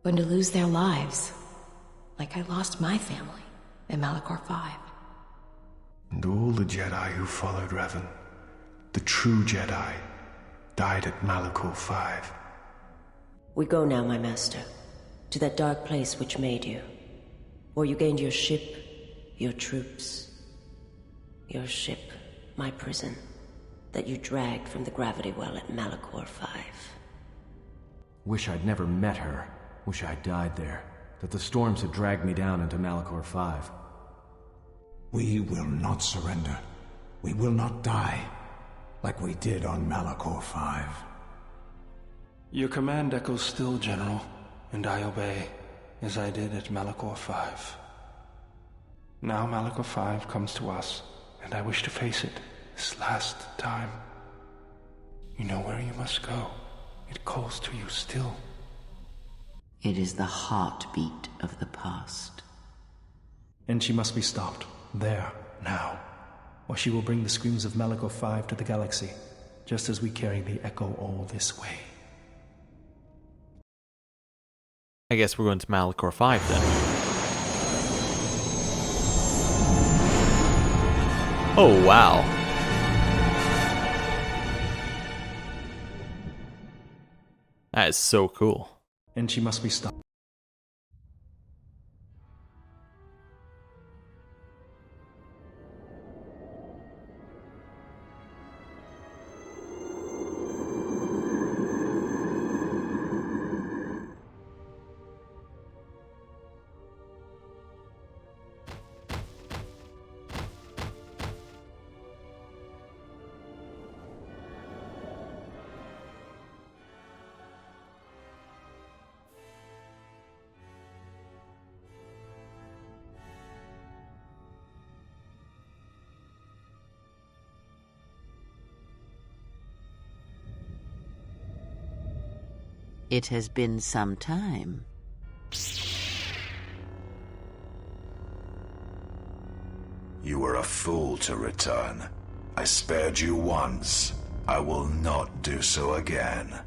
going to lose their lives, like I lost my family in Malachor 5. And all the Jedi who followed Revan, the true Jedi, died at Malachor 5. We go now, my master, to that dark place which made you, where you gained your ship, your troops. Your ship, my prison, that you dragged from the gravity well at Malachor 5. Wish I'd never met her. Wish I'd died there. That the storms had dragged me down into Malachor 5. We will not surrender. We will not die, like we did on Malachor 5. Your command echoes still, General, and I obey, as I did at Malachor 5. Now Malachor 5 comes to us, and I wish to face it this last time. You know where you must go. It calls to you still. It is the heartbeat of the past. And she must be stopped, there, now, or she will bring the screams of Malachor 5 to the galaxy, just as we carry the echo all this way. I guess we're going to Malachor 5 then. Oh, wow. That is so cool. And she must be stopped. It has been some time. You were a fool to return. I spared you once. I will not do so again.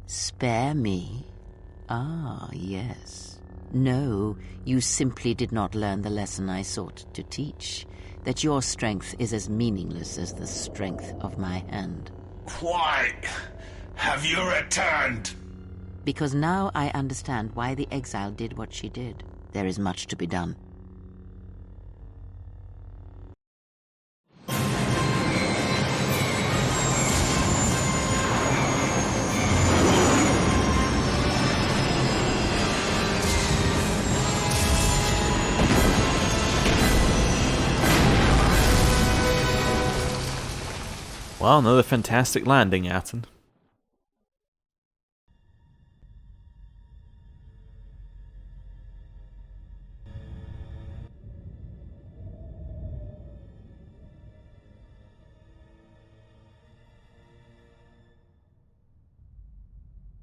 Spare me? Ah, yes. No, you simply did not learn the lesson I sought to teach. That your strength is as meaningless as the strength of my hand. Why have you returned? Because now I understand why the exile did what she did. There is much to be done. Well, another fantastic landing, Atten.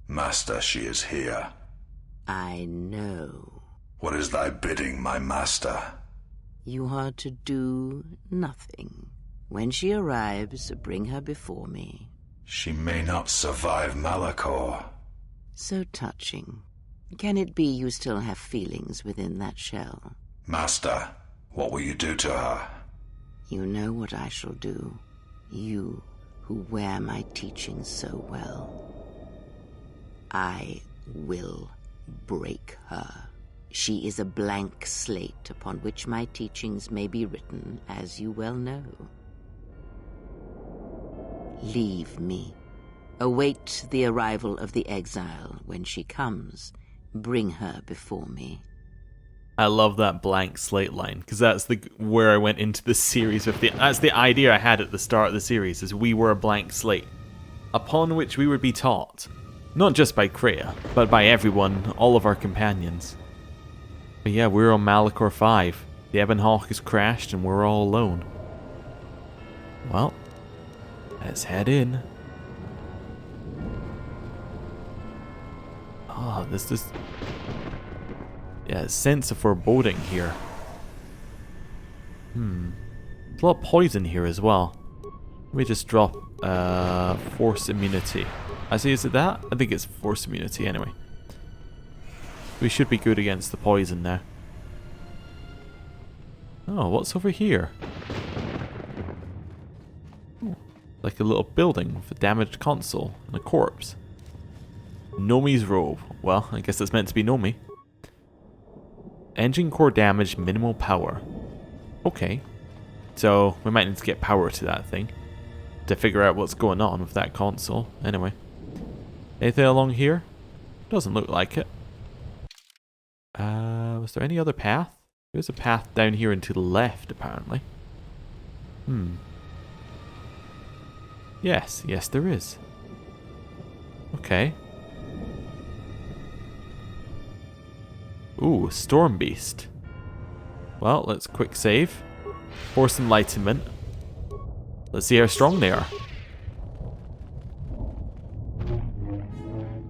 Master, she is here. I know. What is thy bidding, my master? You are to do nothing. When she arrives, bring her before me. She may not survive Malachor. So touching. Can it be you still have feelings within that shell? Master, what will you do to her? You know what I shall do. You, who wear my teachings so well. I will break her. She is a blank slate upon which my teachings may be written, as you well know. Leave me. Await the arrival of the exile. When she comes, bring her before me. I love that blank slate line, because that's where I went into the series with that's the idea I had at the start of the series, is we were a blank slate, upon which we would be taught, not just by Kreia, but by everyone, all of our companions. But yeah, we're on Malachor 5. The Ebon Hawk has crashed and we're all alone. Well, let's head in. Oh, this is... yeah, a sense of foreboding here. There's a lot of poison here as well. Let me just drop Force Immunity. I see, is it that? I think it's Force Immunity anyway. We should be good against the poison now. Oh, what's over here? Oh, like a little building with a damaged console and a corpse. Nomi's robe. Well, I guess it's meant to be Nomi. Engine core damage, minimal power. Okay. So, we might need to get power to that thing to figure out what's going on with that console. Anyway. Anything along here? Doesn't look like it. Was there any other path? There's a path down here and to the left, apparently. Yes, there is. Okay. Ooh, Storm Beast. Well, let's quick save. Force Enlightenment. Let's see how strong they are.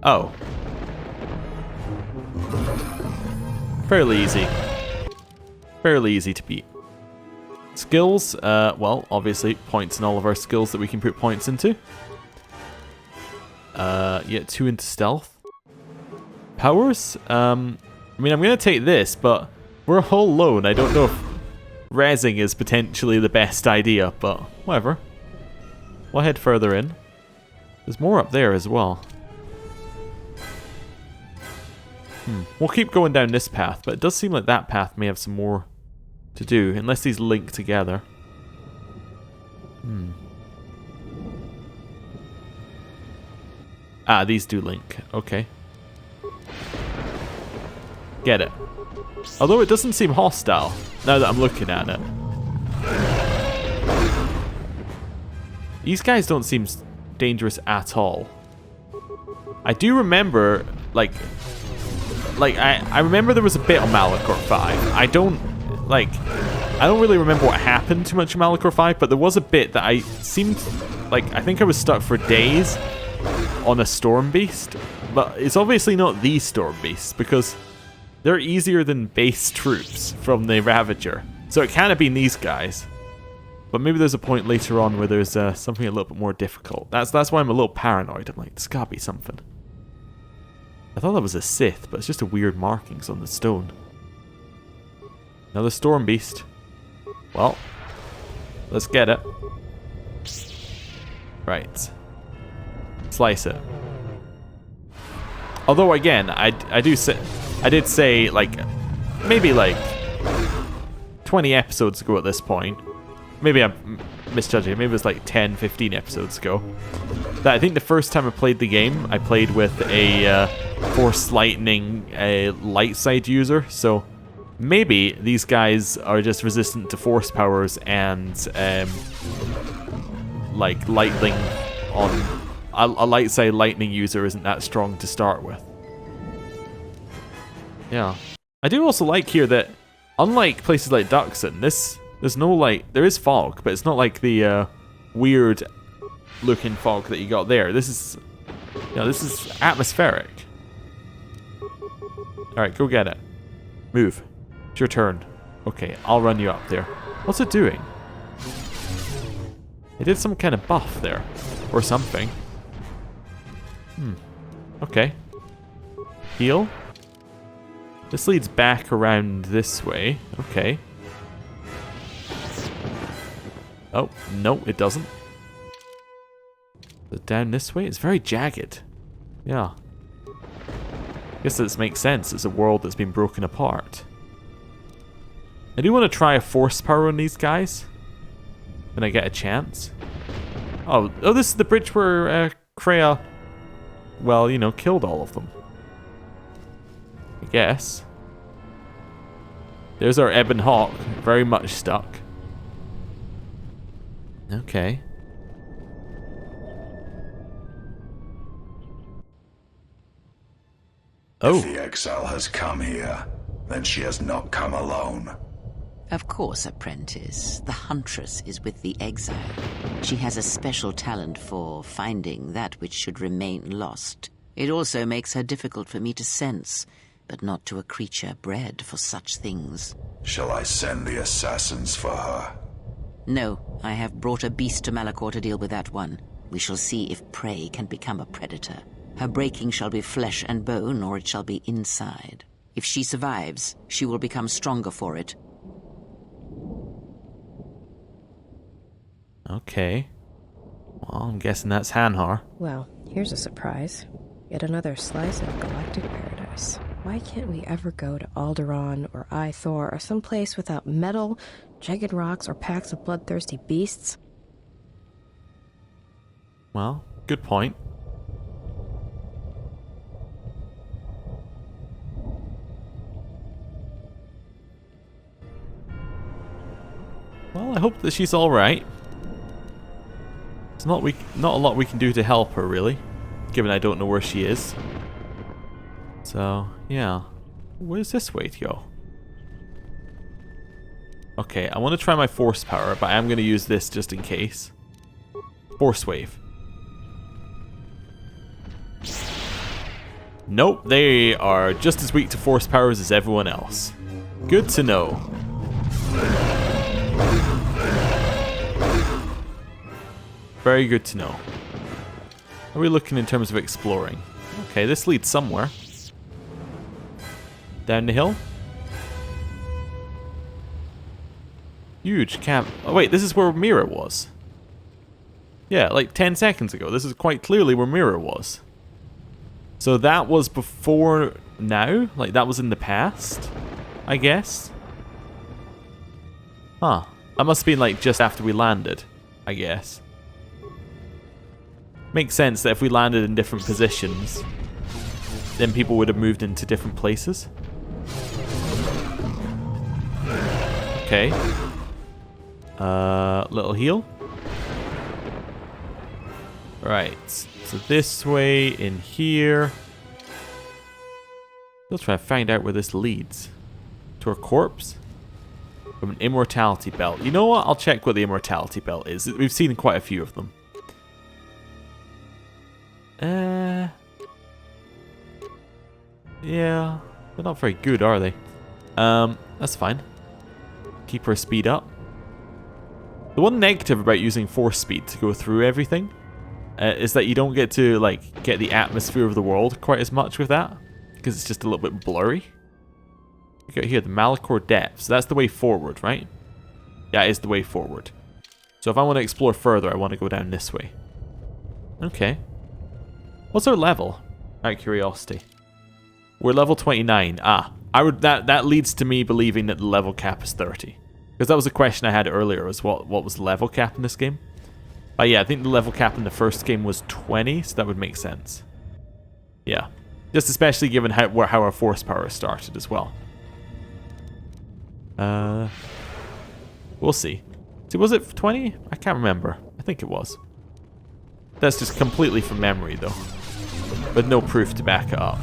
Oh. Fairly easy. Fairly easy to beat. Skills, well, obviously points in all of our skills that we can put points into. Yeah, 2 into stealth. Powers, I mean, I'm going to take this, but we're all low, and I don't know if rezzing is potentially the best idea, but whatever. We'll head further in. There's more up there as well. We'll keep going down this path, but it does seem like that path may have some more to do, unless these link together. Ah, these do link. Okay. Get it. Although it doesn't seem hostile, now that I'm looking at it. These guys don't seem dangerous at all. I do remember, like I remember there was a bit on Malachor 5. I don't really remember what happened too much in Malachor 5, but there was a bit that I seemed like, I think I was stuck for days on a Storm Beast, but it's obviously not the Storm Beast, because they're easier than base troops from the Ravager. So it can't have been these guys. But maybe there's a point later on where there's something a little bit more difficult. That's why I'm a little paranoid. I'm like, there's gotta be something. I thought that was a Sith, but it's just a weird markings on the stone. Another Storm Beast. Well, let's get it. Right. Slice it. Although again, I did say like maybe like 20 episodes ago at this point. Maybe I'm misjudging. Maybe it was like 10, 15 episodes ago. That I think the first time I played the game, I played with a Force Lightning light side user. So maybe these guys are just resistant to Force powers and like lightning on a light side lightning user isn't that strong to start with. Yeah, I do also like here that unlike places like Duxon, there's no like, there is fog, but it's not like the weird looking fog that you got there. This is, you know, this is atmospheric. All right, go get it. Move. It's your turn. Okay, I'll run you up there. What's it doing? It did some kind of buff there, or something. Okay. Heal. This leads back around this way. Okay. Oh, no, it doesn't. Is it down this way? It's very jagged. Yeah. I guess this makes sense. It's a world that's been broken apart. I do want to try a Force power on these guys. When I get a chance. Oh, this is the bridge where Kreia, well, you know, killed all of them. I guess. There's our Ebon Hawk, very much stuck. Okay. If the exile has come here, then she has not come alone. Of course, apprentice. The Huntress is with the exile. She has a special talent for finding that which should remain lost. It also makes her difficult for me to sense, but not to a creature bred for such things. Shall I send the assassins for her? No, I have brought a beast to Malachor to deal with that one. We shall see if prey can become a predator. Her breaking shall be flesh and bone, or it shall be inside. If she survives, she will become stronger for it. Okay. Well, I'm guessing that's Hanhar. Well, here's a surprise. Yet another slice of galactic paradise. Why can't we ever go to Alderaan or Ithor or someplace without metal, jagged rocks, or packs of bloodthirsty beasts? Well, good point. Well, I hope that she's alright. It's not a lot we can do to help her, really, given I don't know where she is. So, yeah. Where's this way to go? Okay, I want to try my force power, but I'm going to use this just in case. Force wave. Nope, they are just as weak to force powers as everyone else. Good to know. Very good to know. How are we looking in terms of exploring? Okay, this leads somewhere. Down the hill. Huge camp. Oh wait, this is where Mira was. Yeah, like 10 seconds ago. This is quite clearly where Mira was. So that was before now? Like that was in the past? I guess? Huh. That must have been like just after we landed, I guess. Makes sense that if we landed in different positions, then people would have moved into different places. Okay. Little heal. Right. So this way, in here. We'll try to find out where this leads. To our corpse? From an immortality belt. You know what? I'll check what the immortality belt is. We've seen quite a few of them. Yeah. They're not very good, are they? That's fine. Keep our speed up. The one negative about using force speed to go through everything is that you don't get to like get the atmosphere of the world quite as much with that, because it's just a little bit blurry. We got here the Malachor Depths. That's the way forward, right? Yeah, it is the way forward. So if I want to explore further, I want to go down this way. Okay. What's our level? Out of curiosity. We're level 29. Ah, that leads to me believing that the level cap is 30. Because that was a question I had earlier, was what was the level cap in this game? But yeah, I think the level cap in the first game was 20, so that would make sense. Yeah. Just especially given how our force power started as well. We'll see. So was it 20? I can't remember. I think it was. That's just completely from memory though. But no proof to back it up.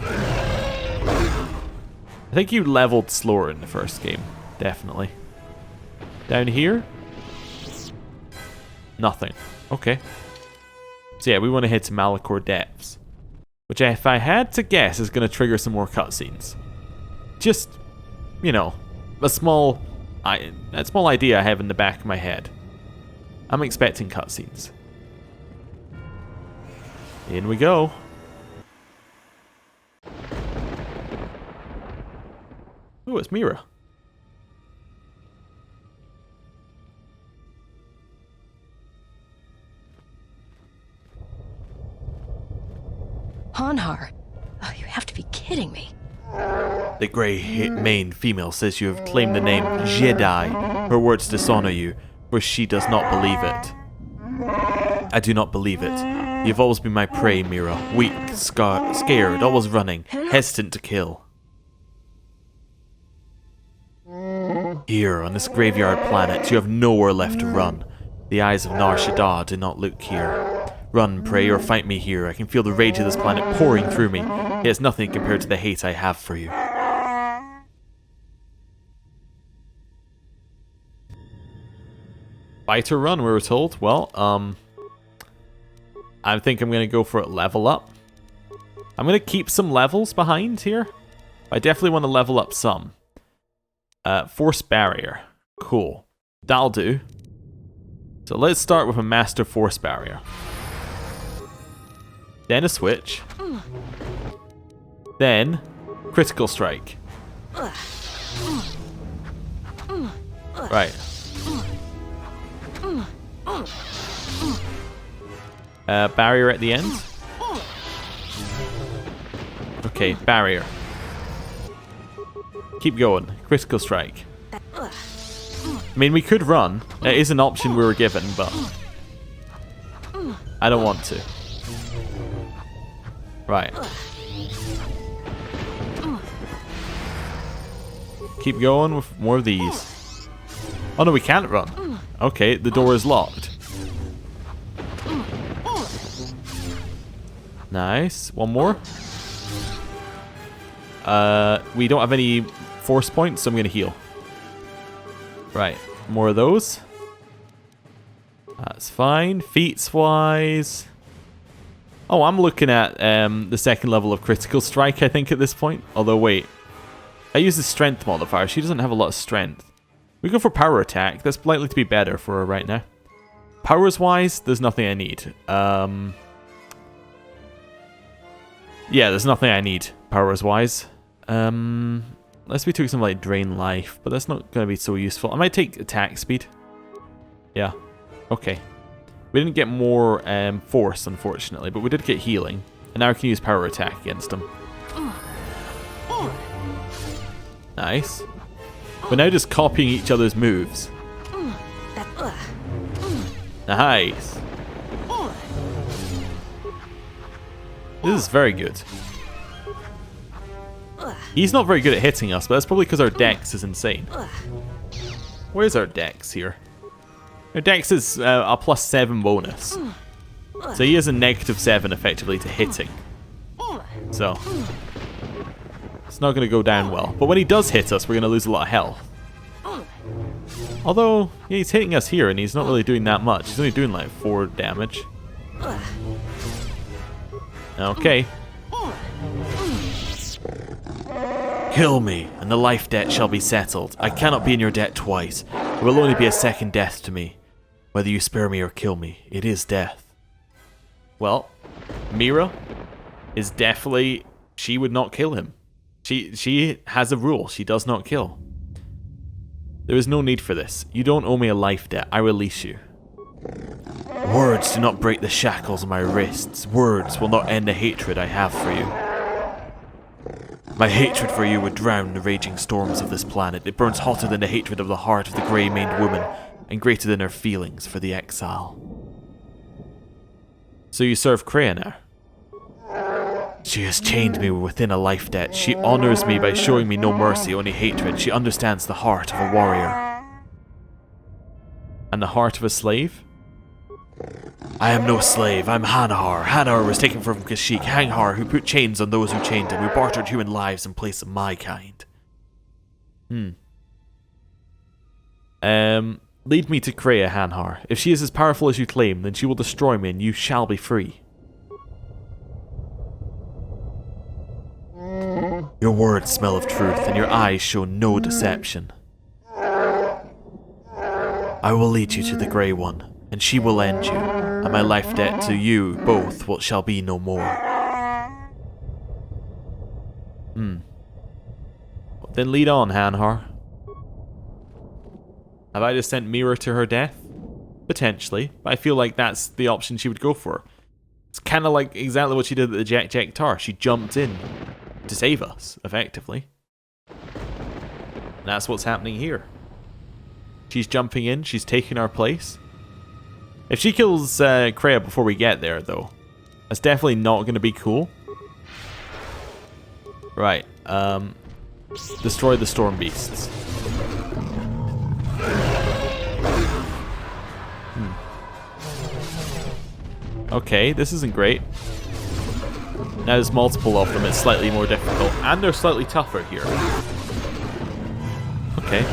I think you leveled slower in the first game. Definitely. Down here? Nothing. Okay. So yeah, we want to head to Malachor Depths. Which if I had to guess is going to trigger some more cutscenes. Just, you know, a small idea I have in the back of my head. I'm expecting cutscenes. In we go. Oh, it's Mira. Hanhar. Oh, you have to be kidding me. The grey-maned female says you have claimed the name Jedi. Her words dishonor you, for she does not believe it. I do not believe it. You've always been my prey, Mira. Weak, scared, always running, hesitant to kill. Here, on this graveyard planet, you have nowhere left to run. The eyes of Nar Shaddaa do not look here. Run, pray, or fight me here. I can feel the rage of this planet pouring through me. It is nothing compared to the hate I have for you. Fight or run, we were told. Well, I think I'm going to go for a level up. I'm going to keep some levels behind here. I definitely want to level up some. Force barrier. Cool. That'll do. So let's start with a master force barrier. Then a switch. Then critical strike. Right. Barrier at the end. Okay, barrier. Keep going. Critical strike. I mean, we could run. It is an option we were given, but I don't want to. Right. Keep going with more of these. Oh no, we can't run. Okay, the door is locked. Nice. One more. We don't have any force points, so I'm going to heal. Right. More of those. That's fine. Feats wise. Oh, I'm looking at the second level of critical strike, I think, at this point. Although, wait. I use the strength modifier. She doesn't have a lot of strength. We go for power attack. That's likely to be better for her right now. Powers wise, there's nothing I need. Yeah, there's nothing I need powers wise. Unless we took some like drain life, but that's not going to be so useful. I might take attack speed. Yeah. Okay. We didn't get more force, unfortunately, but we did get healing. And now I can use power attack against him. Nice. We're now just copying each other's moves. Nice. This is very good. He's not very good at hitting us, but that's probably because our dex is insane. Where's our dex here? Our dex is a +7 bonus. So he has a -7 effectively to hitting. So it's not going to go down well. But when he does hit us, we're going to lose a lot of health. Although, yeah, he's hitting us here and he's not really doing that much. He's only doing like 4 damage. Okay. Kill me, and the life debt shall be settled. I cannot be in your debt twice. It will only be a second death to me. Whether you spare me or kill me, it is death. Well, Mira is definitely... She would not kill him. She has a rule. She does not kill. There is no need for this. You don't owe me a life debt. I release you. Words do not break the shackles on my wrists. Words will not end the hatred I have for you. My hatred for you would drown the raging storms of this planet. It burns hotter than the hatred of the heart of the grey-maned woman, and greater than her feelings for the exile. So you serve Kreia now? She has chained me within a life debt. She honors me by showing me no mercy, only hatred. She understands the heart of a warrior. And the heart of a slave? I am no slave. I'm Hanhar. Hanhar was taken from Kashyyyk. Hanhar, who put chains on those who chained him, who bartered human lives in place of my kind. Lead me to Kreia, Hanhar. If she is as powerful as you claim, then she will destroy me and you shall be free. Your words smell of truth and your eyes show no deception. I will lead you to the Grey One, and she will end you, and my life debt to you both shall be no more. Then lead on, Hanhar. Have I just sent Mira to her death? Potentially, but I feel like that's the option she would go for. It's kind of like exactly what she did at the Jack Tar. She jumped in to save us, effectively. And that's what's happening here. She's jumping in, she's taking our place. If she kills Kreia before we get there, though, that's definitely not going to be cool. Right, destroy the storm beasts. Okay, this isn't great. Now there's multiple of them, it's slightly more difficult. And they're slightly tougher here. Okay.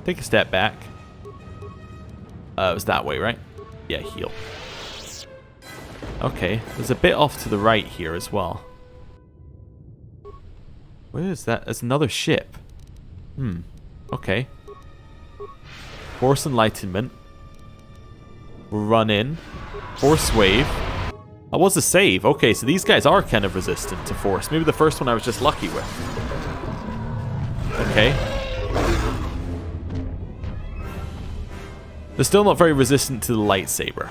Take a step back. It was that way, right? Yeah, heal. Okay, there's a bit off to the right here as well. Where is that? There's another ship. Okay. Force Enlightenment. We'll run in. Force Wave. That was a save. Okay, so these guys are kind of resistant to force. Maybe the first one I was just lucky with. Okay. They're still not very resistant to the lightsaber.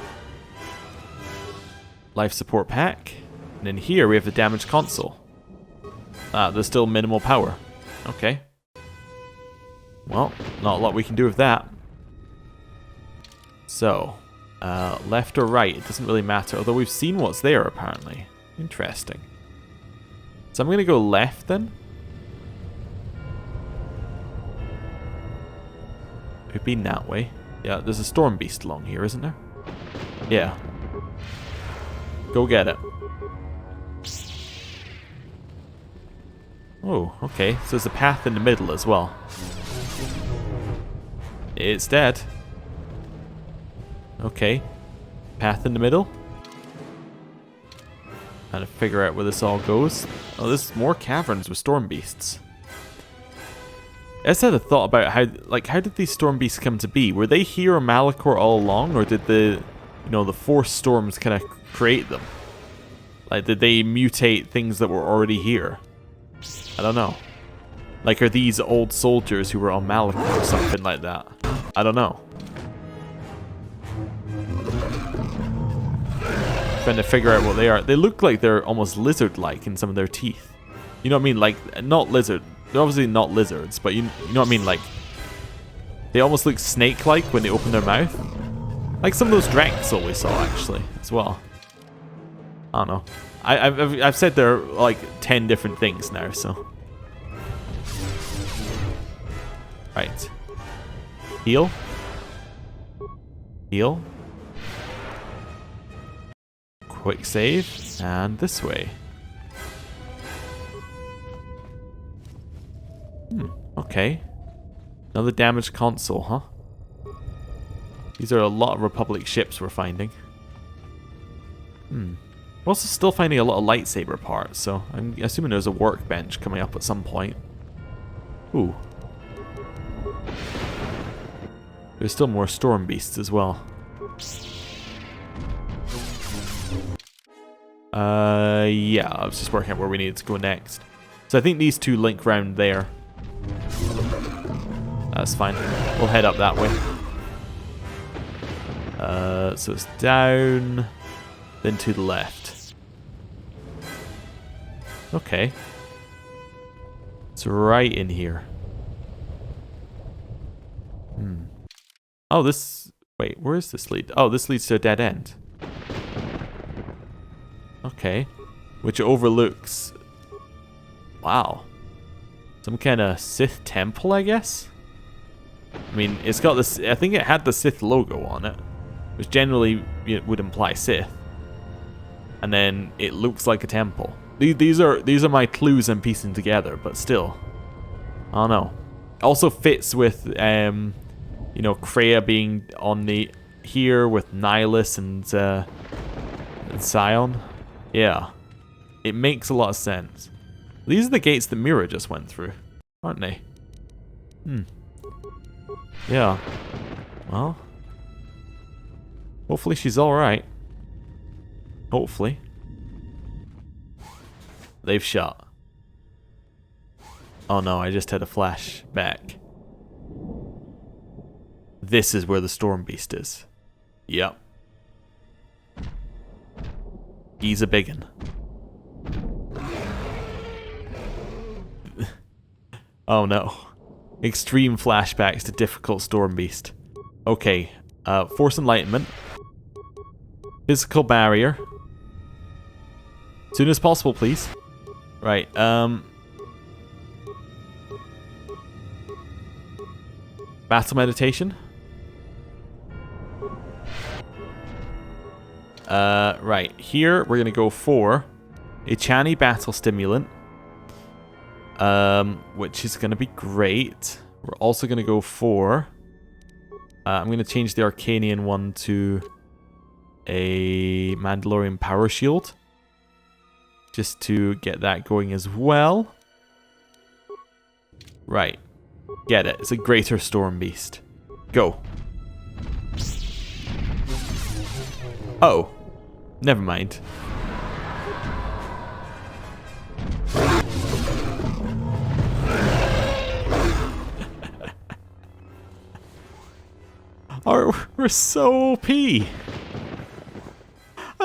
Life support pack. And then here we have the damaged console. There's still minimal power. Okay. Well, not a lot we can do with that. So, left or right, it doesn't really matter. Although we've seen what's there, apparently. Interesting. So I'm going to go left, then. We've been that way. Yeah, there's a storm beast along here, isn't there? Yeah. Go get it. Oh, okay. So there's a path in the middle as well. It's dead. Okay. Path in the middle. Trying to figure out where this all goes. Oh, there's more caverns with storm beasts. I just had a thought about how did these storm beasts come to be? Were they here on Malachor all along, or did the force storms kind of create them? Like, did they mutate things that were already here? I don't know. Like, are these old soldiers who were on Malachor or something like that? I don't know. Trying to figure out what they are. They look like they're almost lizard-like in some of their teeth. You know what I mean? Like, not lizard. They're obviously not lizards, but you know what I mean? Like, they almost look snake-like when they open their mouth. Like some of those Draxel we saw, actually, as well. I don't know. I've said there are like 10 different things now, so. Right. Heal. Heal. Quick save. And this way. Okay. Another damaged console, huh? These are a lot of Republic ships we're finding. We're also still finding a lot of lightsaber parts, so I'm assuming there's a workbench coming up at some point. Ooh. There's still more storm beasts as well. Yeah, I was just working out where we needed to go next. So I think these two link round there. That's fine. We'll head up that way. So it's down, then to the left. Okay. It's right in here. Oh, this... Wait, where does this lead? Oh, this leads to a dead end. Okay. Which overlooks... Wow. Some kind of Sith temple, I guess? I mean, it's got this... I think it had the Sith logo on it, which generally would imply Sith. And then it looks like a temple. These are my clues I'm piecing together, but still. I don't know. Also fits with, Kreia being on the... Here with Nihilus and Sion. Yeah. It makes a lot of sense. These are the gates that Mira just went through, aren't they? Yeah. Well. Hopefully she's alright. Hopefully. They've shot. Oh no, I just had a flashback. This is where the Storm Beast is. Yep. He's a biggin. Oh no. Extreme flashbacks to difficult Storm Beast. Okay. Force Enlightenment. Physical barrier. Soon as possible, please. Right, Battle meditation. Right, here we're gonna go for a Chani battle stimulant. Which is gonna be great. We're also gonna go for... I'm gonna change the Arcanian one to a Mandalorian power shield. Just to get that going as well. Right. Get it. It's a greater Storm Beast. Go. Oh. Never mind. We're so OP. I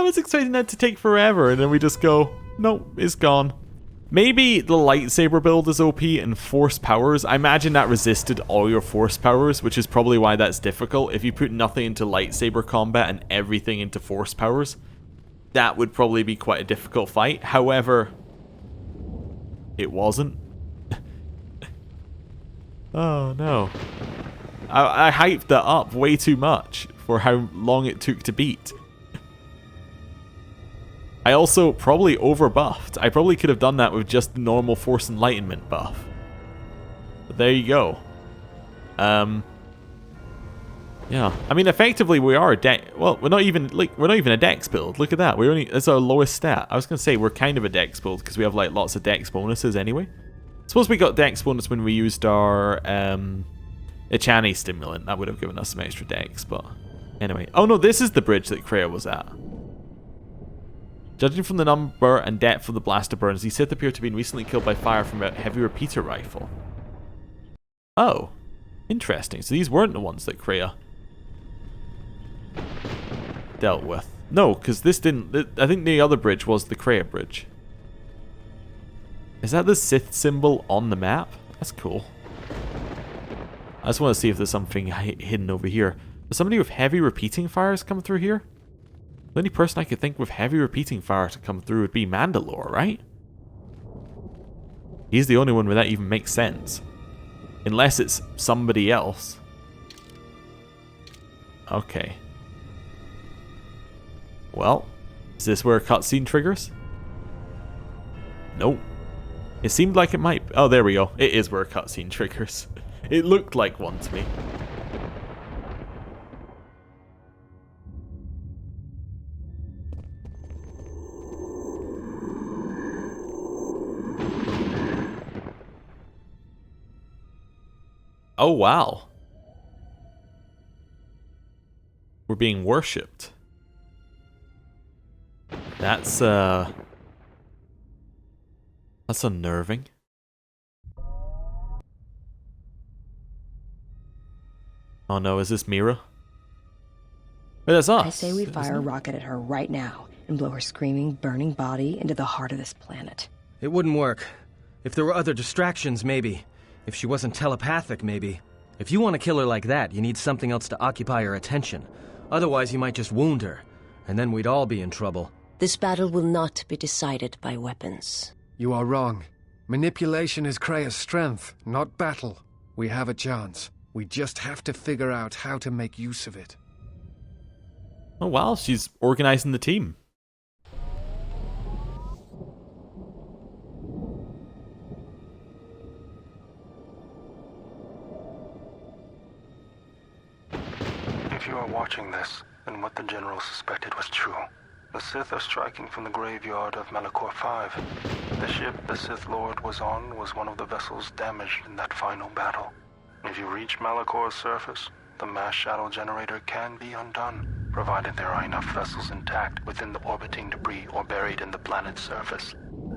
was expecting that to take forever, and then we just go, nope, it's gone. Maybe the lightsaber build is OP and force powers. I imagine that resisted all your force powers, which is probably why that's difficult. If you put nothing into lightsaber combat and everything into force powers, that would probably be quite a difficult fight. However, it wasn't. Oh no. I hyped that up way too much for how long it took to beat. I also probably overbuffed. I probably could have done that with just the normal Force Enlightenment buff. But there you go. Yeah. I mean, effectively, we are a dex. Well, we're not even a dex build. Look at that. That's our lowest stat. I was gonna say we're kind of a dex build because we have like lots of dex bonuses anyway. Suppose we got dex bonus when we used our Echani stimulant. That would have given us some extra dex. But anyway. Oh no, this is the bridge that Kreia was at. Judging from the number and depth of the blaster burns, these Sith appear to have been recently killed by fire from a heavy repeater rifle. Oh, interesting. So these weren't the ones that Kreia dealt with. No, because this didn't... I think the other bridge was the Kreia bridge. Is that the Sith symbol on the map? That's cool. I just want to see if there's something hidden over here. Does somebody with heavy repeating fires come through here? The only person I could think with heavy repeating fire to come through would be Mandalore, right? He's the only one where that even makes sense. Unless it's somebody else. Okay. Well, is this where a cutscene triggers? Nope. It seemed like it might... Oh, there we go. It is where a cutscene triggers. It looked like one to me. Oh, wow. We're being worshipped. That's unnerving. Oh no, is this Mira? Wait, that's us. I say we fire a rocket at her right now and blow her screaming, burning body into the heart of this planet. It wouldn't work. If there were other distractions, maybe. If she wasn't telepathic, maybe. If you want to kill her like that, you need something else to occupy her attention. Otherwise, you might just wound her, and then we'd all be in trouble. This battle will not be decided by weapons. You are wrong. Manipulation is Kreia's strength, not battle. We have a chance. We just have to figure out how to make use of it. Oh wow, she's organizing the team. If you are watching this, then what the General suspected was true. The Sith are striking from the graveyard of Malachor 5. The ship the Sith Lord was on was one of the vessels damaged in that final battle. If you reach Malachor's surface, the mass shadow generator can be undone, provided there are enough vessels intact within the orbiting debris or buried in the planet's surface.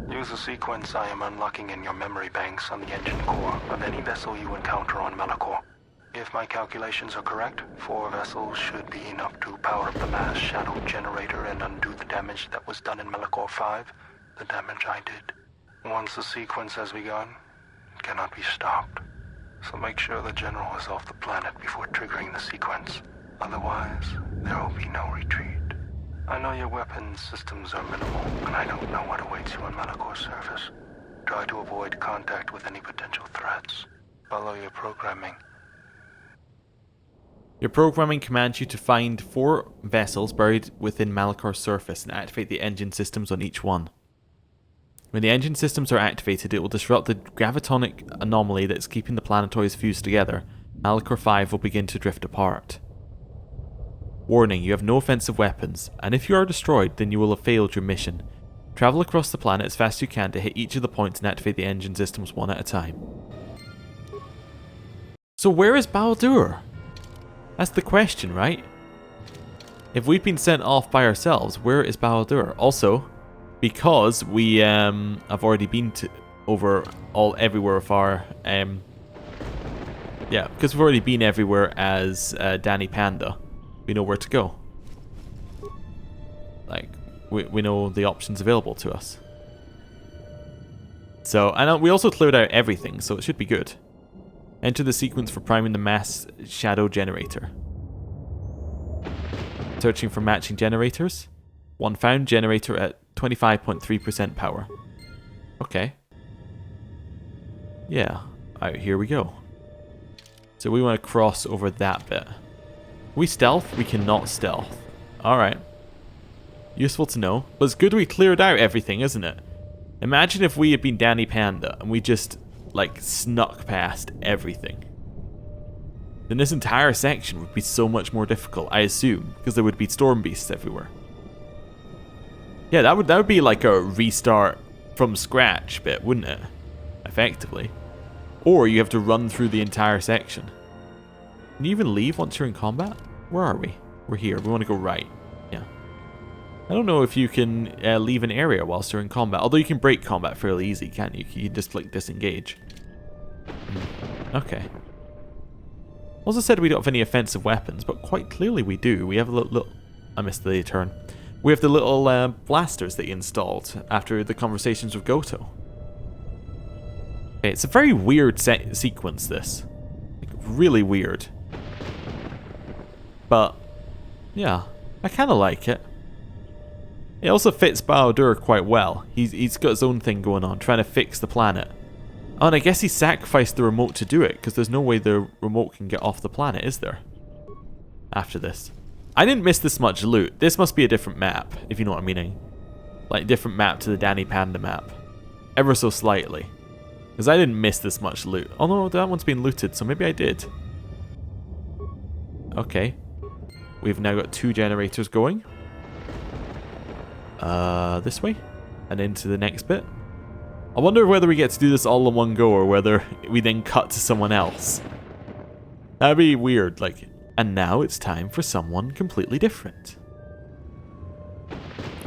Use the sequence I am unlocking in your memory banks on the engine core of any vessel you encounter on Malachor. If my calculations are correct, 4 vessels should be enough to power up the mass shadow generator and undo the damage that was done in Malachor 5, the damage I did. Once the sequence has begun, it cannot be stopped. So make sure the General is off the planet before triggering the sequence. Otherwise, there will be no retreat. I know your weapons systems are minimal, and I don't know what awaits you on Malachor's surface. Try to avoid contact with any potential threats. Follow your programming. Your programming commands you to find 4 vessels buried within Malachor's surface and activate the engine systems on each one. When the engine systems are activated, it will disrupt the gravitonic anomaly that's keeping the planetoids fused together. Malachor 5 will begin to drift apart. Warning, you have no offensive weapons, and if you are destroyed, then you will have failed your mission. Travel across the planet as fast as you can to hit each of the points and activate the engine systems one at a time. So where is Baldur? That's the question, right? If we've been sent off by ourselves, where is Baldur? Also, because we have already been everywhere with our Yeah, because we've already been everywhere as Danny Panda. We know where to go. Like, we know the options available to us. So, and we also cleared out everything, so it should be good. Enter the sequence for priming the mass shadow generator. Searching for matching generators. One found, generator at 25.3% power. Okay. Yeah, alright, here we go. So we want to cross over that bit. We stealth? We cannot stealth. Alright. Useful to know. But it's good we cleared out everything, isn't it? Imagine if we had been Danny Panda and we just, like, snuck past everything. Then this entire section would be so much more difficult, I assume, because there would be storm beasts everywhere. Yeah, that would be like a restart from scratch bit, wouldn't it? Effectively. Or you have to run through the entire section. Can you even leave once you're in combat? Where are we? We're here. We want to go right. Yeah. I don't know if you can leave an area whilst you're in combat. Although you can break combat fairly easy, can't you? You just click disengage. Okay. Also said we don't have any offensive weapons, but quite clearly we do. We have a little... I missed the turn. We have the little blasters that you installed after the conversations with Goto. Okay, it's a very weird sequence, this. Like, really weird. But, yeah, I kind of like it. It also fits Bao-Dur quite well. He's got his own thing going on, trying to fix the planet. Oh, and I guess he sacrificed the remote to do it, because there's no way the remote can get off the planet, is there? After this. I didn't miss this much loot. This must be a different map, if you know what I'm meaning. Like, different map to the Danny Panda map. Ever so slightly. Because I didn't miss this much loot. Oh no, that one's been looted, so maybe I did. Okay. We've now got 2 generators going. This way? And into the next bit. I wonder whether we get to do this all in one go, or whether we then cut to someone else. That'd be weird, like... And now it's time for someone completely different.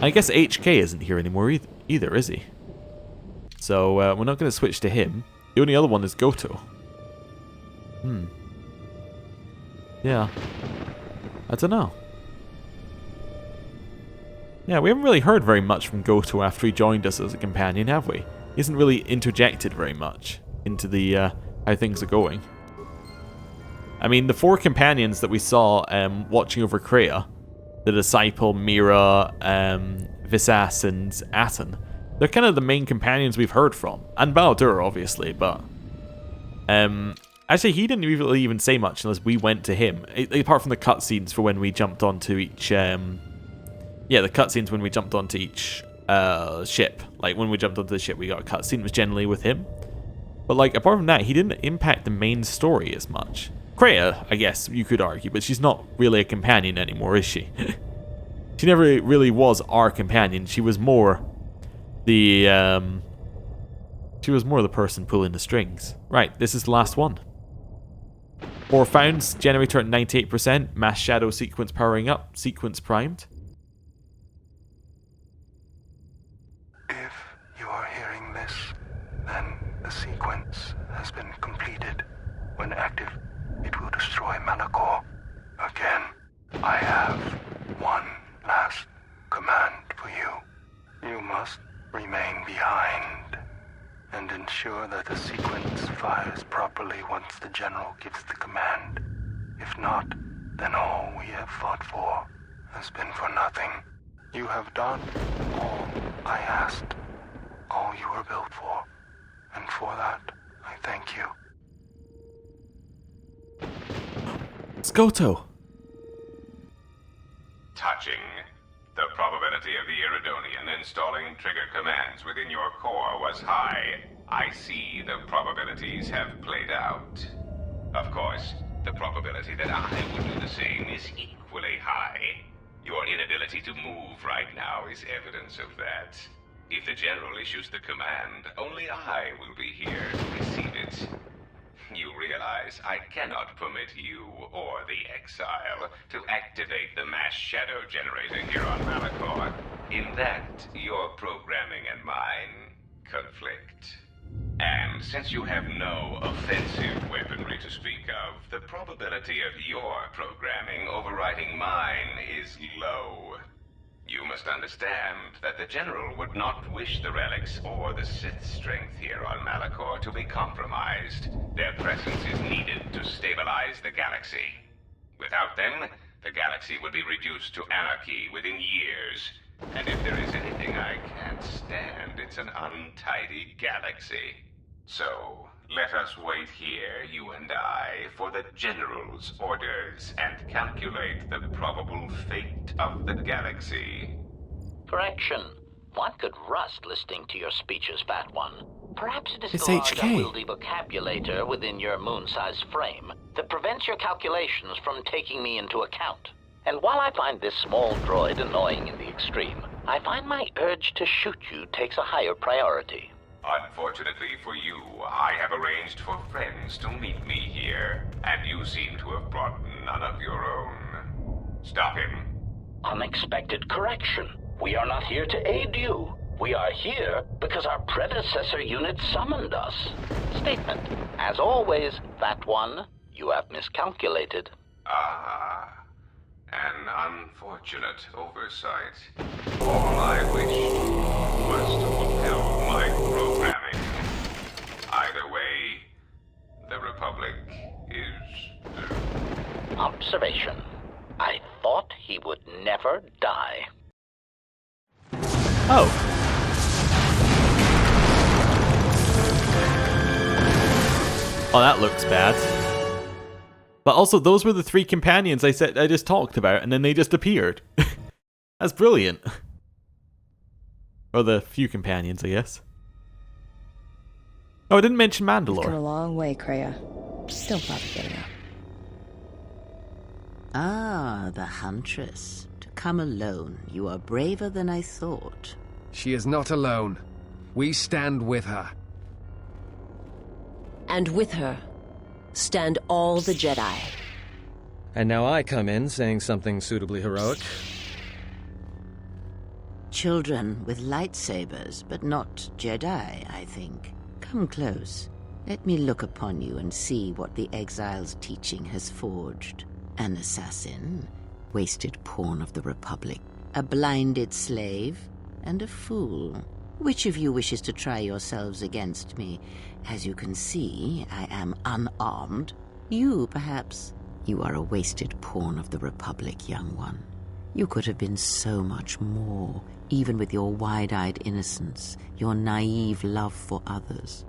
I guess HK isn't here anymore either, is he? So, we're not going to switch to him. The only other one is Goto. Yeah. I don't know. Yeah, we haven't really heard very much from Goto after he joined us as a companion, have we? He hasn't really interjected very much into the, how things are going. I mean, the 4 companions that we saw watching over Kreia, the Disciple, Mira, Visas, and Aten, they're kind of the main companions we've heard from. And Bao-Dur, obviously, but... actually, he didn't really even say much unless we went to him. Apart from the cutscenes for when we jumped onto each... yeah, the cutscenes when we jumped onto each ship. Like, when we jumped onto the ship, we got a cutscene. It was generally with him. But, like, apart from that, he didn't impact the main story as much. Kreia, I guess, you could argue, but she's not really a companion anymore, is she? She never really was our companion. She was more the person pulling the strings. Right, this is the last one. 4 found, generator at 98%, mass shadow sequence powering up, sequence primed. If you are hearing this, then the sequence has been completed. When active, it will destroy Malachor. Again, I have one last command for you. You must remain behind and ensure that the sequence fires properly once the General gives the command. If not, then all we have fought for has been for nothing. You have done all I asked, all you were built for, and for that, I thank you. It's Goto. Touching. The probability of the Iridonian installing trigger commands within your core was high. I see the probabilities have played out. Of course, the probability that I would do the same is equally high. Your inability to move right now is evidence of that. If the General issues the command, only I will be here to receive it. You realize I cannot permit you or the Exile to activate the mass shadow generator here on Malachor. In that, your programming and mine conflict. And since you have no offensive weaponry to speak of, the probability of your programming overriding mine is low. You must understand that the General would not wish the relics or the Sith strength here on Malachor to be compromised. Their presence is needed to stabilize the galaxy. Without them, the galaxy would be reduced to anarchy within years. And if there is anything I can't stand, it's an untidy galaxy. So, let us wait here, you and I, for the General's orders and calculate the probable fate of the galaxy. Correction. One could rust listening to your speeches, Fat One. Perhaps it is It's the large HK. unwieldy vocabulator within your moon-sized frame that prevents your calculations from taking me into account. And while I find this small droid annoying in the extreme, I find my urge to shoot you takes a higher priority. Unfortunately for you, I have arranged for friends to meet me here, and you seem to have brought none of your own. Stop him. Unexpected correction. We are not here to aid you. We are here because our predecessor unit summoned us. Statement. As always, Fat One, you have miscalculated. An unfortunate oversight. All I wished was to fulfill my programming. Either way, the Republic is... Observation. I thought he would never die. Oh. Oh, that looks bad. But also, those were the three companions I just talked about, and then they just appeared. That's brilliant. Or the few companions, I guess. Oh, I didn't mention You've come a Mandalore. long way, Kreia. Don't bother getting up. Ah, the Huntress. To come alone, you are braver than I thought. She is not alone. We stand with her. And with her, stand all the Jedi. And now I come in saying something suitably heroic. Children with lightsabers, but not Jedi, I think. Come close. Let me look upon you and see what the Exile's teaching has forged. An assassin, wasted pawn of the Republic, a blinded slave, and a fool. Which of you wishes to try yourselves against me? As you can see, I am unarmed. You, perhaps. You are a wasted pawn of the Republic, young one. You could have been so much more, even with your wide-eyed innocence, your naive love for others.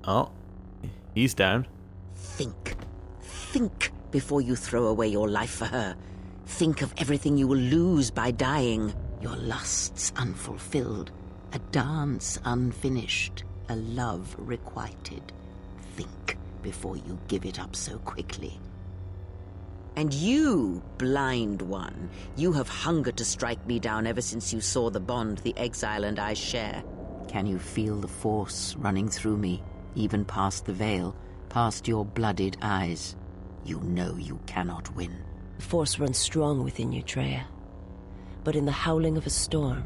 Oh, he's down. Think. Think before you throw away your life for her. Think of everything you will lose by dying. Your lusts unfulfilled, a dance unfinished, a love requited. Think before you give it up so quickly. And you, blind one, you have hungered to strike me down ever since you saw the bond the Exile and I share. Can you feel the Force running through me, even past the veil, past your blooded eyes? You know you cannot win. The Force runs strong within you, Treya. But in the howling of a storm,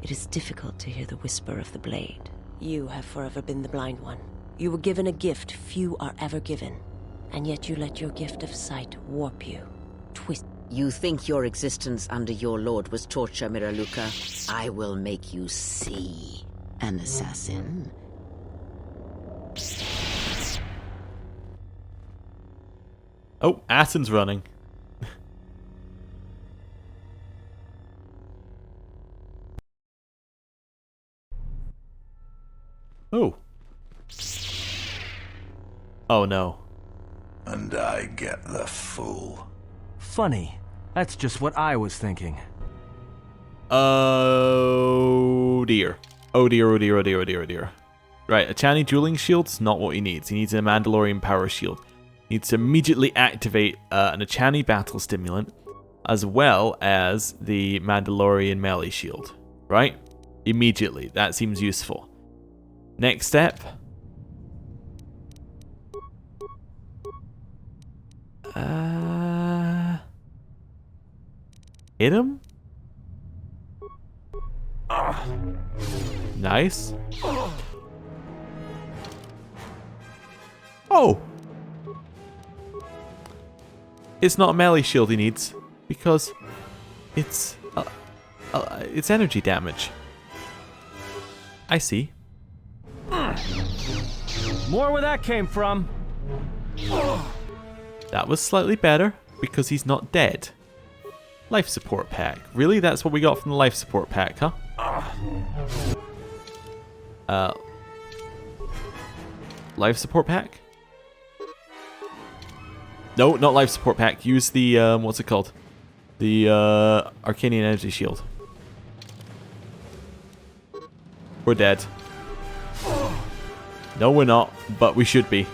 it is difficult to hear the whisper of the blade. You have forever been the blind one. You were given a gift few are ever given, and yet you let your gift of sight warp you, twist. You think your existence under your lord was torture, Miraluka? I will make you see. An assassin. Oh, Asin's running. Oh. Oh no. And I get the fool. Funny. That's just what I was thinking. Oh dear. Oh dear, oh dear, oh dear, oh dear, oh dear. Right, a Chani dueling shield's not what he needs. He needs a Mandalorian power shield. He needs to immediately activate an Achani battle stimulant, as well as the Mandalorian melee shield. Right? Immediately. That seems useful. Next step. Hit him? Nice. Oh! It's not a melee shield he needs, because it's energy damage. I see. More where that came from. That was slightly better, because he's not dead. Life support pack. Really? That's what we got from the life support pack, huh? Life support pack? No, not life support pack. Use the, what's it called? The, Arcanian energy shield. We're dead. No, we're not, but we should be.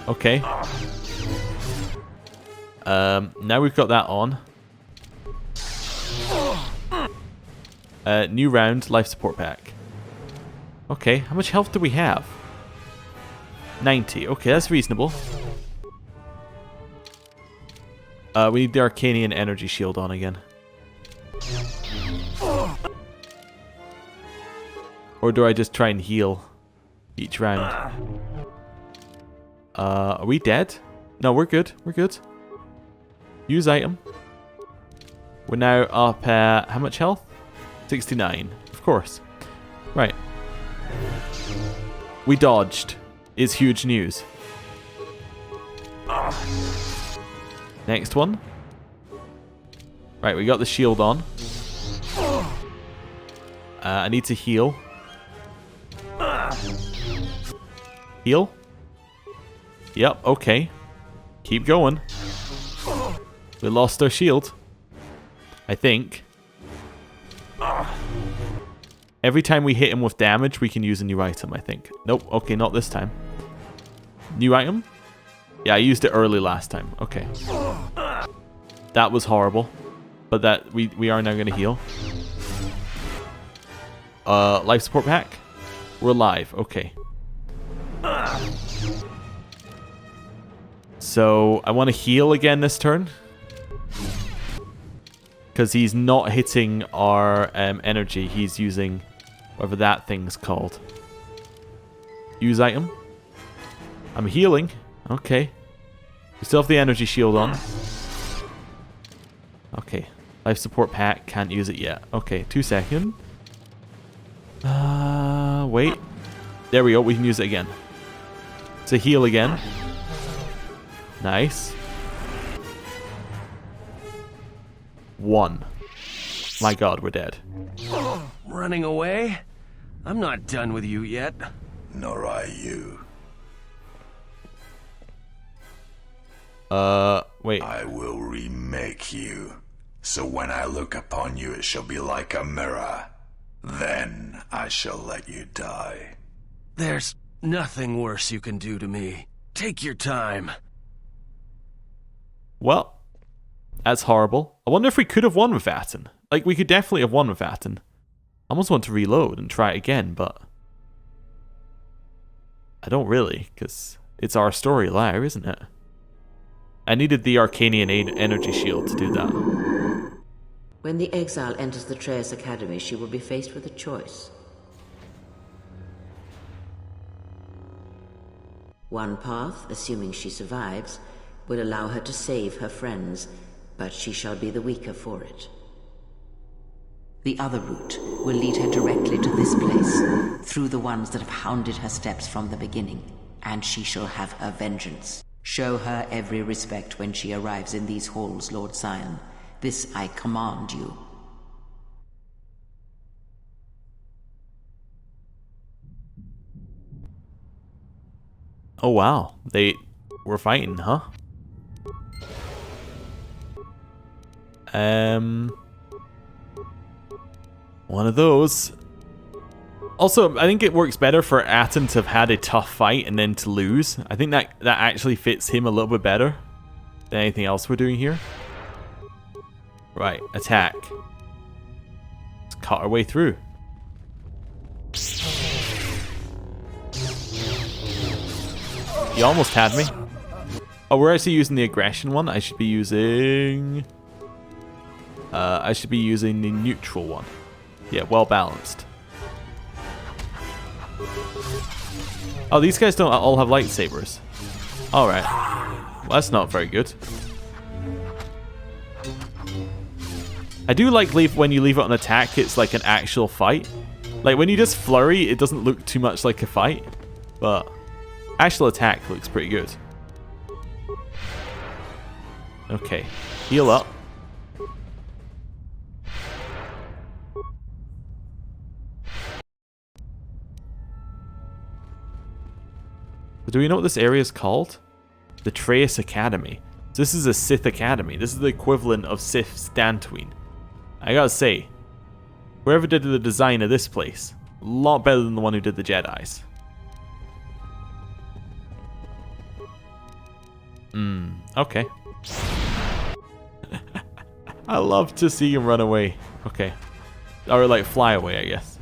Okay. Now we've got that on. New round, life support pack. Okay, how much health do we have? 90. Okay, that's reasonable. We need the Arcanian energy shield on again. Or do I just try and heal each round? Are we dead? No, we're good. We're good. Use item. We're now up at how much health? 69. Of course. Right. We dodged. Is huge news. Next one. Right, we got the shield on. I need to heal. Heal? Yep, okay. Keep going. We lost our shield. I think. Every time we hit him with damage, we can use a new item, I think. Nope, okay, not this time. New item? Yeah, I used it early last time. Okay. That was horrible. But that we are now going to heal. Life support pack? We're alive. Okay. So, I want to heal again this turn. Because he's not hitting our energy. He's using whatever that thing's called. Use item. I'm healing. Okay. We still have the energy shield on. Okay. Life support pack. Can't use it yet. Okay, 2 seconds. Wait. There we go. We can use it again. To heal again. Nice. 1. My god, we're dead. Running away? I'm not done with you yet. Nor are you. Wait. I will remake you. So when I look upon you, it shall be like a mirror. Then I shall let you die. There's nothing worse you can do to me. Take your time. Well, that's horrible. I wonder if we could have won with Aten. Like, we could definitely have won with Aten. I almost want to reload and try it again, but I don't really, because it's our story, Lyre, isn't it? I needed the Arcanian energy shield to do that. When the exile enters the Sith Academy, she will be faced with a choice. One path, assuming she survives, will allow her to save her friends, but she shall be the weaker for it. The other route will lead her directly to this place, through the ones that have hounded her steps from the beginning, and she shall have her vengeance. Show her every respect when she arrives in these halls, Lord Scion. This I command you. Oh wow, they were fighting, huh? One of those. Also, I think it works better for Aten to have had a tough fight and then to lose. I think that actually fits him a little bit better than anything else we're doing here. Right, attack. Let's cut our way through. You almost had me. Oh, we're actually using the aggression one. I should be using I should be using the neutral one. Yeah, well balanced. Oh, these guys don't all have lightsabers. Alright. Well, that's not very good. I do like when you leave it on attack, it's like an actual fight. Like when you just flurry, it doesn't look too much like a fight. But actual attack looks pretty good. Okay, heal up. Do we know what this area is called? The Sith Academy. So this is a Sith Academy. This is the equivalent of Sith's Dantooine. I gotta say, whoever did the design of this place, a lot better than the one who did the Jedi's. Okay. I love to see him run away. Okay. Or like fly away, I guess.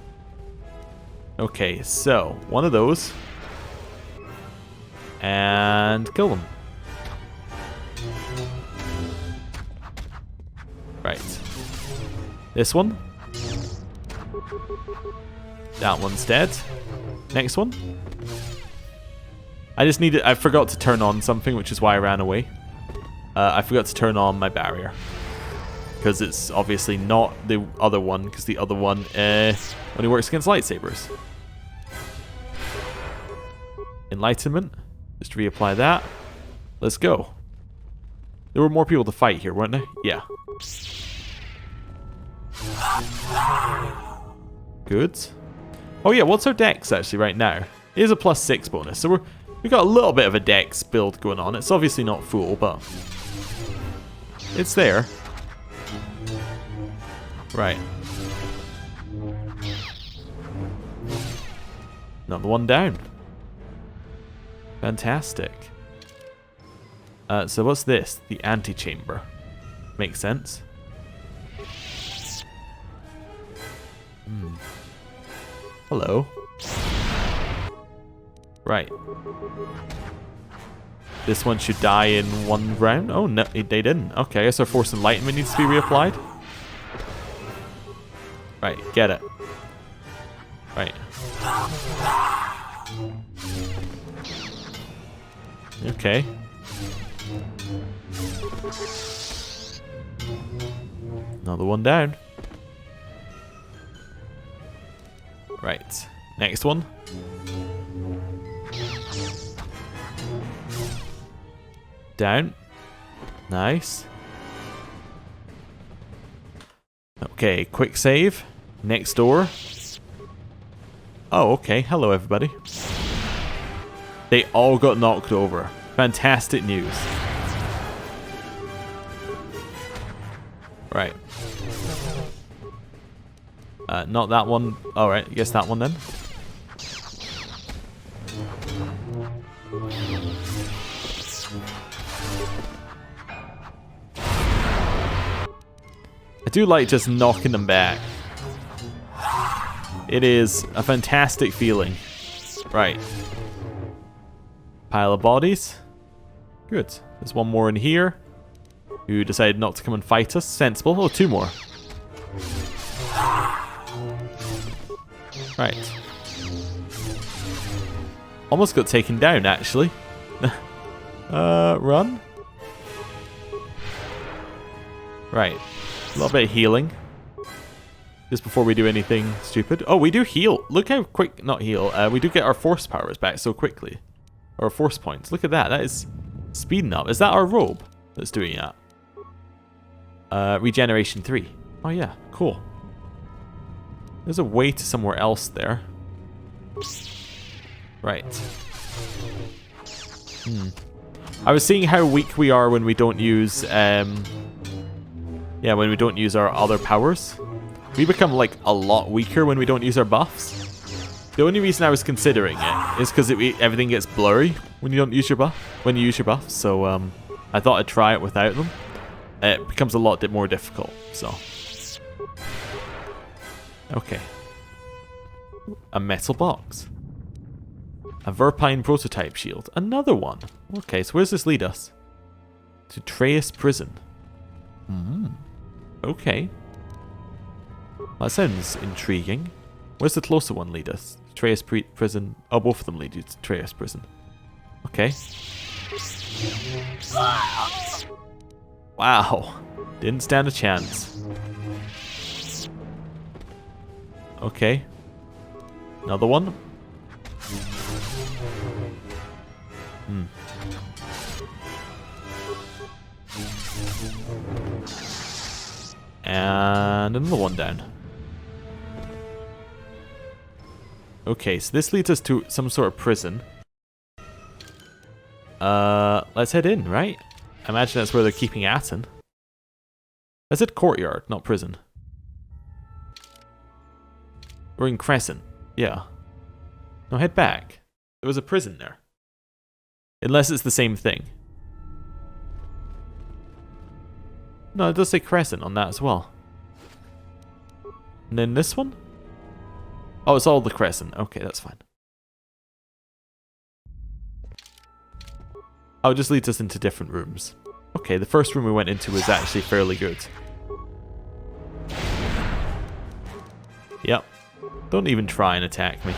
Okay, so one of those. And kill them. Right. This one. That one's dead. Next one. I forgot to turn on something, which is why I ran away. I forgot to turn on my barrier. Because it's obviously not the other one, because the other one only works against lightsabers. Enlightenment. Just reapply that. Let's go. There were more people to fight here, weren't there? Yeah. Good. Oh yeah, what's our dex actually right now? It is a +6 bonus, so we got a little bit of a dex build going on. It's obviously not full, but it's there. Right. Another one down. Fantastic. So what's this? The antechamber. Makes sense. Hello. Right. This one should die in one round? Oh, no, they didn't. Okay, I guess our Force Enlightenment needs to be reapplied. Right, get it. Right. Okay. Another one down. Right. Next one. Down. Nice. Okay, quick save. Next door. Oh, okay. Hello, everybody. They all got knocked over. Fantastic news. Right. Not that one. Alright, I guess that one then. I do like just knocking them back. It is a fantastic feeling. Right. Pile of bodies. Good. There's one more in here who decided not to come and fight us. Sensible. Oh, two more. Right. Almost got taken down, actually. Run. Right. A little bit of healing. Just before we do anything stupid. Oh, we do heal. Look how quick... Not heal. We do get our force powers back so quickly. Or force points. Look at that. That is speeding up. Is that our robe that's doing that? Regeneration 3. Oh, yeah. Cool. There's a way to somewhere else there. Right. I was seeing how weak we are when we don't use... yeah, when we don't use our other powers. We become, like, a lot weaker when we don't use our buffs. The only reason I was considering it is because everything gets blurry when you don't use your buffs. So I thought I'd try it without them. It becomes a lot more difficult. So okay, a metal box, a Verpine prototype shield, another one. Okay, so where does this lead us? To Traeus Prison. Okay. That sounds intriguing. Where's the closer one lead us? Atreus prison. Oh, both of them lead you to Atreus prison. Okay. Wow. Didn't stand a chance. Okay. Another one. Hmm. And another one down. Okay, so this leads us to some sort of prison. Let's head in, right? I imagine that's where they're keeping Atten. I said courtyard, not prison. We're in Crescent. Yeah. No, head back. There was a prison there. Unless it's the same thing. No, it does say Crescent on that as well. And then this one? Oh, it's all the Crescent. Okay, that's fine. Oh, it just leads us into different rooms. Okay, the first room we went into was actually fairly good. Yep. Don't even try and attack me.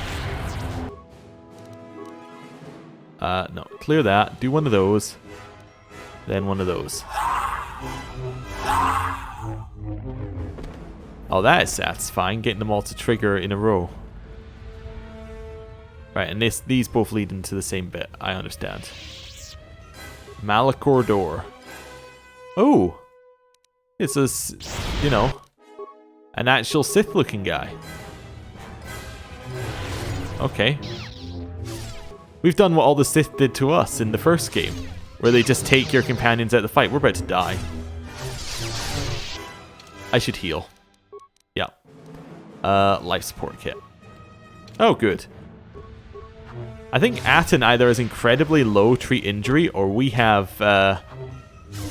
No. Clear that. Do one of those. Then one of those. Oh, that is satisfying, getting them all to trigger in a row. Right, and these both lead into the same bit. I understand. Malachor door. Oh! It's a, you know, an actual Sith-looking guy. Okay. We've done what all the Sith did to us in the first game, where they just take your companions out of the fight. We're about to die. I should heal. Yeah. Life support kit. Oh, good. I think Atten either has incredibly low treat injury, or we have,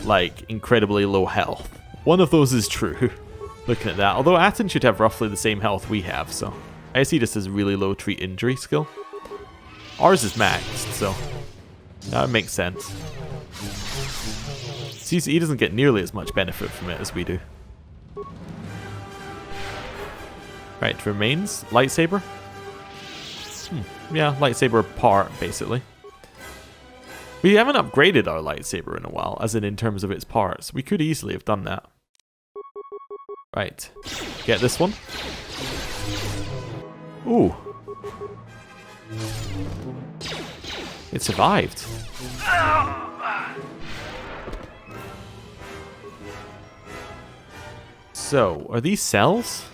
like, incredibly low health. One of those is true, looking at that. Although Atten should have roughly the same health we have, so I see this as really low treat injury skill. Ours is maxed, so that makes sense. See, he doesn't get nearly as much benefit from it as we do. Right, remains. Lightsaber. Yeah, lightsaber part, basically. We haven't upgraded our lightsaber in a while, as in terms of its parts. We could easily have done that. Right. Get this one. Ooh. It survived. So, are these cells?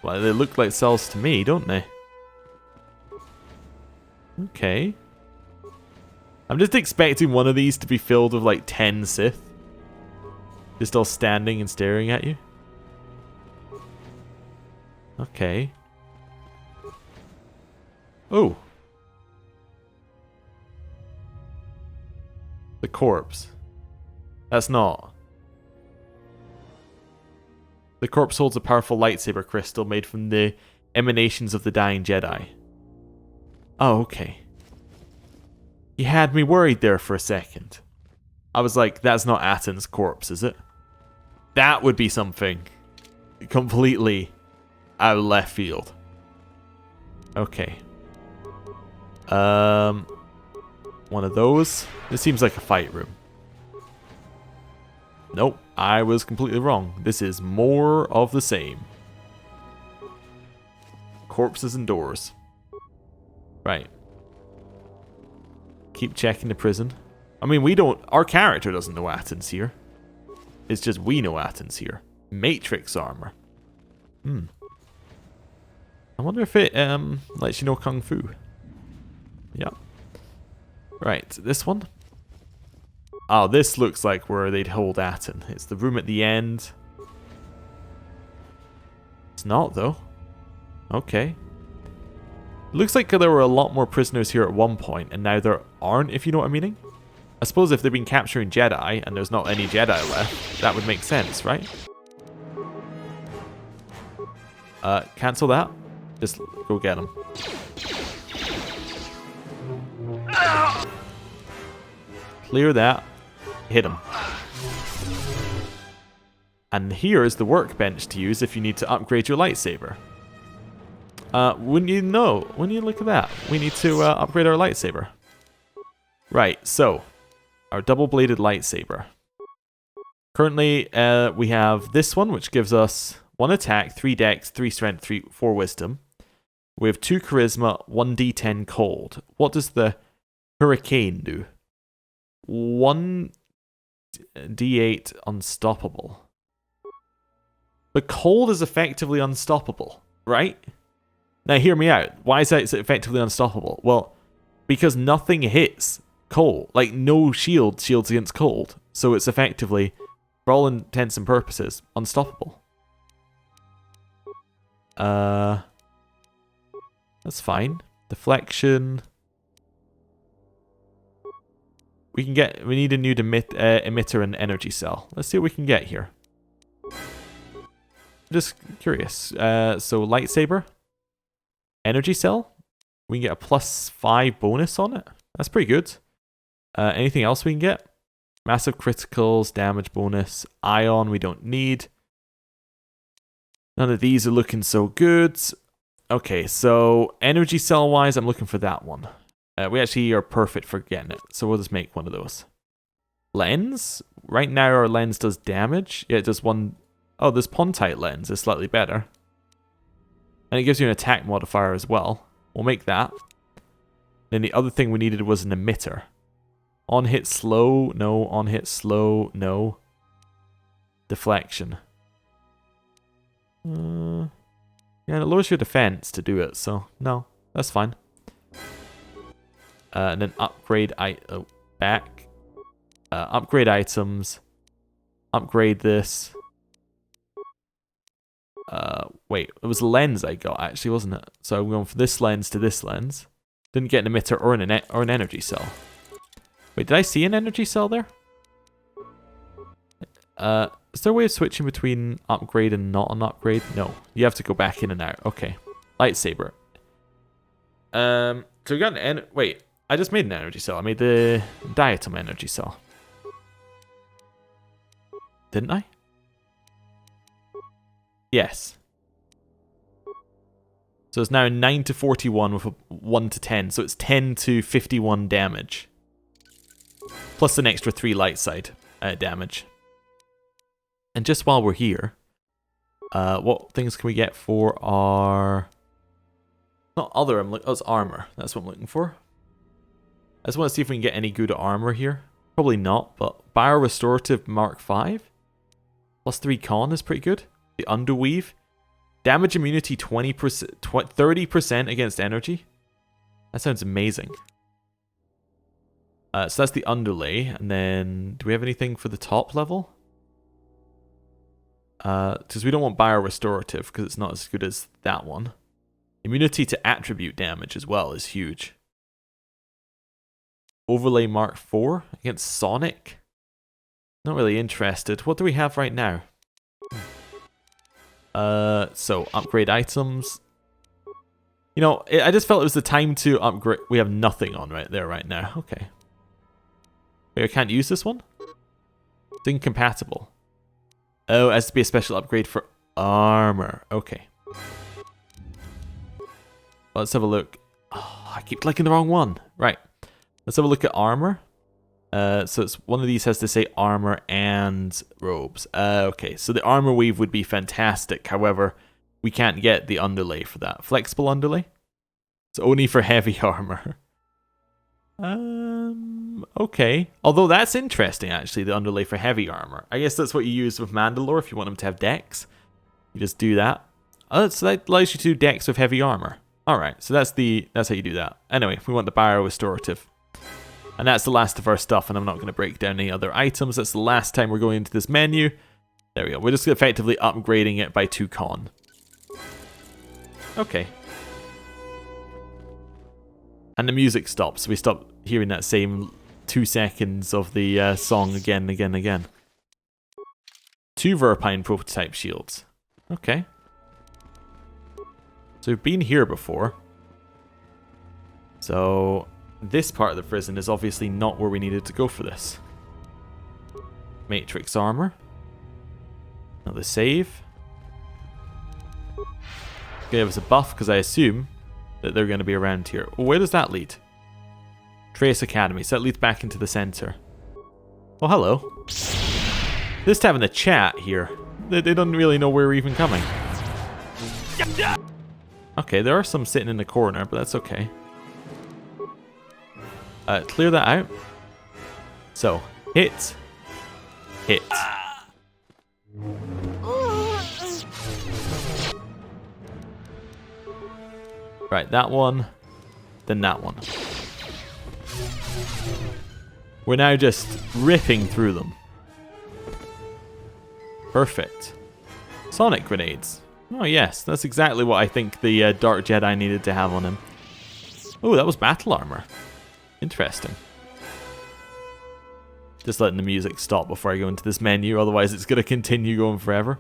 Well, they look like cells to me, don't they? Okay. I'm just expecting one of these to be filled with like 10 Sith. Just all standing and staring at you. Okay. Oh. The corpse. That's not. The corpse holds a powerful lightsaber crystal made from the emanations of the dying Jedi. Oh, okay. You had me worried there for a second. I was like, that's not Atten's corpse, is it? That would be something completely out of left field. Okay. One of those. This seems like a fight room. Nope, I was completely wrong. This is more of the same. Corpses and doors. Right. Keep checking the prison. I mean, we don't... Our character doesn't know Atten's here. It's just we know Atten's here. Matrix armor. I wonder if it lets you know Kung Fu. Yeah. Right, this one. Oh, this looks like where they'd hold Atten. It's the room at the end. It's not, though. Okay. Looks like there were a lot more prisoners here at one point, and now there aren't, if you know what I'm meaning. I suppose if they've been capturing Jedi, and there's not any Jedi left, that would make sense, right? Cancel that. Just go get them. Clear that. hit him. And here is the workbench to use if you need to upgrade your lightsaber. Wouldn't you know? Wouldn't you look at that? We need to upgrade our lightsaber. Right, so our double-bladed lightsaber. Currently, we have this one, which gives us 1 attack, 3 dex, 3 strength, 4 wisdom. We have 2 charisma, 1d10 cold. What does the hurricane do? 1d8 unstoppable. But cold is effectively unstoppable, right? Now hear me out. Why is that effectively unstoppable? Well, because nothing hits cold. Like, no shields against cold. So it's effectively, for all intents and purposes, unstoppable. That's fine. Deflection. We need a new emitter and energy cell. Let's see what we can get here. Just curious. So lightsaber, energy cell. We can get a +5 bonus on it. That's pretty good. Anything else we can get? Massive criticals, damage bonus, ion we don't need. None of these are looking so good. Okay, so energy cell wise, I'm looking for that one. We actually are perfect for getting it, so we'll just make one of those. Lens. Right now our lens does damage. Yeah, it does 1. Oh, this Pontite lens is slightly better. And it gives you an attack modifier as well. We'll make that. Then the other thing we needed was an emitter. On hit slow, no. On hit slow, no. Deflection. Yeah, it lowers your defense to do it, so no, that's fine. And then upgrade back. Upgrade items. Upgrade this. Wait, it was a lens I got actually, wasn't it? So I'm going from this lens to this lens. Didn't get an emitter or an energy cell. Wait, did I see an energy cell there? Is there a way of switching between upgrade and not an upgrade? No, you have to go back in and out. Okay, lightsaber. So we got wait, I just made an energy cell. I made the diatom energy cell. Didn't I? Yes. So it's now 9 to 41 with a 1 to 10. So it's 10 to 51 damage. Plus an extra 3 light side damage. And just while we're here, what things can we get for our... Not other, it's armor. That's what I'm looking for. I just want to see if we can get any good armor here. Probably not, but Biorestorative Mark 5. Plus 3 con is pretty good. The Underweave. Damage immunity 20%, 30% against energy. That sounds amazing. So that's the underlay. And then, do we have anything for the top level? Because we don't want Biorestorative, because it's not as good as that one. Immunity to attribute damage as well is huge. Overlay Mark 4 against Sonic. Not really interested. What do we have right now? So upgrade items. You know, I just felt it was the time to upgrade. We have nothing on right there right now. Okay. Wait, I can't use this one? It's incompatible. Oh, it has to be a special upgrade for armor. Okay. Well, let's have a look. Oh, I keep clicking the wrong one. Right. Let's have a look at armor. So it's one of these has to say armor and robes. Okay, so the armor weave would be fantastic. However, we can't get the underlay for that. Flexible underlay? It's only for heavy armor. Okay. Although that's interesting, actually, the underlay for heavy armor. I guess that's what you use with Mandalore if you want them to have dex. You just do that. Oh, so that allows you to do dex with heavy armor. Alright, so that's how you do that. Anyway, we want the Biorestorative. And that's the last of our stuff, and I'm not going to break down any other items. That's the last time we're going into this menu. There we go. We're just effectively upgrading it by 2 con. Okay. And the music stops, so we stop hearing that same 2 seconds of the song again. 2 Verpine prototype shields. Okay. So we've been here before. So... this part of the prison is obviously not where we needed to go for this. Matrix armor. Another save. Give us a buff because I assume that they're going to be around here. Oh, where does that lead? Trace Academy. So that leads back into the center. Oh, hello. Just having a chat here. They don't really know where we're even coming. Okay, there are some sitting in the corner, but that's okay. Clear that out. So, hit. Hit. Right, that one. Then that one. We're now just ripping through them. Perfect. Sonic grenades. Oh yes, that's exactly what I think the Dark Jedi needed to have on him. Oh, that was battle armor. Interesting. Just letting the music stop before I go into this menu, otherwise it's going to continue going forever.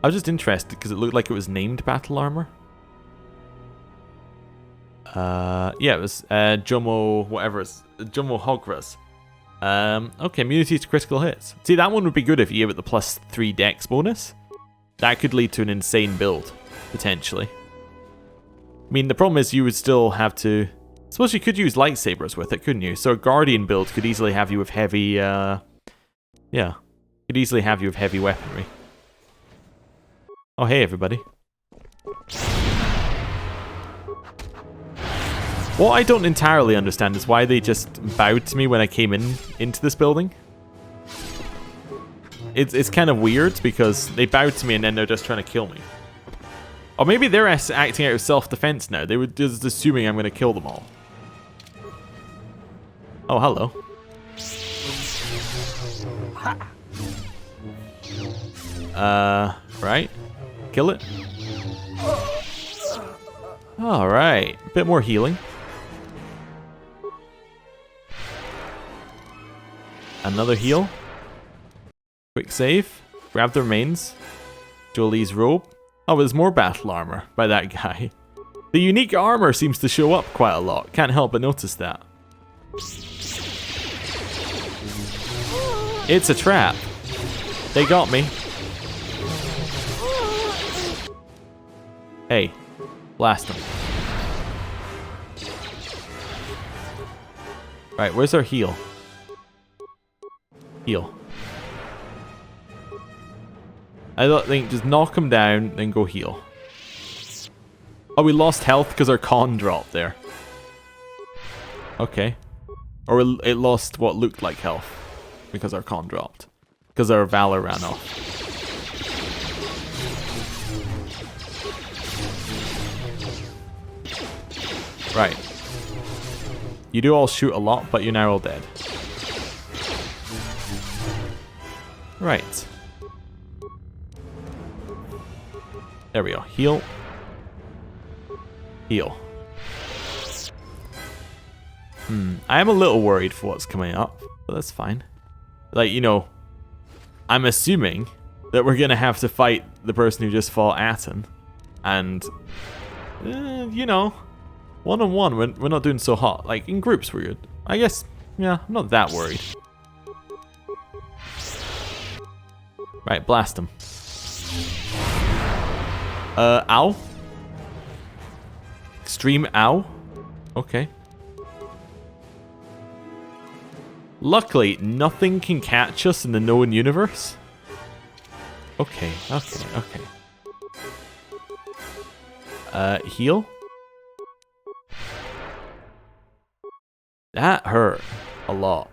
I was just interested because it looked like it was named battle armor. Yeah, it was Jomo, whatever it's Jomo Hogras. Okay, immunity to critical hits. See, that one would be good if you gave it the +3 dex bonus. That could lead to an insane build, potentially. I mean, the problem is you would still have to... I suppose you could use lightsabers with it, couldn't you? So a Guardian build could easily have you with heavy... yeah, could easily have you with heavy weaponry. Oh, hey, everybody. What I don't entirely understand is why they just bowed to me when I came into this building. It's kind of weird because they bowed to me and then they're just trying to kill me. Or maybe they're acting out of self-defense now. They were just assuming I'm going to kill them all. Oh, hello. Right. Kill it. Alright. A bit more healing. Another heal. Quick save. Grab the remains. Jolie's robe. Oh, there's more battle armor by that guy. The unique armor seems to show up quite a lot. Can't help but notice that. It's a trap. They got me. Hey, blast them. Right, where's our heal? Heal. I don't think, just knock him down, then go heal. Oh, we lost health because our con dropped there. Okay. Or it lost what looked like health because our con dropped. Because our valor ran off. Right. You do all shoot a lot, but you're now all dead. Right. There we go. Heal. Heal. I am a little worried for what's coming up, but that's fine. Like, you know, I'm assuming that we're going to have to fight the person who just fought Aten. And, you know, one-on-one, we're not doing so hot. Like, in groups, we're good. I guess, yeah, I'm not that worried. Right, blast him. Ow. Extreme ow. Okay. Luckily, nothing can catch us in the known universe. Okay. Heal? That hurt a lot.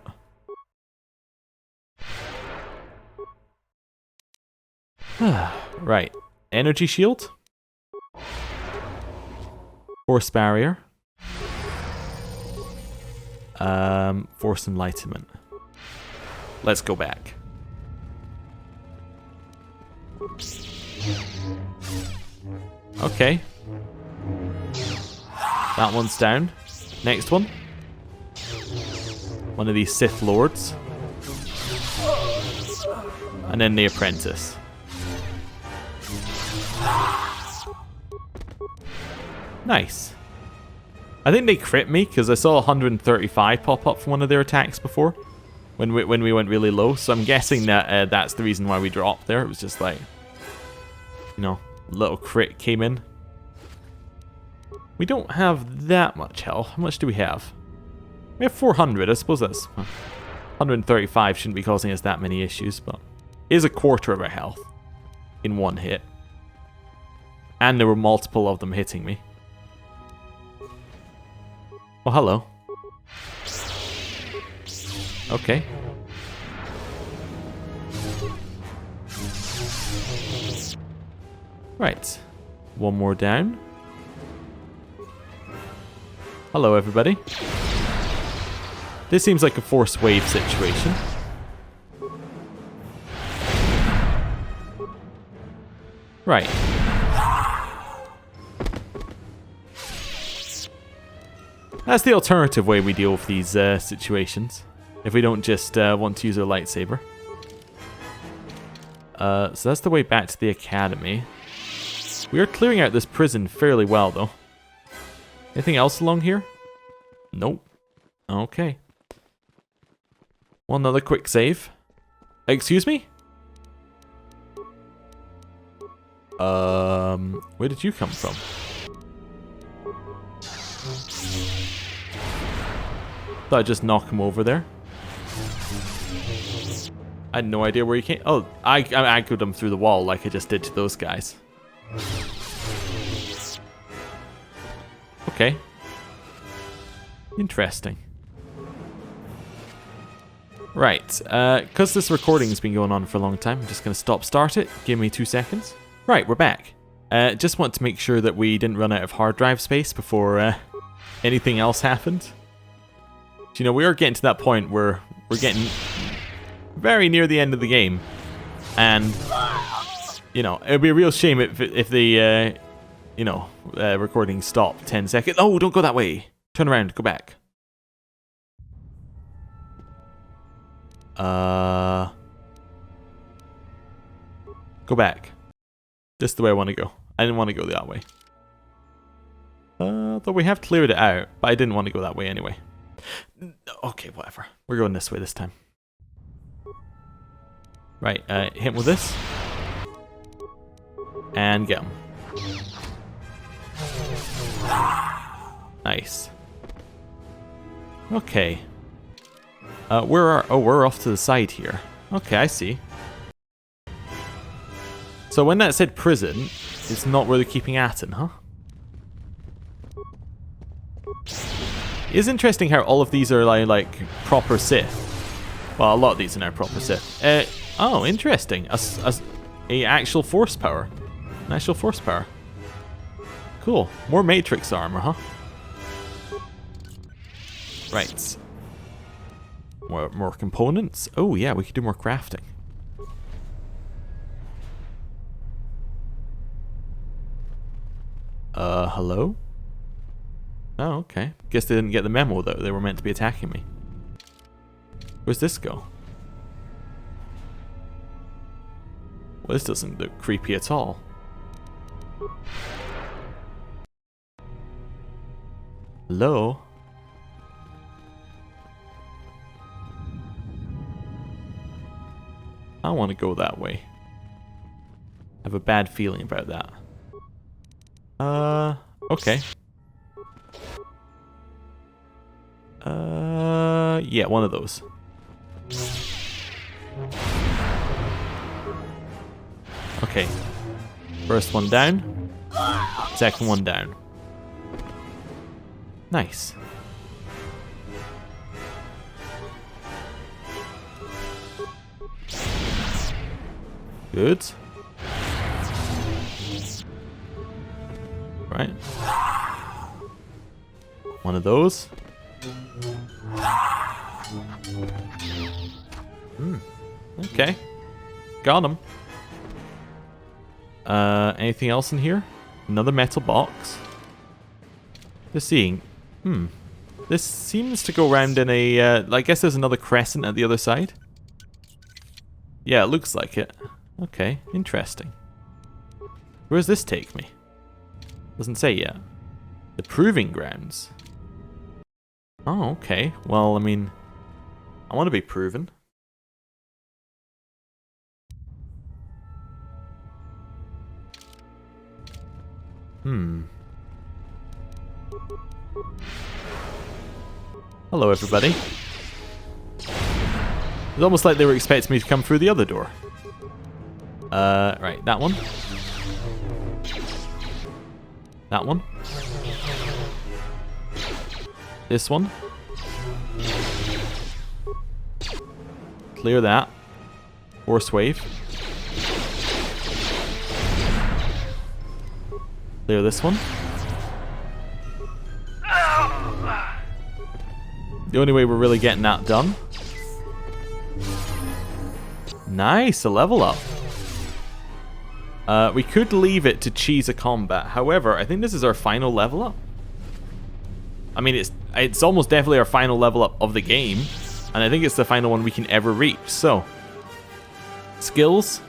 Right. Energy shield. Force barrier. Force enlightenment. Let's go back. Okay. That one's down. Next one. One of these Sith Lords. And then the apprentice. Nice. I think they crit me because I saw 135 pop up from one of their attacks before. when we went really low. So I'm guessing that that's the reason why we dropped there. It was just like, you know, a little crit came in. We don't have that much health. How much do we have? We have 400. I suppose that's 135 shouldn't be causing us that many issues, but it is a quarter of our health in one hit. And there were multiple of them hitting me. Oh, hello. Okay. Right. One more down. Hello, everybody. This seems like a force wave situation. Right. That's the alternative way we deal with these situations. If we don't just want to use our lightsaber. So that's the way back to the academy. We are clearing out this prison fairly well, though. Anything else along here? Nope. Okay. Well, another quick save. Excuse me? Where did you come from? Thought I'd just knock him over there. I had no idea where he came. Oh, I anchored him through the wall like I just did to those guys. Okay. Interesting. Right, because this recording's been going on for a long time, I'm just going to start it. Give me 2 seconds. Right, we're back. Just want to make sure that we didn't run out of hard drive space before anything else happened. You know, we are getting to that point where we're getting very near the end of the game. And, you know, it would be a real shame if the, you know, recording stopped 10 seconds. Oh, don't go that way. Turn around, go back. Go back. This is the way I want to go. I didn't want to go that way. Though we have cleared it out, but I didn't want to go that way anyway. Okay, whatever. We're going this way this time. Right, hit him with this. And get him. Nice. Okay. We're off to the side here. Okay, I see. So when that said prison, it's not where they're keeping Aten, huh? It is interesting how all of these are like proper Sith. Well, a lot of these are now proper Sith. Oh, interesting. A actual force power. An actual force power. Cool. More Matrix armor, huh? Right. More components. Oh yeah, we could do more crafting. Hello? Oh, okay. Guess they didn't get the memo though. They were meant to be attacking me. Where's this go? Well, this doesn't look creepy at all. Hello? I want to go that way. I have a bad feeling about that. Okay. Yeah, one of those. Okay. First one down. Second one down. Nice. Good. Right. One of those. Okay. Got him. Anything else in here? Another metal box. Just seeing. This seems to go around in a... I guess there's another crescent at the other side. Yeah, it looks like it. Okay, interesting. Where does this take me? Doesn't say yet. The Proving Grounds. Oh, okay. Well, I mean... I want to be proven. Hello, everybody. It's almost like they were expecting me to come through the other door. Right, that one. That one. This one. Clear that. Force wave. Clear this one. The only way we're really getting that done. Nice, a level up. We could leave it to cheese a combat. However, I think this is our final level up. I mean, it's almost definitely our final level up of the game. And I think it's the final one we can ever reach. So, skills.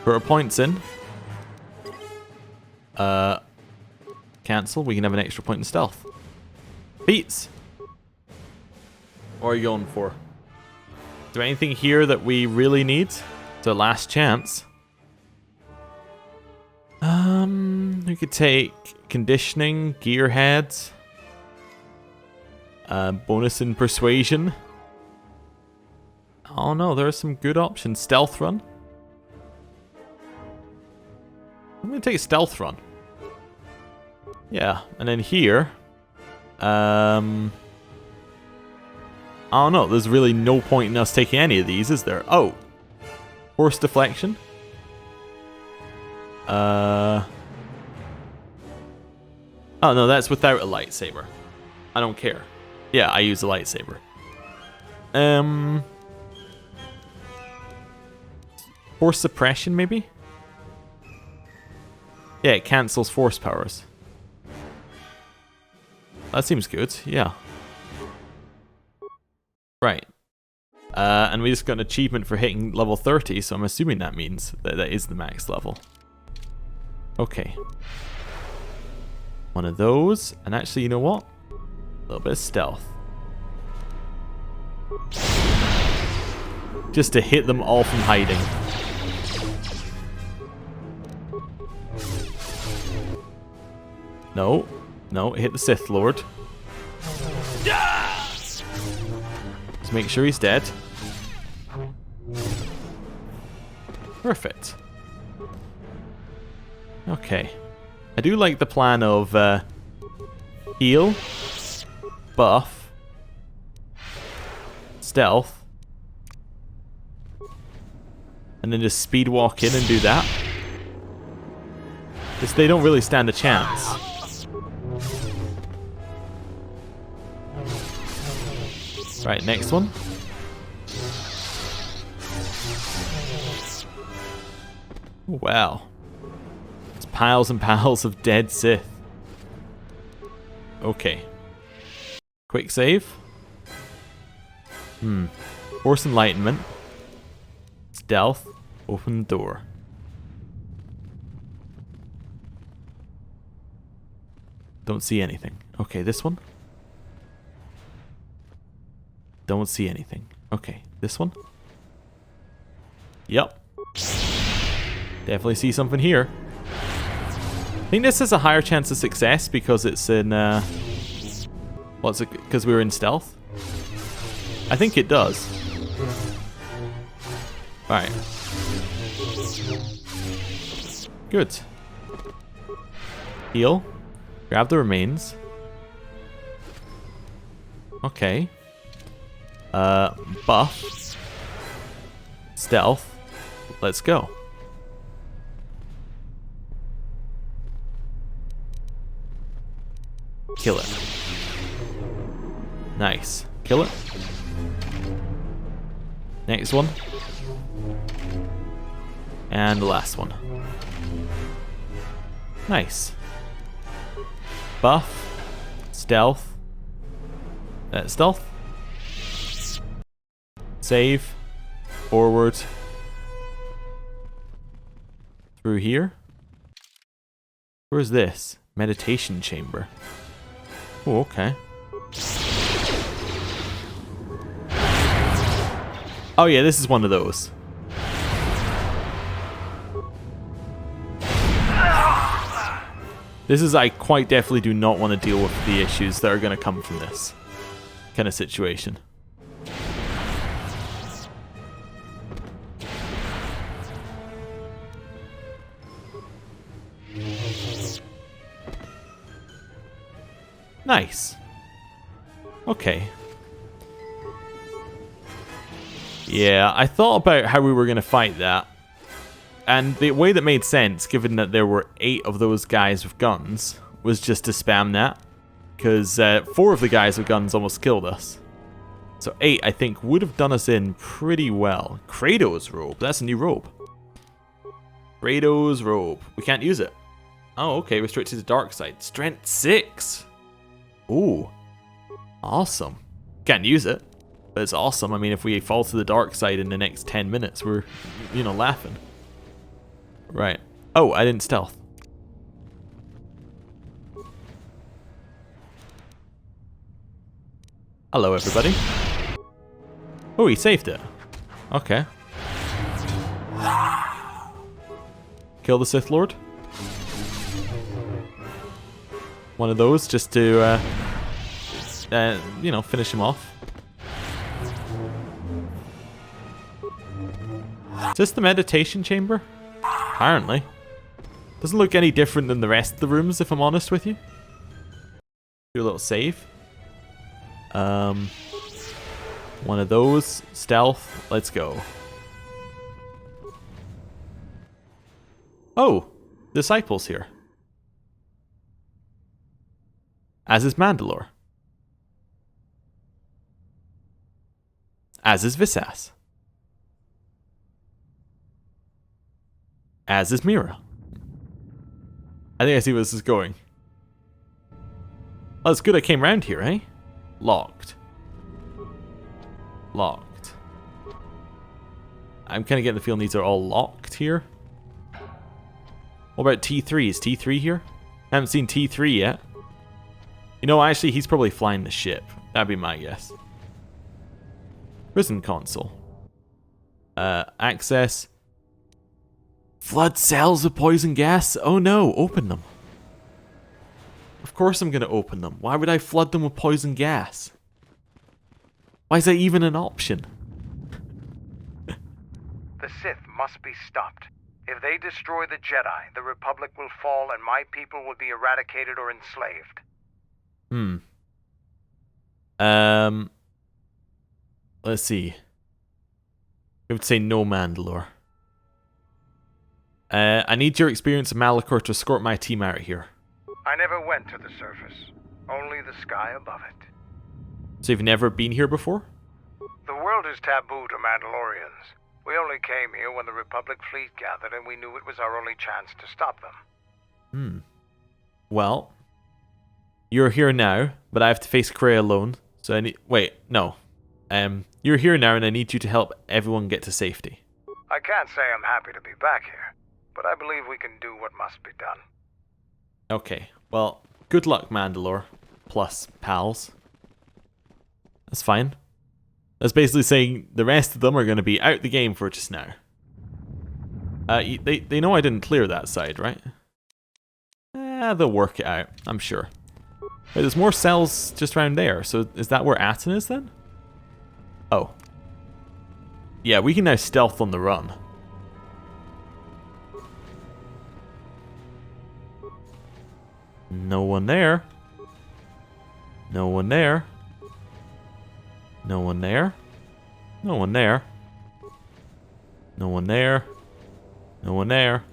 Put our points in. Cancel. We can have an extra point in stealth. Feats. What are you going for? Is there anything here that we really need? It's our last chance. We could take conditioning, gearheads, bonus in persuasion. Oh no, there are some good options. Stealth run. I'm gonna take a stealth run. Yeah, and then here, I don't know. There's really no point in us taking any of these, is there? Oh, force deflection. Oh no, that's without a lightsaber. I don't care. Yeah, I use a lightsaber. Force suppression, maybe? Yeah, it cancels force powers. That seems good, yeah. Right. And we just got an achievement for hitting level 30, so I'm assuming that means that that is the max level. Okay. One of those. And actually, you know what? A little bit of stealth. Just to hit them all from hiding. No. No, hit the Sith Lord. Just make sure he's dead. Perfect. Okay. I do like the plan of heal, buff, stealth, and then just speed walk in and do that. Because they don't really stand a chance. Right, next one. Wow. It's piles and piles of dead Sith. Okay. Quick save. Force enlightenment. Stealth. Open the door. Don't see anything. Okay, this one. Don't see anything. Okay, this one. Yep. Definitely see something here. I think this has a higher chance of success because it's in, what's it, because we were in stealth? I think it does. Alright. Good. Heal. Grab the remains. Okay. Buff. Stealth. Let's go. Kill it. Nice. Kill it. Next one. And the last one. Nice. Buff. Stealth. Stealth. Save. Forward. Through here. Where's this? Meditation chamber. Oh, okay. Oh yeah, this is one of those. This is, I quite definitely do not want to deal with the issues that are going to come from this kind of situation. Nice. Okay. Yeah, I thought about how we were going to fight that. And the way that made sense, given that there were 8 of those guys with guns, was just to spam that. Because 4 of the guys with guns almost killed us. So 8, I think, would have done us in pretty well. Kratos robe. That's a new robe. Kratos robe. We can't use it. Oh, okay. Restricted to the dark side. Strength 6. Ooh. Awesome. Can't use it. But it's awesome. I mean, if we fall to the dark side in the next 10 minutes, we're, you know, laughing. Right. Oh, I didn't stealth. Hello, everybody. Oh, he saved it. Okay. Kill the Sith Lord. One of those just to, you know, finish him off. Is this the meditation chamber? Apparently. Doesn't look any different than the rest of the rooms, if I'm honest with you. Do a little save. One of those. Stealth. Let's go. Oh! Disciples here. As is Mandalore. As is Visas. As is Mira. I think I see where this is going. Oh, it's good I came round here, eh? Locked. Locked. I'm kind of getting the feeling these are all locked here. What about T3? Is T3 here? I haven't seen T3 yet. You know, actually, he's probably flying the ship. That'd be my guess. Prison console. Access. Flood cells with poison gas? Oh no, open them. Of course I'm going to open them. Why would I flood them with poison gas? Why is that even an option? The Sith must be stopped. If they destroy the Jedi, the Republic will fall and my people will be eradicated or enslaved. Let's see. I would say no, Mandalore. I need your experience of Malachor to escort my team out of here. I never went to the surface. Only the sky above it. So you've never been here before? The world is taboo to Mandalorians. We only came here when the Republic fleet gathered and we knew it was our only chance to stop them. Well, you're here now, but I have to face Kree alone. So I need... Wait, no. You're here now and I need you to help everyone get to safety. I can't say I'm happy to be back here, but I believe we can do what must be done. Okay, well, good luck, Mandalore. Plus, pals. That's fine. That's basically saying the rest of them are going to be out the game for just now. They know I didn't clear that side, right? They'll work it out, I'm sure. Wait, there's more cells just around there, so is that where Aten is then? Oh. Yeah, we can now stealth on the run. No one there. No one there. No one there. No one there. No one there. No one there.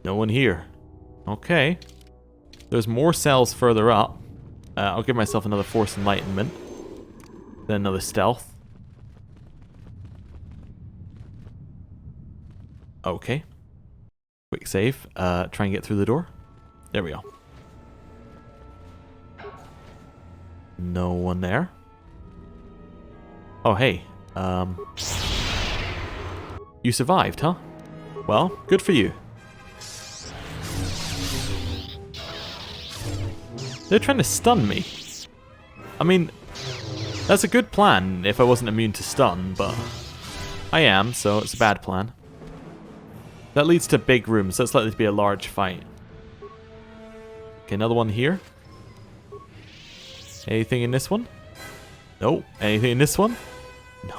No one here. Okay. There's more cells further up. I'll give myself another Force Enlightenment. Then another Stealth. Okay. Quick save. Try and get through the door. There we go. No one there. Oh, hey. You survived, huh? Well, good for you. They're trying to stun me. I mean, That's a good plan if I wasn't immune to stun, but I am, so it's a bad plan. That leads to big rooms. That's likely to be a large fight. Okay, another one here. Anything in this one? Nope. Anything in this one?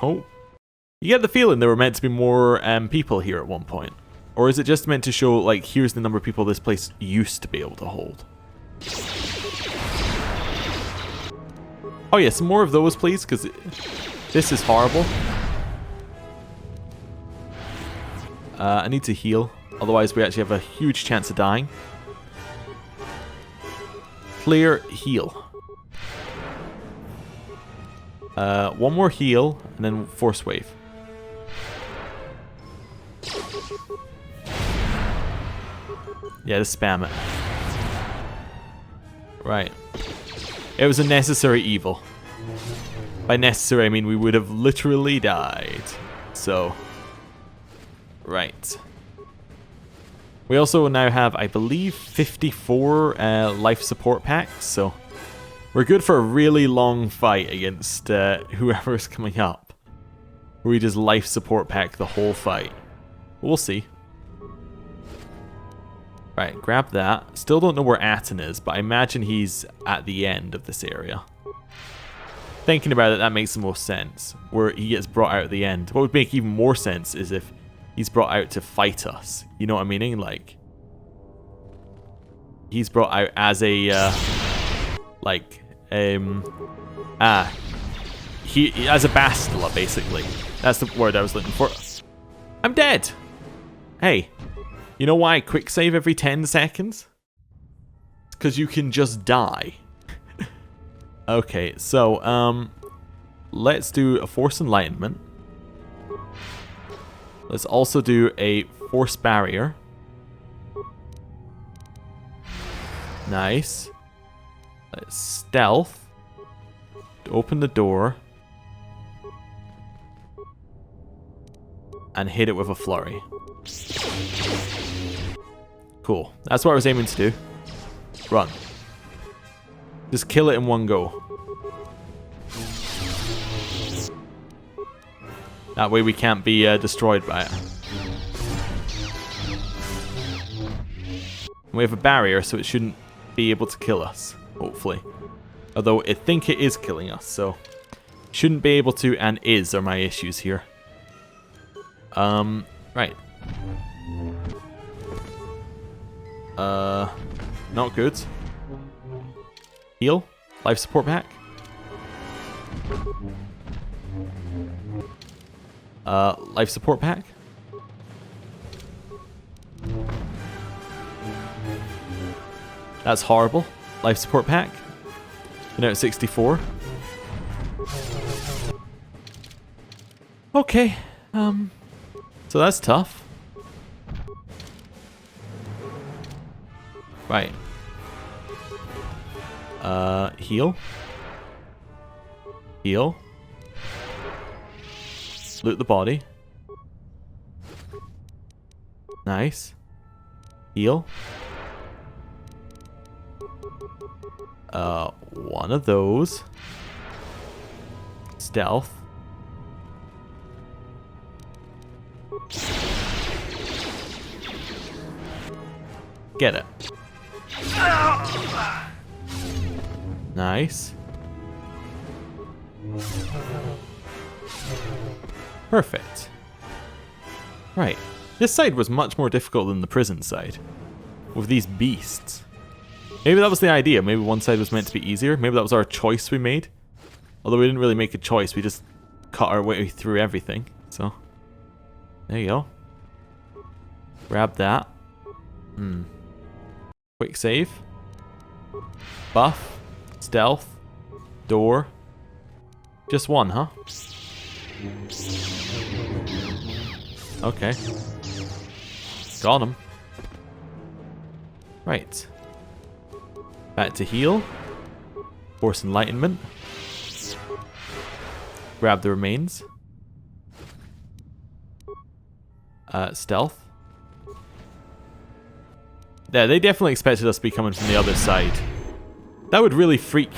Nope. You get the feeling there were meant to be more people here at one point. Or is it just meant to show, like, here's the number of people this place used to be able to hold? Oh yeah, some more of those, please, because this is horrible. I need to heal, otherwise we actually have a huge chance of dying. Clear, heal. One more heal, and then force wave. Yeah, just spam it. Right. It was a necessary evil. By necessary, I mean we would have literally died. So, right. We also now have, I believe, 54 life support packs, so we're good for a really long fight against whoever's coming up. Where we just life support pack the whole fight. We'll see. Right, grab that. Still don't know where Aten is, but I imagine he's at the end of this area. Thinking about it, that makes the most sense. Where he gets brought out at the end. What would make even more sense is if he's brought out to fight us. You know what I'm meaning? Like, he's brought out as a, as a Bastila, basically. That's the word I was looking for. I'm dead! Hey. You know why I quick save every 10 seconds? It's because you can just die. Okay, so, let's do a Force Enlightenment. Let's also do a Force Barrier. Nice. Let's Stealth. Open the door. And hit it with a Flurry. Cool. That's what I was aiming to do. Run. Just kill it in one go. That way we can't be destroyed by it. We have a barrier, so it shouldn't be able to kill us, hopefully. Although I think it is killing us, so shouldn't be able to, and is are my issues here. Right. Not good. Heal. Life support pack. Life support pack. That's horrible. Life support pack. You're now at 64. Okay. So that's tough. Right. Heal. Heal. Loot the body. Nice. Heal. One of those. Stealth. Get it. Nice. Perfect. Right. This side was much more difficult than the prison side. With these beasts. Maybe that was the idea. Maybe one side was meant to be easier. Maybe that was our choice we made. Although we didn't really make a choice. We just cut our way through everything. So, there you go. Grab that. Quick save. Buff. Stealth. Door. Just one, huh? Okay. Got him. Right. Back to heal. Force Enlightenment. Grab the remains. Stealth. Yeah, they definitely expected us to be coming from the other side. That would really freak...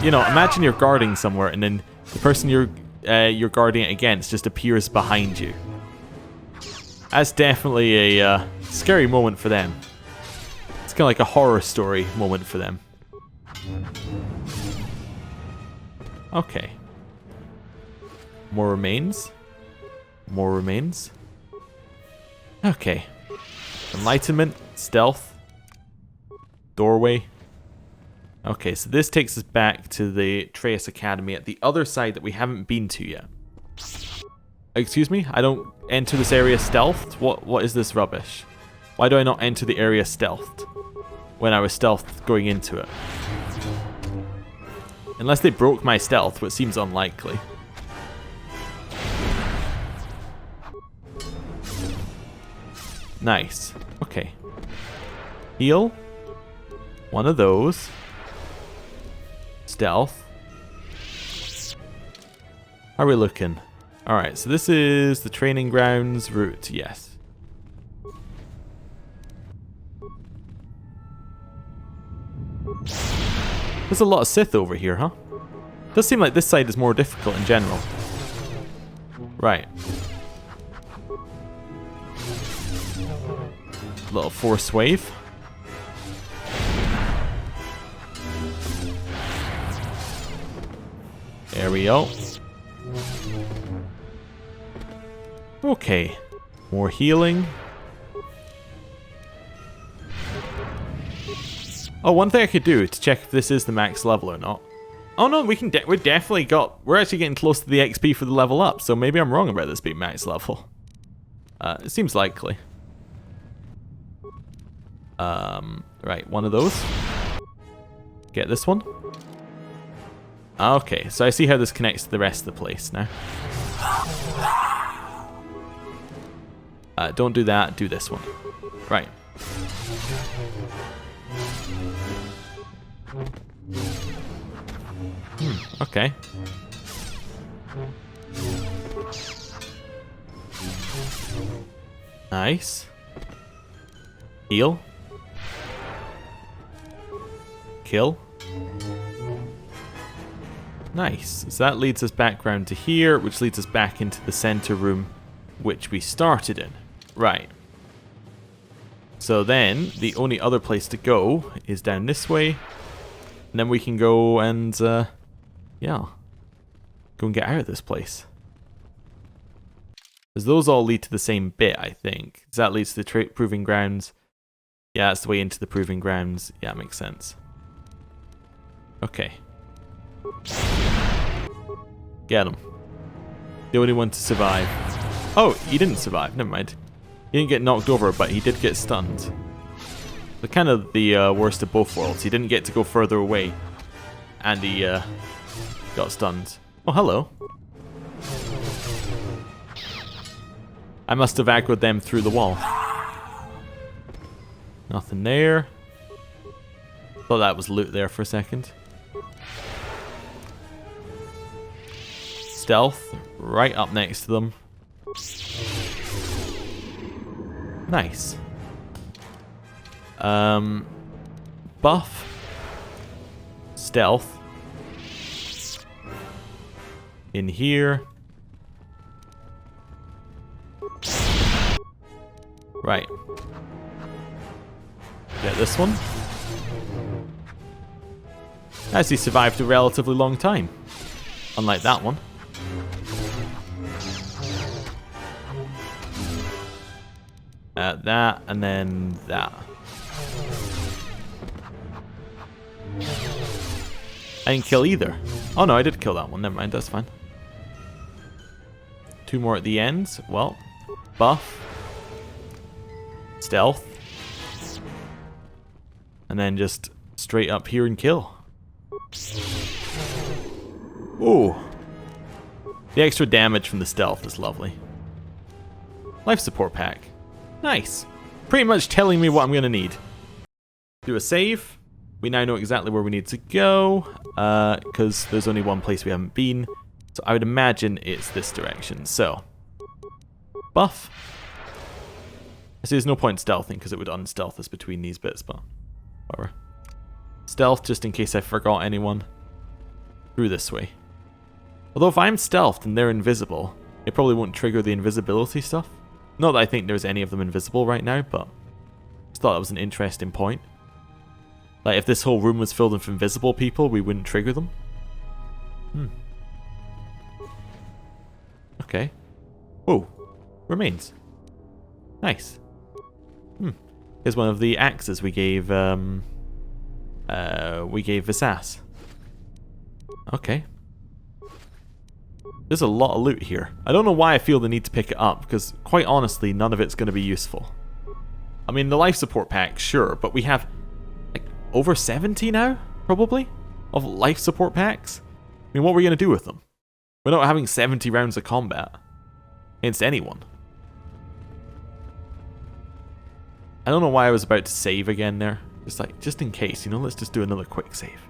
You know, imagine you're guarding somewhere and then The person you're guarding it against just appears behind you. That's definitely a scary moment for them. It's kind of like a horror story moment for them. Okay. More remains. More remains. Okay. Enlightenment, stealth, doorway. Okay, so this takes us back to the Sith Academy at the other side that we haven't been to yet. Excuse me? I don't enter this area stealthed? What is this rubbish? Why do I not enter the area stealthed when I was stealthed going into it? Unless they broke my stealth, which seems unlikely. Nice. Okay. Heal. One of those. Stealth. How are we looking? Alright, so this is the training grounds route, yes. There's a lot of Sith over here, huh? Does seem like this side is more difficult in general. Right. Little force wave. There we go. Okay. More healing. Oh, one thing I could do to check if this is the max level or not. Oh no, we're actually getting close to the XP for the level up, so maybe I'm wrong about this being max level. It seems likely. Right, one of those. Get this one. Okay, so I see how this connects to the rest of the place now. Don't do that, do this one. Right. Okay. Nice. Heal. Kill. Nice. So that leads us back round to here, which leads us back into the center room, which we started in. Right. So then, the only other place to go is down this way. And then we can go and, yeah. Go and get out of this place. Because those all lead to the same bit, I think. Does that lead to the proving grounds? Yeah, that's the way into the proving grounds. Yeah, makes sense. Okay. Get him. The only one to survive. Oh, he didn't survive. Never mind. He didn't get knocked over, but he did get stunned. The kind of the worst of both worlds. He didn't get to go further away, and he got stunned. Oh, hello. I must have aggroed them through the wall. Nothing there. Thought that was loot there for a second. Stealth, right up next to them. Nice. Buff. Stealth. In here. Right. Get this one. Actually survived a relatively long time. Unlike that one. That, and then that. I didn't kill either. Oh no, I did kill that one. Never mind, that's fine. Two more at the end. Well, buff. Stealth. And then just straight up here and kill. Ooh. The extra damage from the stealth is lovely. Life support pack. Nice. Pretty much telling me what I'm going to need. Do a save. We now know exactly where we need to go. Because there's only one place we haven't been. So I would imagine it's this direction. So. Buff. I see there's no point stealthing because it would unstealth us between these bits. But whatever. Stealth just in case I forgot anyone. Through this way. Although if I'm stealthed and they're invisible, it probably won't trigger the invisibility stuff. Not that I think there's any of them invisible right now, but I just thought that was an interesting point. Like, if this whole room was filled with invisible people, we wouldn't trigger them. Okay. Whoa. Remains. Nice. Here's one of the axes we gave Visas. Okay. There's a lot of loot here. I don't know why I feel the need to pick it up, because quite honestly, none of it's going to be useful. I mean, the life support pack, sure, but we have like over 70 now, probably, of life support packs. I mean, what are we going to do with them? We're not having 70 rounds of combat against anyone. I don't know why I was about to save again there. Just in case, you know, let's just do another quick save.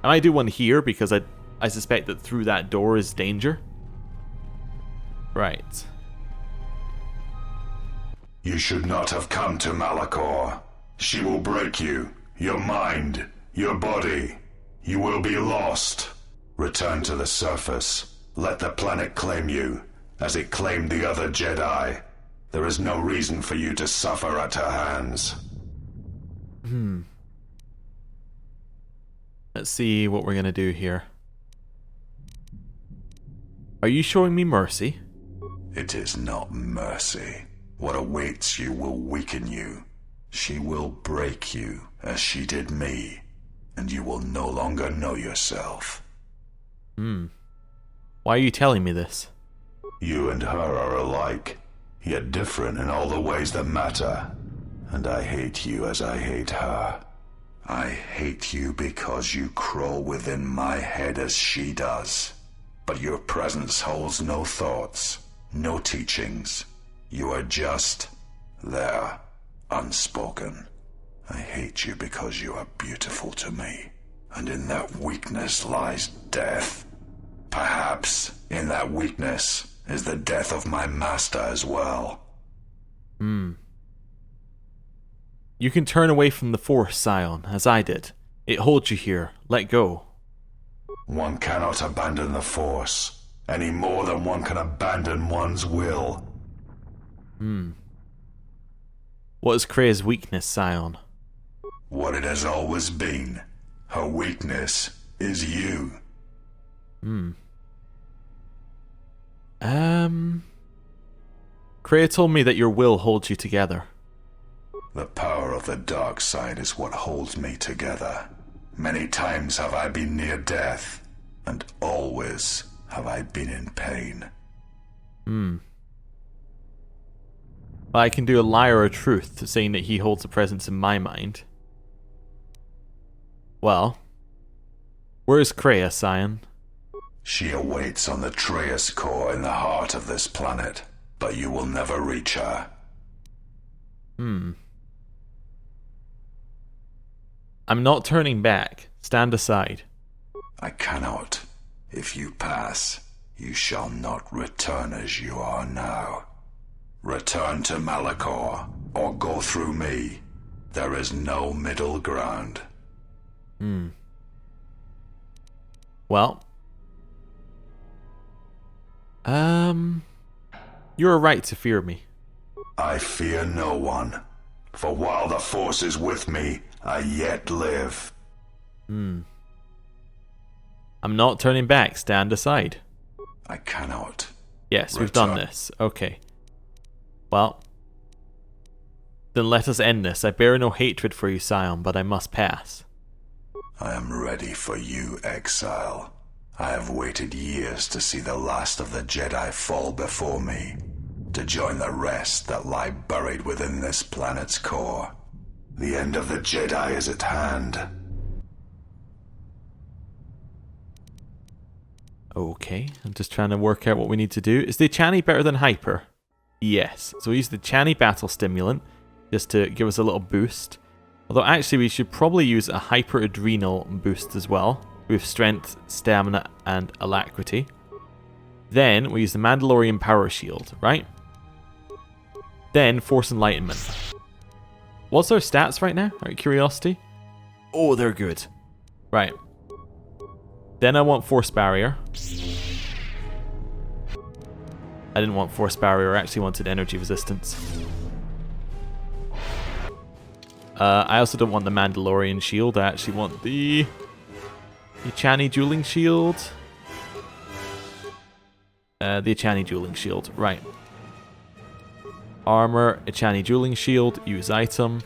I might do one here because I suspect that through that door is danger. Right. You should not have come to Malachor. She will break you, your mind, your body. You will be lost. Return to the surface. Let the planet claim you, as it claimed the other Jedi. There is no reason for you to suffer at her hands. Let's see what we're gonna do here. Are you showing me mercy? It is not mercy. What awaits you will weaken you. She will break you, as she did me, and you will no longer know yourself. Why are you telling me this? You and her are alike, yet different in all the ways that matter. And I hate you as I hate her. I hate you because you crawl within my head as she does. But your presence holds no thoughts, no teachings. You are just there, unspoken. I hate you because you are beautiful to me. And in that weakness lies death. Perhaps in that weakness is the death of my master as well. You can turn away from the Force, Scion, as I did. It holds you here. Let go. One cannot abandon the Force, any more than one can abandon one's will. What is Krea's weakness, Scion? What it has always been. Her weakness is you. Krea told me that your will holds you together. The power of the dark side is what holds me together. Many times have I been near death, and always have I been in pain. I can do a lie or a truth, saying that he holds a presence in my mind. Well, where is Krea, Scion? She awaits on the Traeus core in the heart of this planet, but you will never reach her. I'm not turning back. Stand aside. I cannot. If you pass, you shall not return as you are now. Return to Malachor, or go through me. There is no middle ground. Well. You're right to fear me. I fear no one, for while the Force is with me, I yet live. I'm not turning back. Stand aside. I cannot. Yes, we've done this. Okay. Well. Then let us end this. I bear no hatred for you, Scion, but I must pass. I am ready for you, exile. I have waited years to see the last of the Jedi fall before me, to join the rest that lie buried within this planet's core. The end of the Jedi is at hand. Okay, I'm just trying to work out what we need to do. Is the Chani better than Hyper? Yes. So we use the Chani Battle Stimulant, just to give us a little boost. Although actually we should probably use a Hyper Adrenal boost as well, with Strength, Stamina, and Alacrity. Then we use the Mandalorian Power Shield, right? Then Force Enlightenment. What's our stats right now, out of curiosity? Oh, they're good. Right. Then I want Force Barrier. I didn't want force barrier, I actually wanted energy resistance. I also don't want the Mandalorian shield, I actually want the Achani dueling shield. The Achani dueling shield, right. Armor, Achani dueling shield, use item.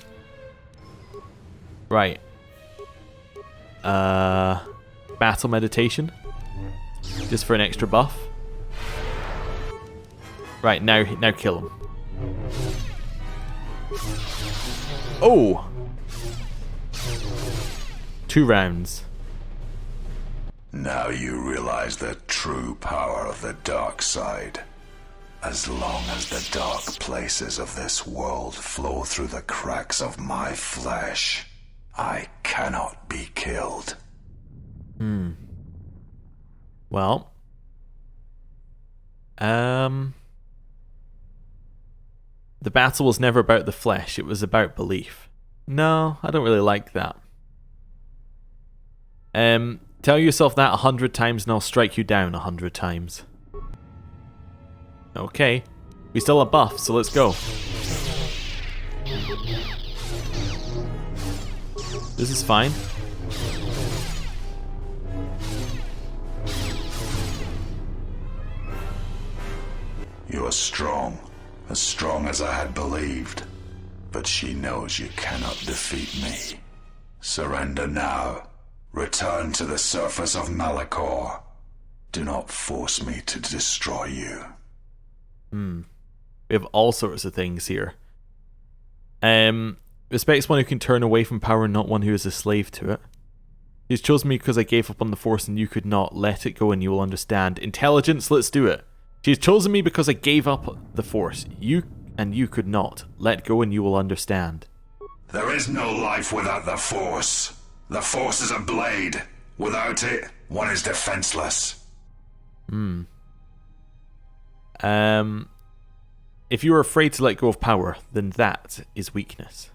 Right. Battle meditation. Just for an extra buff. Right, now kill him. Oh! 2 rounds. Now you realize the true power of the dark side. As long as the dark places of this world flow through the cracks of my flesh, I cannot be killed. Well. The battle was never about the flesh, it was about belief. No, I don't really like that. Tell yourself that 100 times and I'll strike you down 100 times. Okay. We still have buff, so let's go. This is fine. You are strong as I had believed. But she knows you cannot defeat me. Surrender now. Return to the surface of Malachor. Do not force me to destroy you. We have all sorts of things here. Respects one who can turn away from power, not one who is a slave to it. He's chosen me because I gave up on the Force and you could not. Let it go and you will understand. Intelligence, let's do it. She's chosen me because I gave up the Force. You could not. Let go and you will understand. There is no life without the Force. The Force is a blade. Without it, one is defenseless. If you are afraid to let go of power, then that is weakness.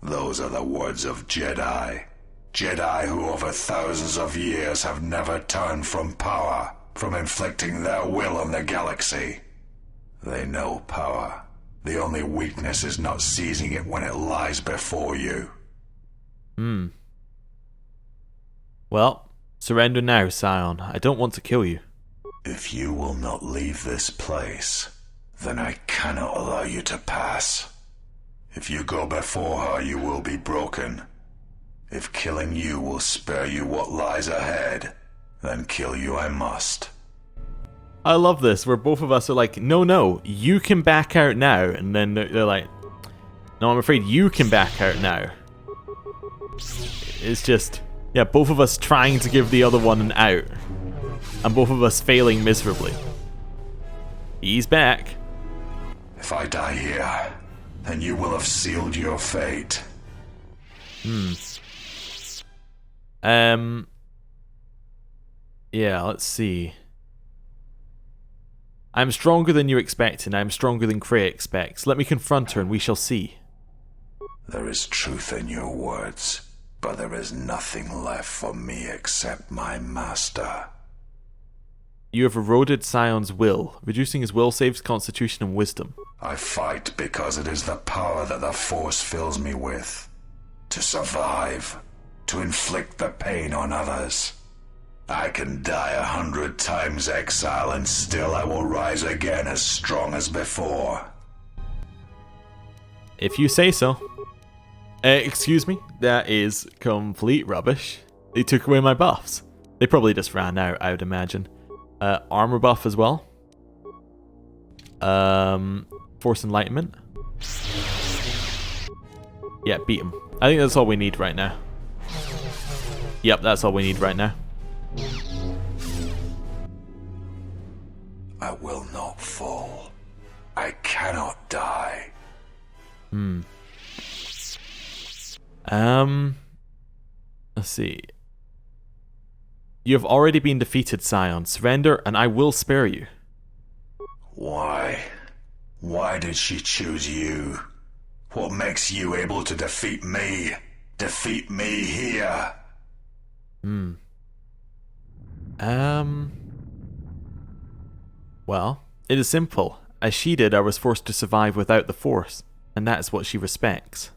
Those are the words of Jedi. Jedi who over thousands of years have never turned from power, from inflicting their will on the galaxy. They know power. The only weakness is not seizing it when it lies before you. Well, surrender now, Scion. I don't want to kill you. If you will not leave this place, then I cannot allow you to pass. If you go before her, you will be broken. If killing you will spare you what lies ahead, then kill you I must. I love this, where both of us are like, no, you can back out now. And then they're like, no, I'm afraid you can back out now. It's just, yeah, both of us trying to give the other one an out. And both of us failing miserably. He's back. If I die here, then you will have sealed your fate. Yeah, let's see. I'm stronger than you expect, and I'm stronger than Kreia expects. Let me confront her, and we shall see. There is truth in your words, but there is nothing left for me except my master. You have eroded Scion's will. Reducing his will saves constitution and wisdom. I fight because it is the power that the Force fills me with. To survive. To inflict the pain on others. I can die 100 times exile and still I will rise again as strong as before. If you say so. Excuse me? That is complete rubbish. They took away my buffs. They probably just ran out, I would imagine. Armor buff as well. Force Enlightenment. Yeah, beat him. I think that's all we need right now. Yep, that's all we need right now. I will not fall. I cannot die. Let's see. You have already been defeated, Scion. Surrender, and I will spare you. Why? Why did she choose you? What makes you able to defeat me? Defeat me here? Well, It is simple. As she did, I was forced to survive without the Force, and that is what she respects.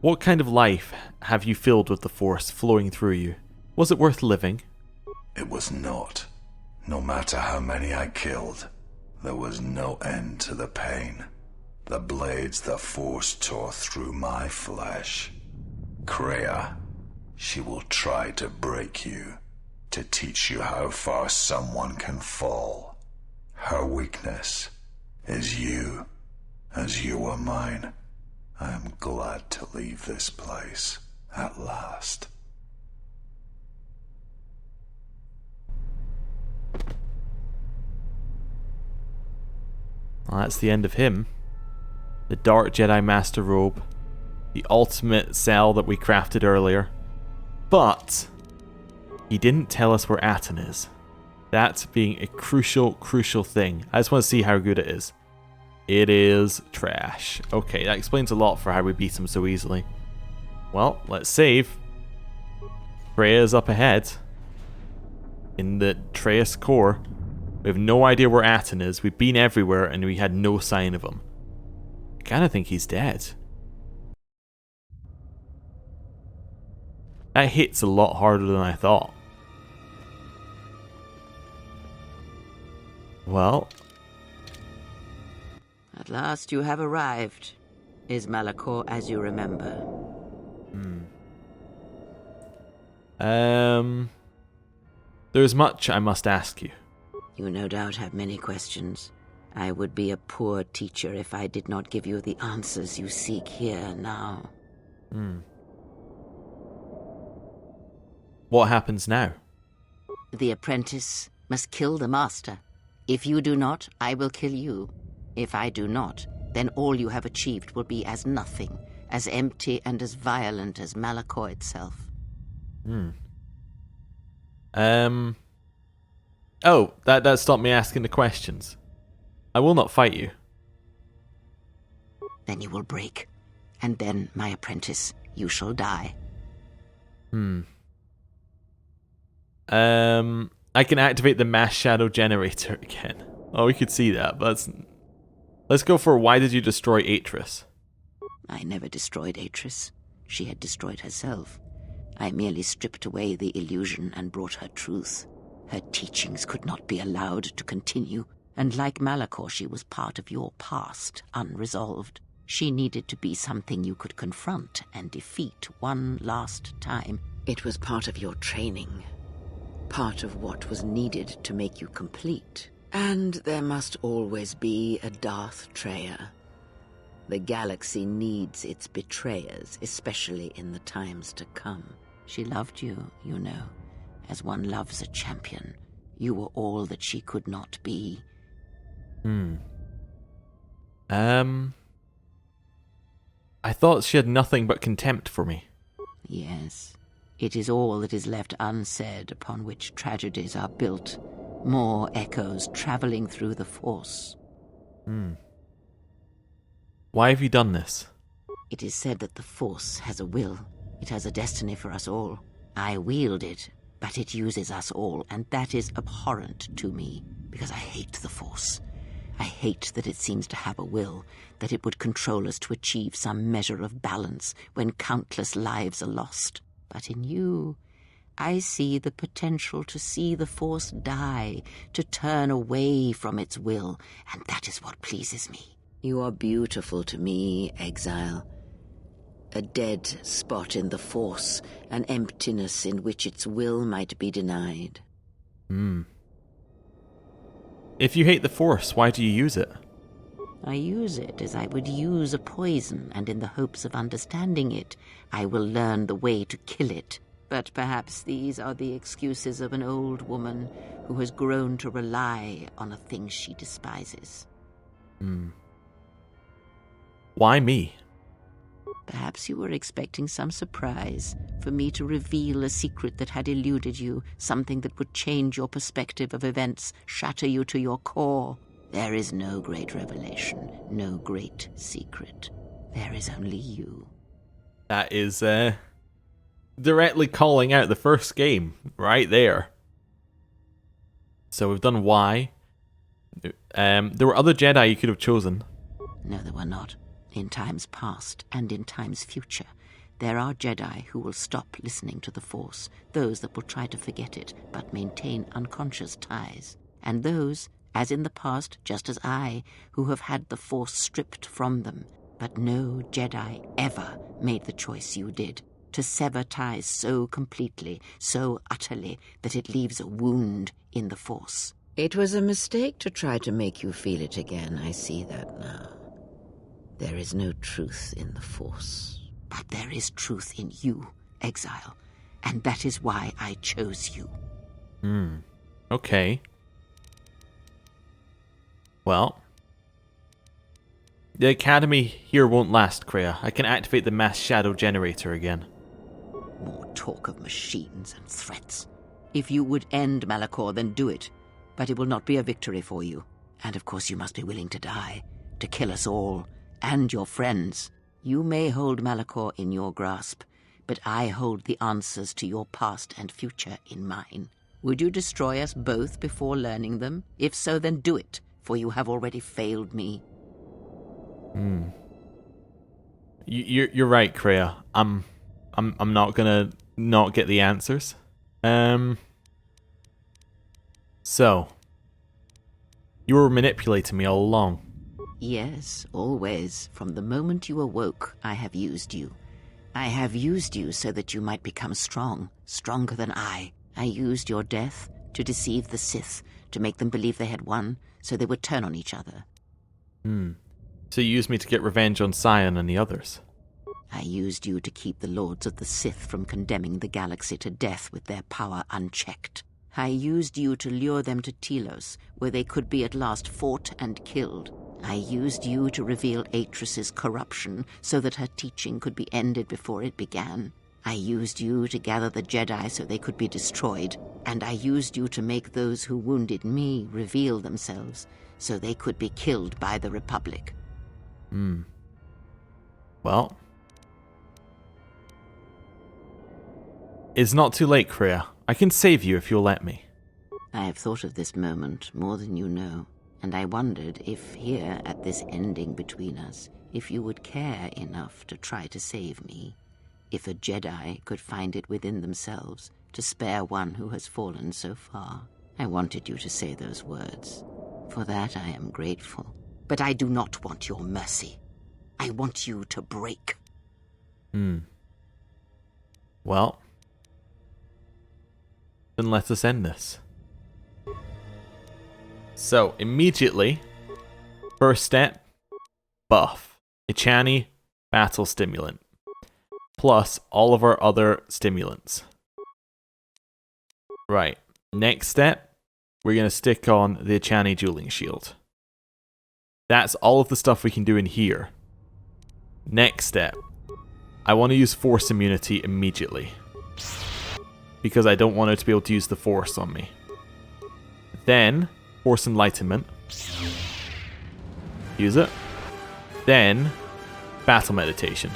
What kind of life have you filled with the Force flowing through you? Was it worth living? It was not. No matter how many I killed, there was no end to the pain. The blades the Force tore through my flesh. Kreia, she will try to break you, to teach you how far someone can fall. Her weakness is you, as you are mine. I am glad to leave this place, at last. Well, that's the end of him. The Dark Jedi Master Robe. The ultimate cell that we crafted earlier. But he didn't tell us where Aten is. That being a crucial thing. I just want to see how good it is. It is trash. Okay, that explains a lot for how we beat him so easily. Well, let's save. Kreia's up ahead. In the Trace core. We have no idea where Aten is. We've been everywhere and we had no sign of him. I kinda think he's dead. That hits a lot harder than I thought. Well. At last you have arrived. Is Malachor as you remember? There's much I must ask you. You no doubt have many questions. I would be a poor teacher if I did not give you the answers you seek here now. What happens now? The apprentice must kill the master. If you do not, I will kill you. If I do not, then all you have achieved will be as nothing, as empty and as violent as Malachor itself. Oh, that stopped me asking the questions. I will not fight you. Then you will break, and then, my apprentice, you shall die. I can activate the mass shadow generator again. Oh, we could see that, but let's go for why did you destroy Atris? I never destroyed Atris. She had destroyed herself. I merely stripped away the illusion and brought her truth. Her teachings could not be allowed to continue, and like Malachor, she was part of your past, unresolved. She needed to be something you could confront and defeat one last time. It was part of your training, part of what was needed to make you complete. And there must always be a Darth Treya. The galaxy needs its betrayers, especially in the times to come. She loved you, you know, as one loves a champion. You were all that she could not be. I thought she had nothing but contempt for me. Yes. It is all that is left unsaid upon which tragedies are built. More echoes traveling through the Force. Why have you done this? It is said that the Force has a will. It has a destiny for us all. I wield it, but it uses us all, and that is abhorrent to me, because I hate the Force. I hate that it seems to have a will, that it would control us to achieve some measure of balance when countless lives are lost. But in you, I see the potential to see the Force die, to turn away from its will, and that is what pleases me. You are beautiful to me, Exile. A dead spot in the Force, an emptiness in which its will might be denied. If you hate the Force, why do you use it? I use it as I would use a poison, and in the hopes of understanding it, I will learn the way to kill it. But perhaps these are the excuses of an old woman who has grown to rely on a thing she despises. Why me? Perhaps you were expecting some surprise, for me to reveal a secret that had eluded you, something that would change your perspective of events, shatter you to your core. There is no great revelation, no great secret. There is only you. That is directly calling out the first game right there. So we've done Y. There were other Jedi you could have chosen. No, there were not. In times past and in times future, there are Jedi who will stop listening to the Force, those that will try to forget it, but maintain unconscious ties, and those, as in the past, just as I, who have had the Force stripped from them, but no Jedi ever made the choice you did, to sever ties so completely, so utterly, that it leaves a wound in the Force. It was a mistake to try to make you feel it again, I see that now. There is no truth in the Force. But there is truth in you, Exile, and that is why I chose you. Okay. Well, the Academy here won't last, Kreia. I can activate the mass shadow generator again. More talk of machines and threats. If you would end Malachor, then do it. But it will not be a victory for you. And of course you must be willing to die, to kill us all, and your friends. You may hold Malachor in your grasp, but I hold the answers to your past and future in mine. Would you destroy us both before learning them? If so, then do it, for you have already failed me. You're right, Kreia. I'm not gonna not get the answers. So you were manipulating me all along. Yes, always. From the moment you awoke, I have used you. I have used you so that you might become strong, stronger than I. I used your death to deceive the Sith, to make them believe they had won, so they would turn on each other. So you used me to get revenge on Sion and the others. I used you to keep the Lords of the Sith from condemning the galaxy to death with their power unchecked. I used you to lure them to Telos, where they could be at last fought and killed. I used you to reveal Atris's corruption so that her teaching could be ended before it began. I used you to gather the Jedi so they could be destroyed, and I used you to make those who wounded me reveal themselves so they could be killed by the Republic. Well, it's not too late, Kreia. I can save you if you'll let me. I have thought of this moment more than you know. And I wondered if here, at this ending between us, if you would care enough to try to save me. If a Jedi could find it within themselves to spare one who has fallen so far. I wanted you to say those words. For that I am grateful. But I do not want your mercy. I want you to break. Well, then let us end this. So, immediately, first step, buff. Ichani, battle stimulant. Plus all of our other stimulants. Right, next step, we're going to stick on the Ichani dueling shield. That's all of the stuff we can do in here. Next step, I want to use Force immunity immediately. Because I don't want her to be able to use the Force on me. Then, Force Enlightenment. Use it. Then, Battle Meditation.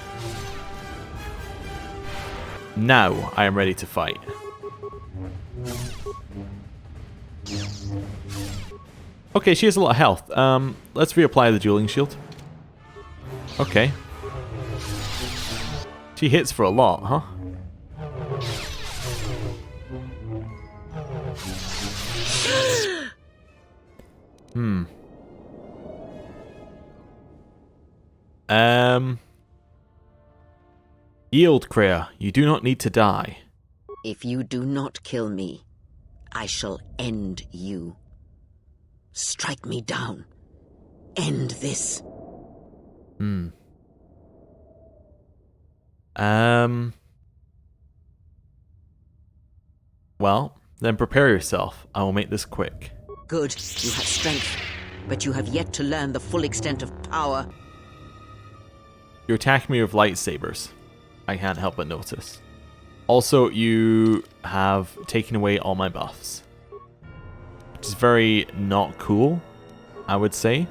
Now, I am ready to fight. Okay, she has a lot of health. Let's reapply the dueling shield. Okay. She hits for a lot, huh? Yield, Kreia. You do not need to die. If you do not kill me, I shall end you. Strike me down. End this. Well, then prepare yourself. I will make this quick. Good. You have strength, but you have yet to learn the full extent of power. You attack me with lightsabers. I can't help but notice. Also, you have taken away all my buffs. Which is very not cool, I would say.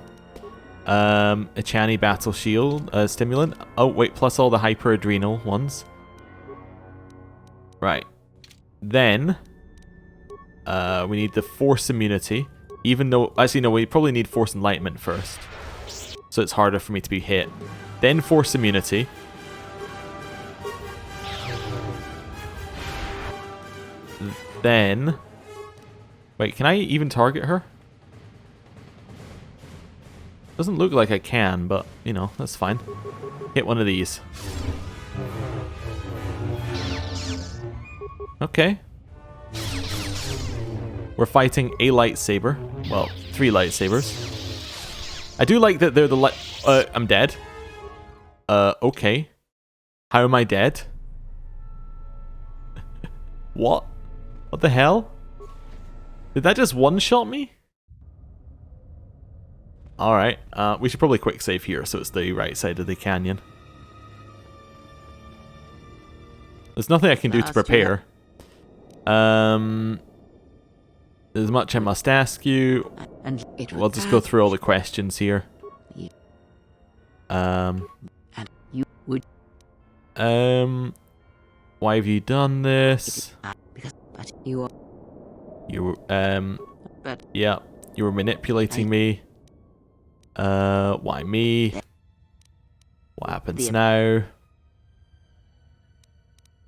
Ichani Battle Shield stimulant. Oh, wait, plus all the hyper-adrenal ones. Right. Then, we need the Force immunity. Even though, actually no, we probably need Force enlightenment first. So it's harder for me to be hit. Then Force immunity. Then... Wait, can I even target her? Doesn't look like I can, but, you know, that's fine. Hit one of these. Okay. We're fighting a lightsaber. Well, 3 lightsabers. I do like that they're the I'm dead. Okay. How am I dead? What? What the hell? Did that just one-shot me? Alright, we should probably quick save here so it's the right side of the canyon. There's nothing I can do to prepare. There's much I must ask you. We'll just go through all the questions here. Why have you done this? Yeah, you were manipulating me. Why me? What happens now?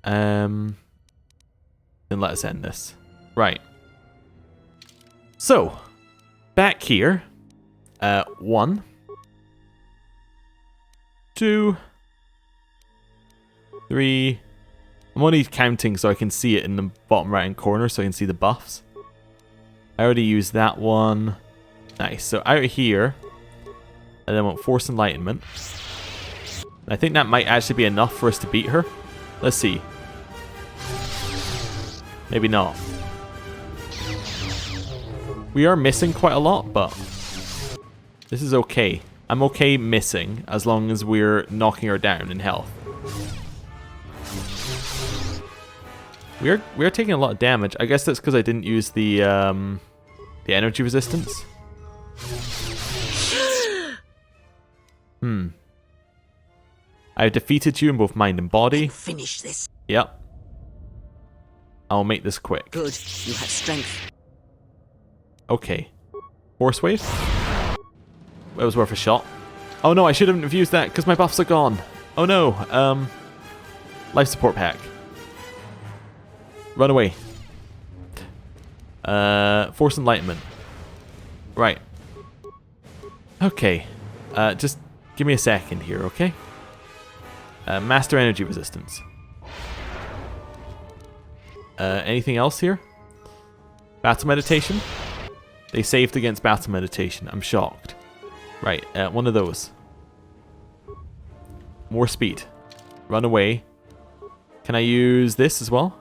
Then let us end this. Right. So, back here. 1, 2, 3. I'm only counting so I can see it in the bottom right hand corner so I can see the buffs. I already used that one. Nice. So out here, and then I want Force Enlightenment. I think that might actually be enough for us to beat her. Let's see. Maybe not. We are missing quite a lot, but this is okay. I'm okay missing as long as we're knocking her down in health. We are taking a lot of damage. I guess that's because I didn't use the energy resistance. I've defeated you in both mind and body. Finish this. Yep. I'll make this quick. Good. You have strength. Okay. Force wave. It was worth a shot. Oh no, I shouldn't have used that because my buffs are gone. Oh no. Life support pack. Run away. Force Enlightenment. Right. Okay. Just give me a second here, okay? Master Energy Resistance. Anything else here? Battle Meditation? They saved against Battle Meditation. I'm shocked. Right, one of those. More speed. Run away. Can I use this as well?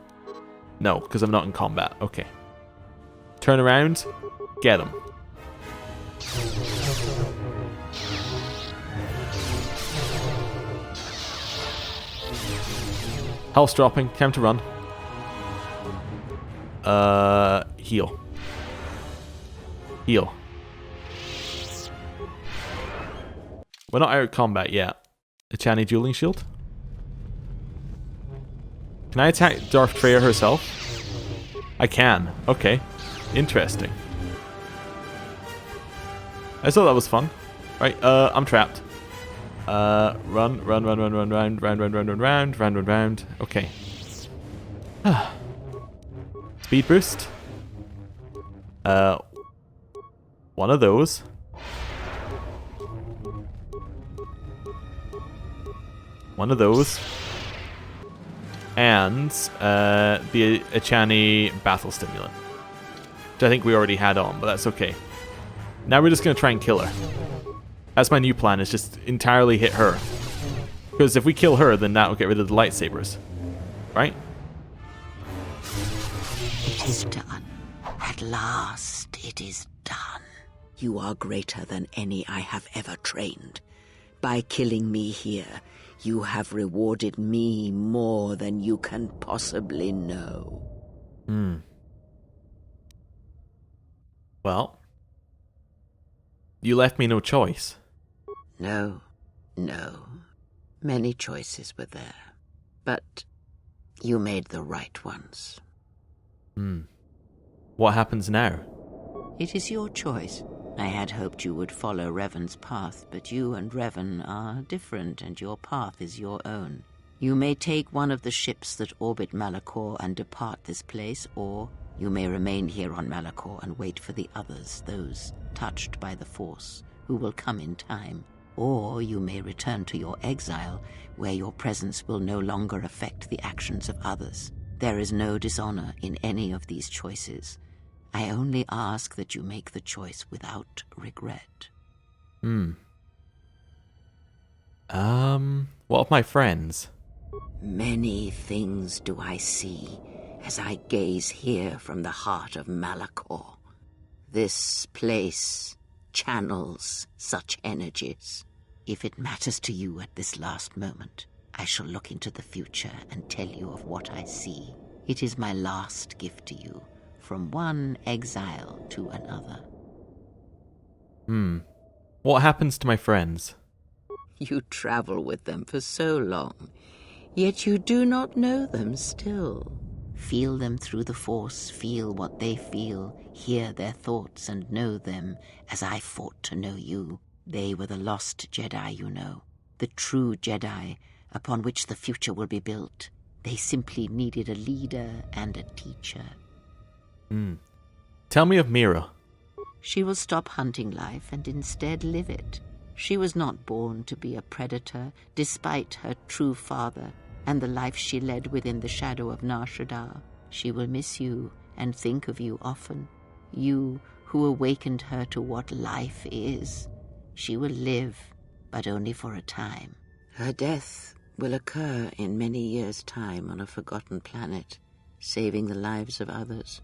No, because I'm not in combat. Okay. Turn around. Get him. Health's dropping. Time to run. Heal. Heal. We're not out of combat yet. A Chani dueling shield? Can I attack Darth Freya herself? I can. Okay. Interesting. I thought that was fun. Right, I'm trapped. Run, round. Okay. Speed boost. One of those. One of those. And the Achani Battle Stimulant. Which I think we already had on, but that's okay. Now we're just going to try and kill her. That's my new plan, is just entirely hit her. Because if we kill her, then that will get rid of the lightsabers. Right? It is done. At last, it is done. You are greater than any I have ever trained. By killing me here, you have rewarded me more than you can possibly know. Well, you left me no choice. No. Many choices were there. But You made the right ones. What happens now? It is your choice. I had hoped you would follow Revan's path, but you and Revan are different, and your path is your own. You may take one of the ships that orbit Malachor and depart this place, or you may remain here on Malachor and wait for the others, those touched by the Force, who will come in time. Or you may return to your exile, where your presence will no longer affect the actions of others. There is no dishonor in any of these choices. I only ask that you make the choice without regret. What of my friends? Many things do I see as I gaze here from the heart of Malachor. This place channels such energies. If it matters to you at this last moment, I shall look into the future and tell you of what I see. It is my last gift to you, from one exile to another. What happens to my friends? You travel with them for so long, yet you do not know them still. Feel them through the Force, feel what they feel, hear their thoughts and know them as I fought to know you. They were the lost Jedi, you know, the true Jedi upon which the future will be built. They simply needed a leader and a teacher. Tell me of Mira. She will stop hunting life and instead live it. She was not born to be a predator, despite her true father and the life she led within the shadow of Nar Shaddaa. She will miss you and think of you often. You who awakened her to what life is. She will live, but only for a time. Her death will occur in many years' time on a forgotten planet, saving the lives of others.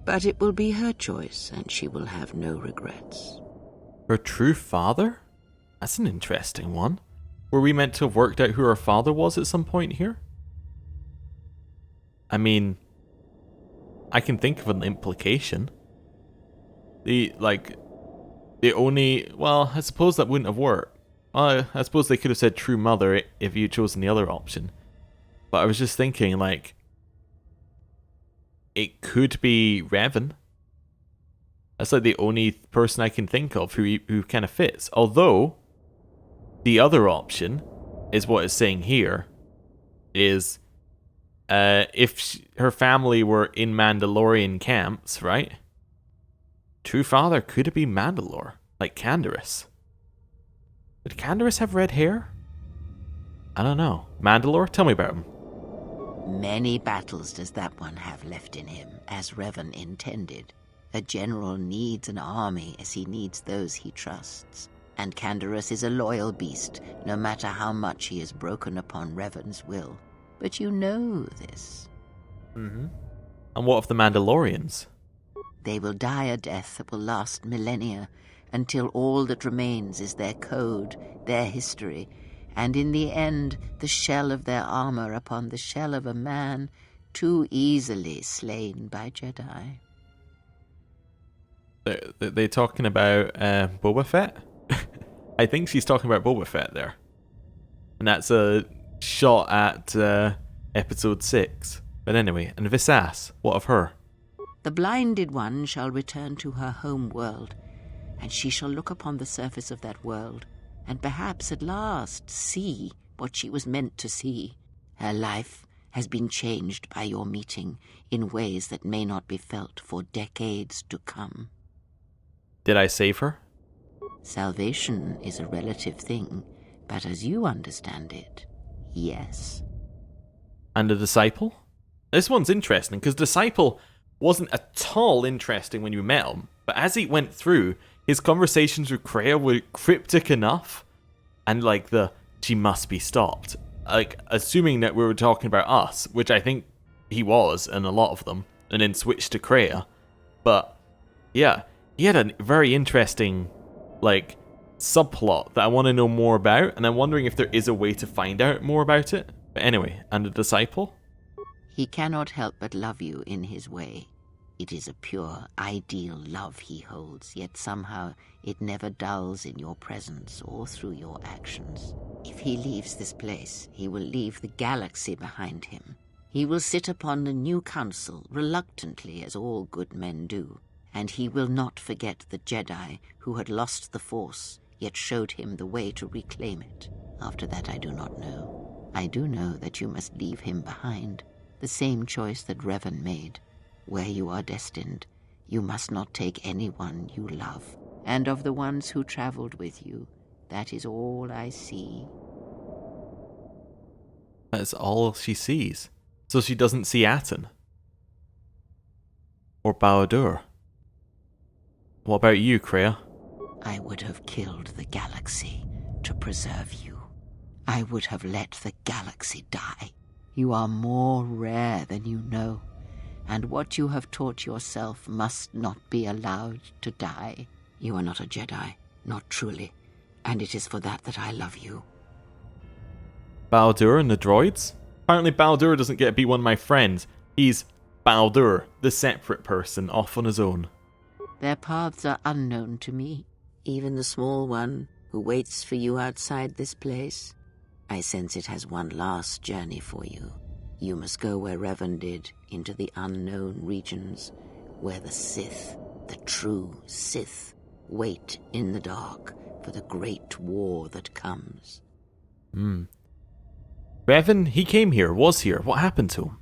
But it will be her choice, and she will have no regrets. Her true father? That's an interesting one. Were we meant to have worked out who her father was at some point here? I mean, I can think of an implication. Well, I suppose that wouldn't have worked. I suppose they could have said true mother if you'd chosen the other option. But I was just thinking, like, it could be Revan. That's like the only person I can think of who kind of fits. Although, the other option is what it's saying here, is if her family were in Mandalorian camps, right? True father could it be Mandalore, like Canderous? Did Canderous have red hair? I don't know. Mandalore? Tell me about him. Many battles does that one have left in him, as Revan intended. A general needs an army as he needs those he trusts. And Canderous is a loyal beast, no matter how much he has broken upon Revan's will. But you know this. And what of the Mandalorians? They will die a death that will last millennia, until all that remains is their code, their history, and in the end, the shell of their armor upon the shell of a man too easily slain by Jedi. They talking about Boba Fett? I think she's talking about Boba Fett there. And that's a shot at episode 6. But anyway, and Visas, what of her? The blinded one shall return to her home world, and she shall look upon the surface of that world, and perhaps at last see what she was meant to see. Her life has been changed by your meeting in ways that may not be felt for decades to come. Did I save her? Salvation is a relative thing, but as you understand it, yes. And the disciple? This one's interesting, because disciple wasn't at all interesting when you met him, but as he went through, his conversations with Kreia were cryptic enough, and like she must be stopped. Like, assuming that we were talking about us, which I think he was, and a lot of them, and then switched to Kreia. But, yeah, he had a very interesting, subplot that I want to know more about, and I'm wondering if there is a way to find out more about it. But anyway, and the disciple? He cannot help but love you in his way. It is a pure, ideal love he holds, yet somehow it never dulls in your presence or through your actions. If he leaves this place, he will leave the galaxy behind him. He will sit upon the new council, reluctantly, as all good men do, and he will not forget the Jedi who had lost the Force, yet showed him the way to reclaim it. After that I do not know. I do know that you must leave him behind, the same choice that Revan made. Where you are destined, you must not take anyone you love. And of the ones who traveled with you, that is all I see. That's all she sees. So she doesn't see Aten. Or Bao-Dur. What about you, Kreia? I would have killed the galaxy to preserve you. I would have let the galaxy die. You are more rare than you know, and what you have taught yourself must not be allowed to die. You are not a Jedi, not truly, and it is for that I love you. Bao-Dur and the droids? Apparently Bao-Dur doesn't get to be one of my friends. He's Bao-Dur, the separate person, off on his own. Their paths are unknown to me, even the small one who waits for you outside this place. I sense it has one last journey for you. You must go where Revan did, into the unknown regions, where the Sith, the true Sith, wait in the dark for the great war that comes. Revan, he came here, was here. What happened to him?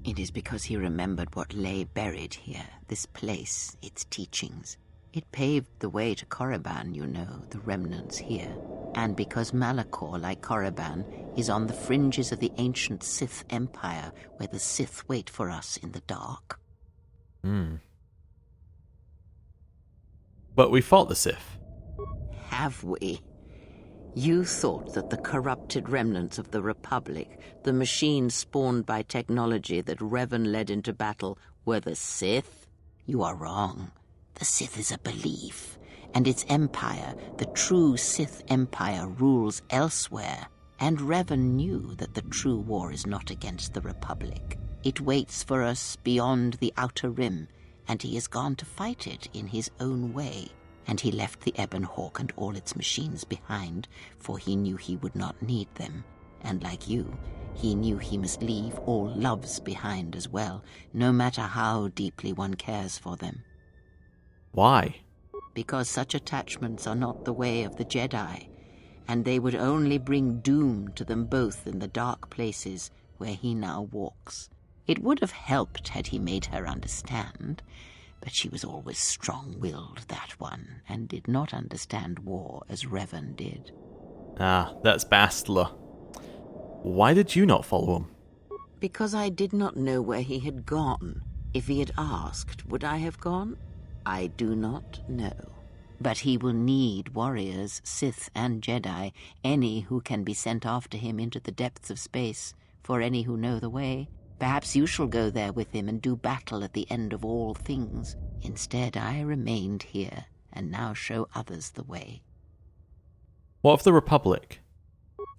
It is because he remembered what lay buried here, this place, its teachings. It paved the way to Korriban, you know, the remnants here. And because Malachor, like Korriban, is on the fringes of the ancient Sith Empire, where the Sith wait for us in the dark. But we fought the Sith. Have we? You thought that the corrupted remnants of the Republic, the machines spawned by technology that Revan led into battle, were the Sith? You are wrong. The Sith is a belief, and its empire, the true Sith Empire, rules elsewhere. And Revan knew that the true war is not against the Republic. It waits for us beyond the Outer Rim, and he has gone to fight it in his own way. And he left the Ebon Hawk and all its machines behind, for he knew he would not need them. And like you, he knew he must leave all loves behind as well, no matter how deeply one cares for them. Why? Because such attachments are not the way of the Jedi, and they would only bring doom to them both in the dark places where he now walks. It would have helped had he made her understand, but she was always strong-willed, that one, and did not understand war as Revan did. Ah, that's Bastila. Why did you not follow him? Because I did not know where he had gone. If he had asked, would I have gone? I do not know. But he will need warriors, Sith and Jedi, any who can be sent after him into the depths of space, for any who know the way. Perhaps you shall go there with him and do battle at the end of all things. Instead, I remained here, and now show others the way. What of the Republic?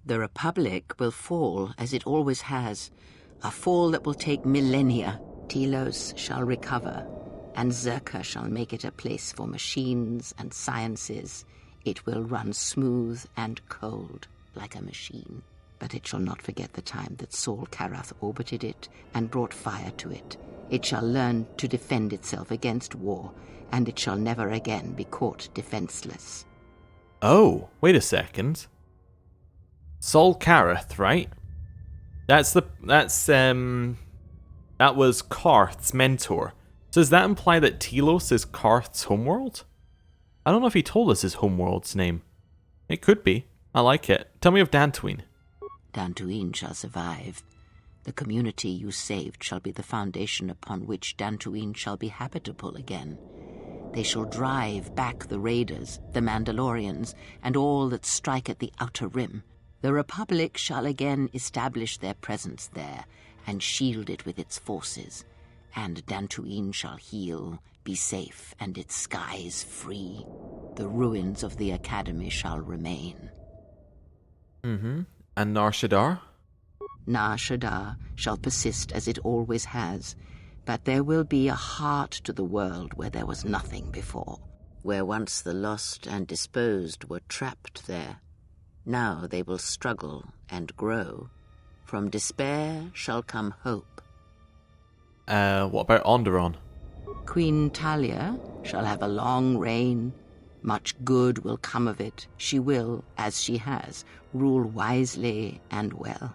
The Republic will fall, as it always has. A fall that will take millennia. Telos shall recover, and Zerka shall make it a place for machines and sciences. It will run smooth and cold, like a machine. But it shall not forget the time that Saul Karath orbited it and brought fire to it. It shall learn to defend itself against war, and it shall never again be caught defenseless. Oh, wait a second. Saul Karath, right? That was Karth's mentor. So does that imply that Telos is Karth's homeworld? I don't know if he told us his homeworld's name. It could be. I like it. Tell me of Dantooine. Dantooine shall survive. The community you saved shall be the foundation upon which Dantooine shall be habitable again. They shall drive back the Raiders, the Mandalorians, and all that strike at the Outer Rim. The Republic shall again establish their presence there, and shield it with its forces. And Dantooine shall heal, be safe, and its skies free. The ruins of the Academy shall remain. And Nar Shaddaa? Nar Shaddaa shall persist as it always has, but there will be a heart to the world where there was nothing before, where once the lost and disposed were trapped there. Now they will struggle and grow, From despair shall come hope. What about Onderon? Queen Talia shall have a long reign. Much good will come of it. She will, as she has, rule wisely and well.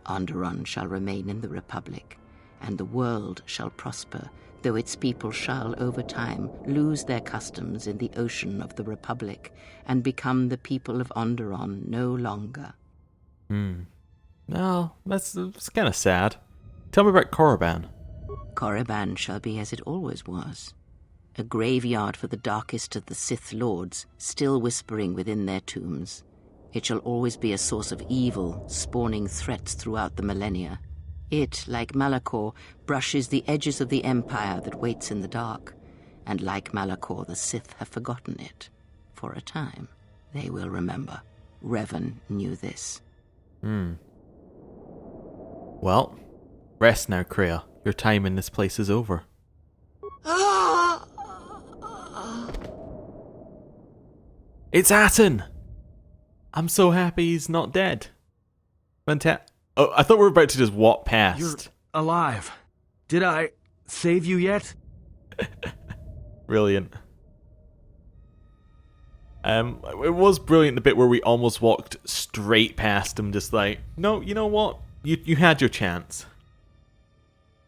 Onderon shall remain in the Republic, and the world shall prosper, though its people shall, over time, lose their customs in the ocean of the Republic, and become the people of Onderon no longer. No, that's kind of sad. Tell me about Korriban. Korriban shall be as it always was. A graveyard for the darkest of the Sith Lords, still whispering within their tombs. It shall always be a source of evil, spawning threats throughout the millennia. It, like Malachor, brushes the edges of the Empire that waits in the dark. And like Malachor, the Sith have forgotten it. For a time, they will remember. Revan knew this. Well, rest now, Kreia. Your time in this place is over. It's Atton! I'm so happy he's not dead. Oh, I thought we were about to just walk past. You're alive. Did I save you yet? Brilliant. It was brilliant the bit where we almost walked straight past him, just like, no, you know what? You had your chance.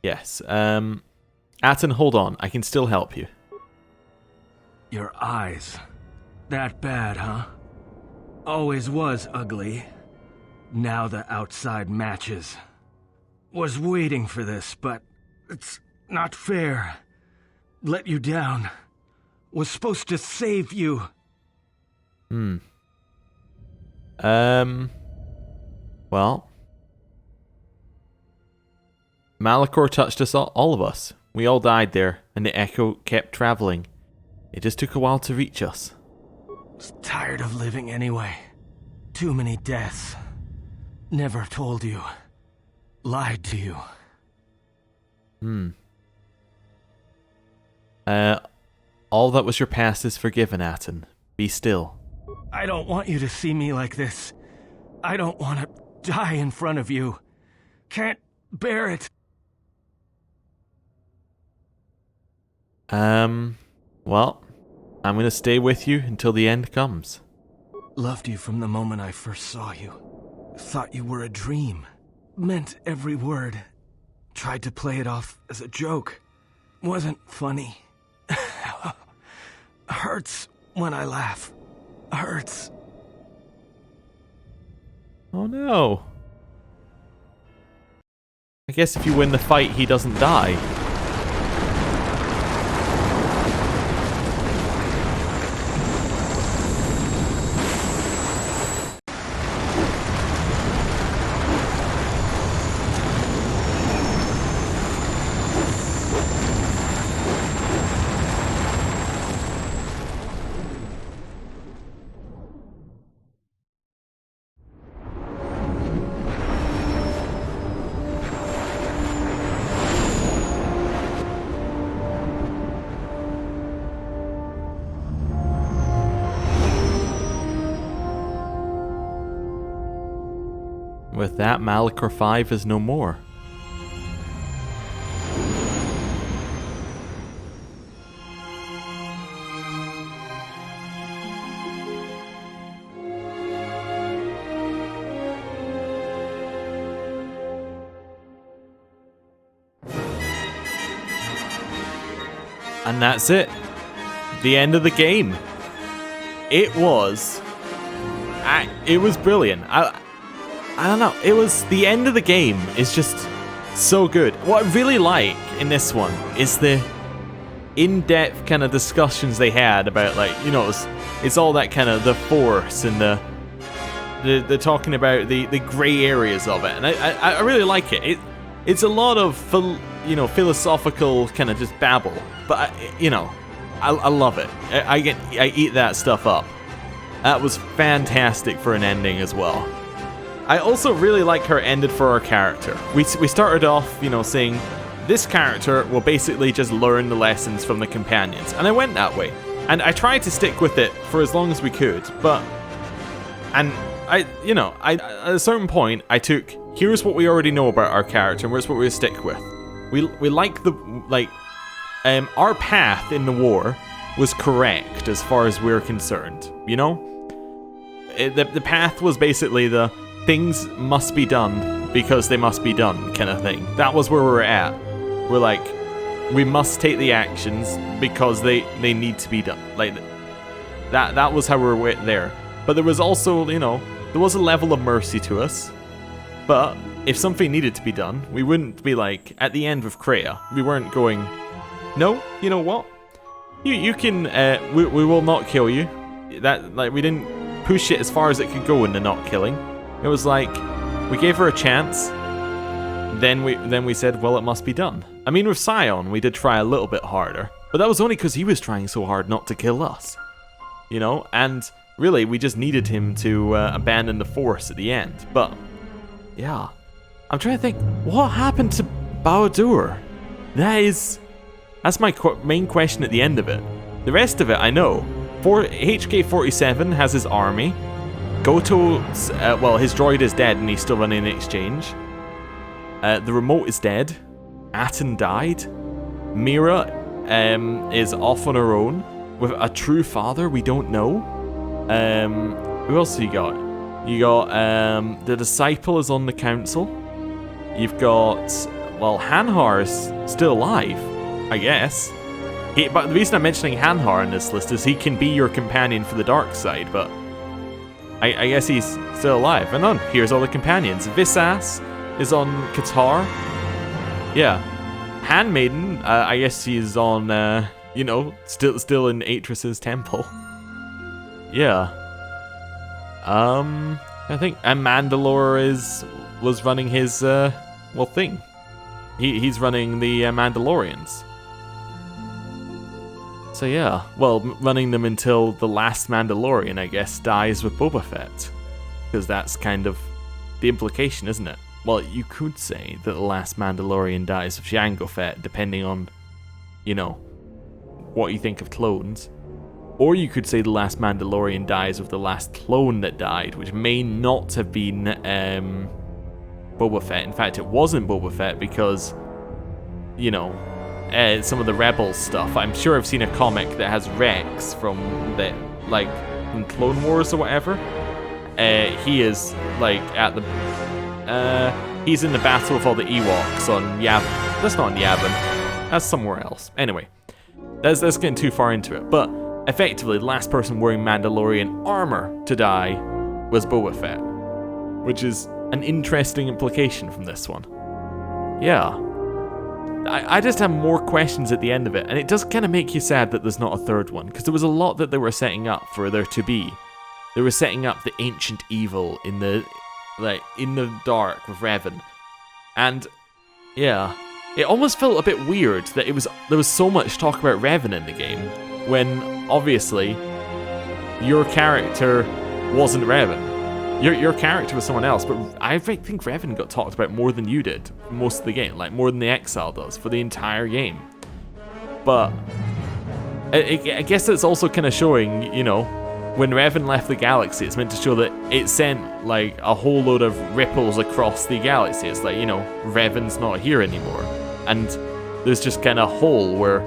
Yes. Atton, hold on. I can still help you. Your eyes. That bad, huh? Always was ugly. Now the outside matches. Was waiting for this, but it's not fair. Let you down. Was supposed to save you. Well. Malachor touched us all of us. We all died there, and the echo kept traveling. It just took a while to reach us. Was tired of living anyway. Too many deaths. Never told you. Lied to you. All that was your past is forgiven, Atton. Be still. I don't want you to see me like this. I don't want to die in front of you. Can't bear it. Well, I'm gonna stay with you until the end comes. Loved you from the moment I first saw you. Thought you were a dream. Meant every word. Tried to play it off as a joke. Wasn't funny. Hurts when I laugh. Hurts. Oh no. I guess if you win the fight, he doesn't die. With that, Malachor 5 is no more. And that's it. The end of the game. It was brilliant. I don't know. It was the end of the game is just so good. What I really like in this one is the in-depth kind of discussions they had about, like, you know, it's all that kind of the Force and the talking about the grey areas of it, and I really like it. It's a lot of philosophical kind of just babble, but I love it. I eat that stuff up. That was fantastic for an ending as well. I also really like how it ended for our character. We started off, saying this character will basically just learn the lessons from the companions, and I went that way. And I tried to stick with it for as long as we could, at a certain point, I took here's what we already know about our character, and here's what we'll stick with. We like our path in the war was correct as far as we're concerned. You know, the path was basically the things must be done because they must be done kind of thing. That was where we're at. We're like, we must take the actions because they need to be done. Like that was how we were there. But there was also, you know, there was a level of mercy to us. But if something needed to be done, we wouldn't be like, at the end with Kreia, we weren't going, no, you know what? You can, we will not kill you. That, like, we didn't push it as far as it could go in the not killing. It was like, we gave her a chance, then we said, well, it must be done. I mean, with Scion, we did try a little bit harder, but that was only because he was trying so hard not to kill us. You know, and really, we just needed him to abandon the Force at the end. But, yeah. I'm trying to think, what happened to Bao-Dur? That's my main question at the end of it. The rest of it, I know. HK-47 has his army. Goto's, well, his droid is dead and he's still running an exchange. The remote is dead. Aten died. Mira is off on her own. With a true father we don't know. Who else have you got? You got, the Disciple is on the council. You've got, well, Hanhar is still alive, I guess. But the reason I'm mentioning Hanhar in this list is he can be your companion for the dark side, but I guess he's still alive. And then here's all the companions. Visas is on KOTOR. Yeah. Handmaiden, I guess she's on, you know, still in Atris's temple. Yeah. I think Mandalore was running his thing. He's running the Mandalorians. So yeah, well, running them until the last Mandalorian, I guess, dies with Boba Fett, because that's kind of the implication, isn't it? Well, you could say that the last Mandalorian dies with Jango Fett, depending on, you know, what you think of clones. Or you could say the last Mandalorian dies with the last clone that died, which may not have been Boba Fett. In fact, it wasn't Boba Fett because, you know, some of the Rebels stuff. I'm sure I've seen a comic that has Rex from from Clone Wars or whatever. He is like at the he's in the battle with all the Ewoks on Yavin. That's not on Yavin. That's somewhere else. Anyway, that's getting too far into it. But effectively, the last person wearing Mandalorian armor to die was Boba Fett, which is an interesting implication from this one. Yeah. I just have more questions at the end of it, and it does kind of make you sad that there's not a third one, because there was a lot that they were setting up for there to be. They were setting up the ancient evil in the dark with Revan, and yeah, it almost felt a bit weird that there was so much talk about Revan in the game when obviously your character wasn't Revan. Your character was someone else, but I think Revan got talked about more than you did most of the game, like more than the Exile does for the entire game. But I guess it's also kind of showing, you know, when Revan left the galaxy, it's meant to show that it sent like a whole load of ripples across the galaxy. It's like, you know, Revan's not here anymore, and there's just kind of a hole where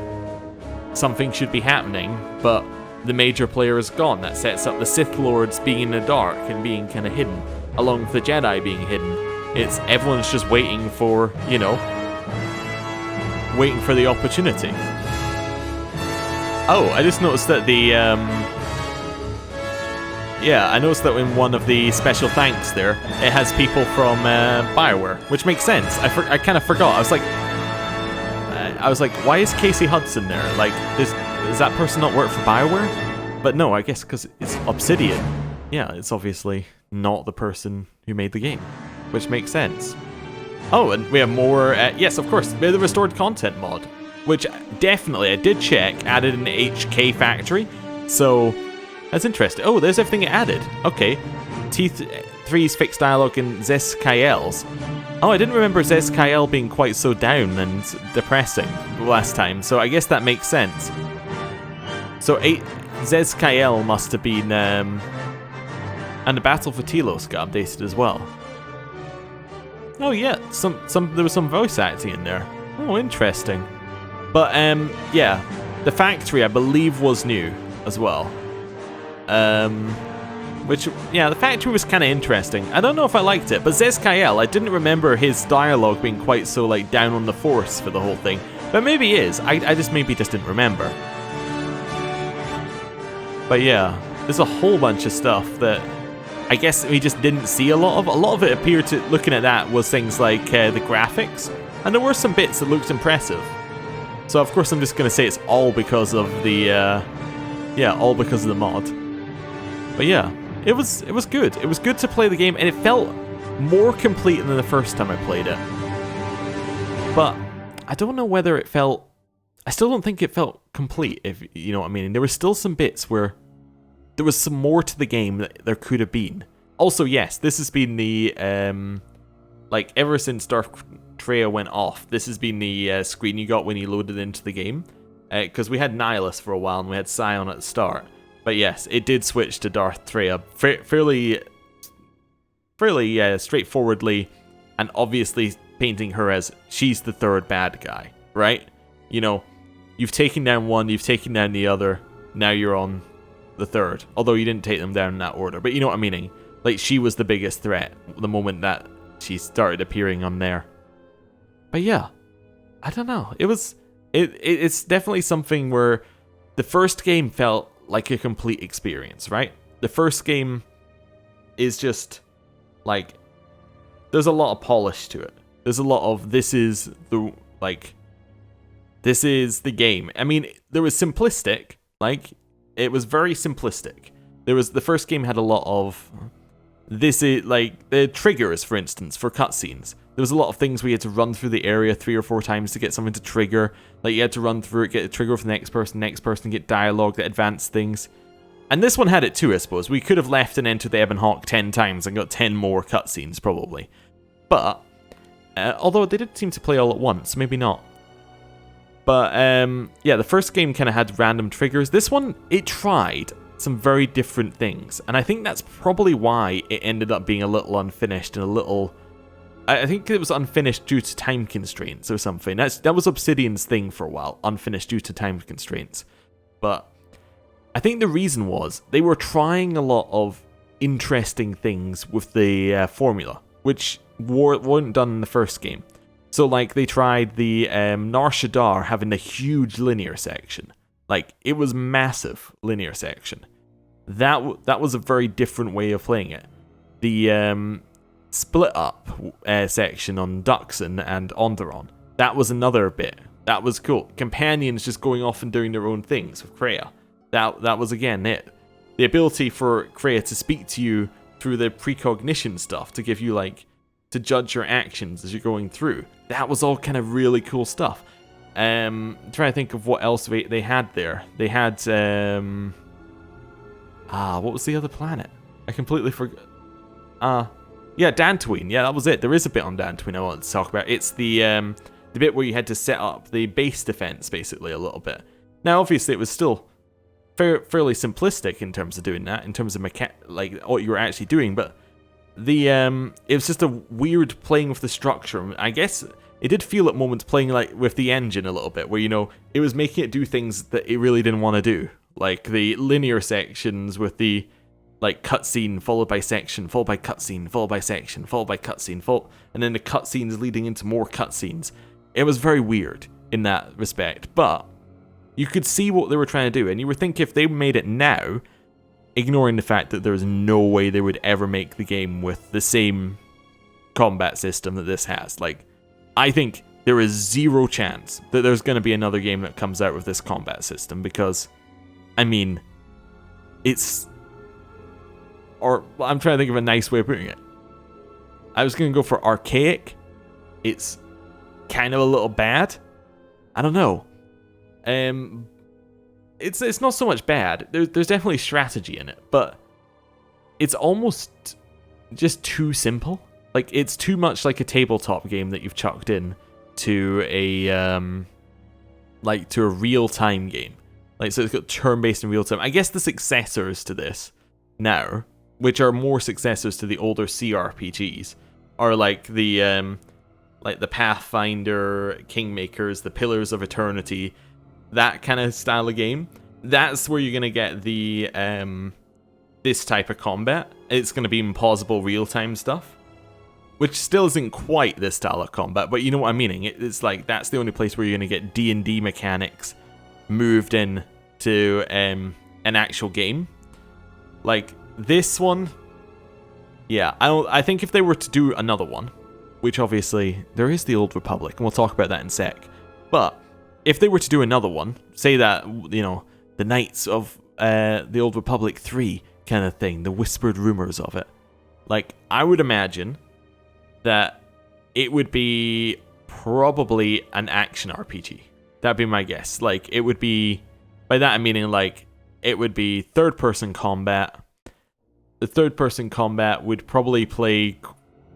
something should be happening, but the major player is gone. That sets up the Sith Lords being in the dark and being kind of hidden, along with the Jedi being hidden. It's everyone's just waiting for, you know, waiting for the opportunity. Oh, I just noticed that I noticed that in one of the special thanks there, it has people from BioWare, which makes sense. I kind of forgot. I was like, why is Casey Hudson there? Like, does that person not work for BioWare? But no, I guess because it's Obsidian. Yeah, it's obviously not the person who made the game, which makes sense. Oh, and we have more, yes, of course, the restored content mod, which definitely, I did check, added in the HK factory, so that's interesting. Oh, there's everything it added. Okay, T3's fixed dialogue and Zez-Kael's. Oh, I didn't remember Zez-Kael being quite so down and depressing last time, so I guess that makes sense. So Zez-Kael must have been, and the Battle for Telos got updated as well. Oh yeah, there was some voice acting in there. Oh, interesting. But yeah, the factory I believe was new as well. Which, yeah, the factory was kind of interesting. I don't know if I liked it, but Zez-Kyle, I didn't remember his dialogue being quite so, like, down on the Force for the whole thing. But maybe he is. I just didn't remember. But yeah, there's a whole bunch of stuff that I guess we just didn't see a lot of. A lot of it appeared to, looking at that, was things like the graphics. And there were some bits that looked impressive. So, of course, I'm just going to say it's all because of the, all because of the mod. But yeah. It was good. It was good to play the game, and it felt more complete than the first time I played it. But I don't know whether it felt... I still don't think it felt complete, if you know what I mean. There were still some bits where there was some more to the game that there could have been. Also, yes, this has been the... ever since Darth Traya went off, this has been the screen you got when you loaded into the game. Because we had Nihilus for a while, and we had Scion at the start. But yes, it did switch to Darth Traya fairly straightforwardly, and obviously painting her as she's the third bad guy, right? You know, you've taken down one, you've taken down the other, now you're on the third. Although you didn't take them down in that order, but you know what I'm meaning. Like, she was the biggest threat the moment that she started appearing on there. But yeah, I don't know. It's definitely something where the first game felt like a complete experience, right? The first game is just like, there's a lot of polish to it. There's a lot of this is the game. I mean, there was simplistic, it was very simplistic. The first game had a lot of this is like the triggers, for instance, for cutscenes. There was a lot of things where you had to run through the area 3 or 4 times to get something to trigger. Like, you had to run through it, get a trigger for the next person, get dialogue that advanced things. And this one had it too, I suppose. We could have left and entered the Ebon Hawk 10 times and got 10 more cutscenes, probably. But, although they did seem to play all at once, maybe not. But, yeah, the first game kind of had random triggers. This one, it tried some very different things. And I think that's probably why it ended up being a little unfinished and a little... I think it was unfinished due to time constraints or something. That was Obsidian's thing for a while, unfinished due to time constraints. But I think the reason was they were trying a lot of interesting things with the formula, which weren't done in the first game. So, like, they tried the Nar Shaddaa having the huge linear section. Like, it was massive linear section. That was a very different way of playing it. The split up section on Duxon and Onderon, that was another bit. That was cool. Companions just going off and doing their own things with Kreia. That was again it. The ability for Kreia to speak to you through the precognition stuff to give you to judge your actions as you're going through. That was all kind of really cool stuff. I'm trying to think of what else they had there. They had what was the other planet? I completely forgot. Yeah, Dantooine. Yeah, that was it. There is a bit on Dantooine I wanted to talk about. It's the bit where you had to set up the base defense, basically, a little bit. Now, obviously, it was still fairly simplistic in terms of doing that, in terms of what you were actually doing, but it was just a weird playing with the structure. I guess it did feel at moments playing with the engine a little bit, where, it was making it do things that it really didn't want to do. Like the linear sections with the cutscene followed by section, followed by cutscene, followed by section, followed by cutscene, and then the cutscenes leading into more cutscenes. It was very weird in that respect, but you could see what they were trying to do, and you would think if they made it now, ignoring the fact that there's no way they would ever make the game with the same combat system that this has. I think there is zero chance that there's going to be another game that comes out with this combat system, because, it's... Or, I'm trying to think of a nice way of putting it. I was going to go for archaic. It's kind of a little bad. I don't know. It's not so much bad. There's definitely strategy in it, but it's almost just too simple. It's too much like a tabletop game that you've chucked in to a real-time game. So it's got turn-based and real-time. I guess the successors to this now, which are more successors to the older CRPGs, or like the Pathfinder, Kingmakers, the Pillars of Eternity, that kind of style of game. That's where you're gonna get the this type of combat. It's gonna be impossible real-time stuff, which still isn't quite this style of combat, but you know what I'm meaning. It's like that's the only place where you're gonna get D&D mechanics moved in to an actual game. Like this one, yeah, I think if they were to do another one, which obviously there is the Old Republic, and we'll talk about that in a sec, but if they were to do another one, say that, you know, the Knights of the Old Republic 3 kind of thing, the whispered rumors of it, like, I would imagine that it would be probably an action RPG. That'd be my guess. Like, it would be, by that I'm meaning, like, it would be third-person combat. The third-person combat would probably play,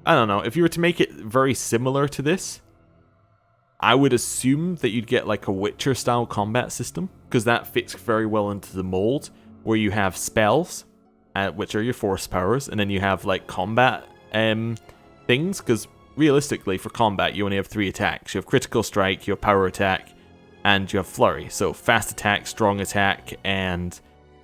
I don't know, if you were to make it very similar to this, I would assume that you'd get like a Witcher-style combat system, because that fits very well into the mold, where you have spells, which are your force powers, and then you have like combat things, because realistically for combat you only have 3 attacks. You have critical strike, you have power attack, and you have flurry. So fast attack, strong attack, and,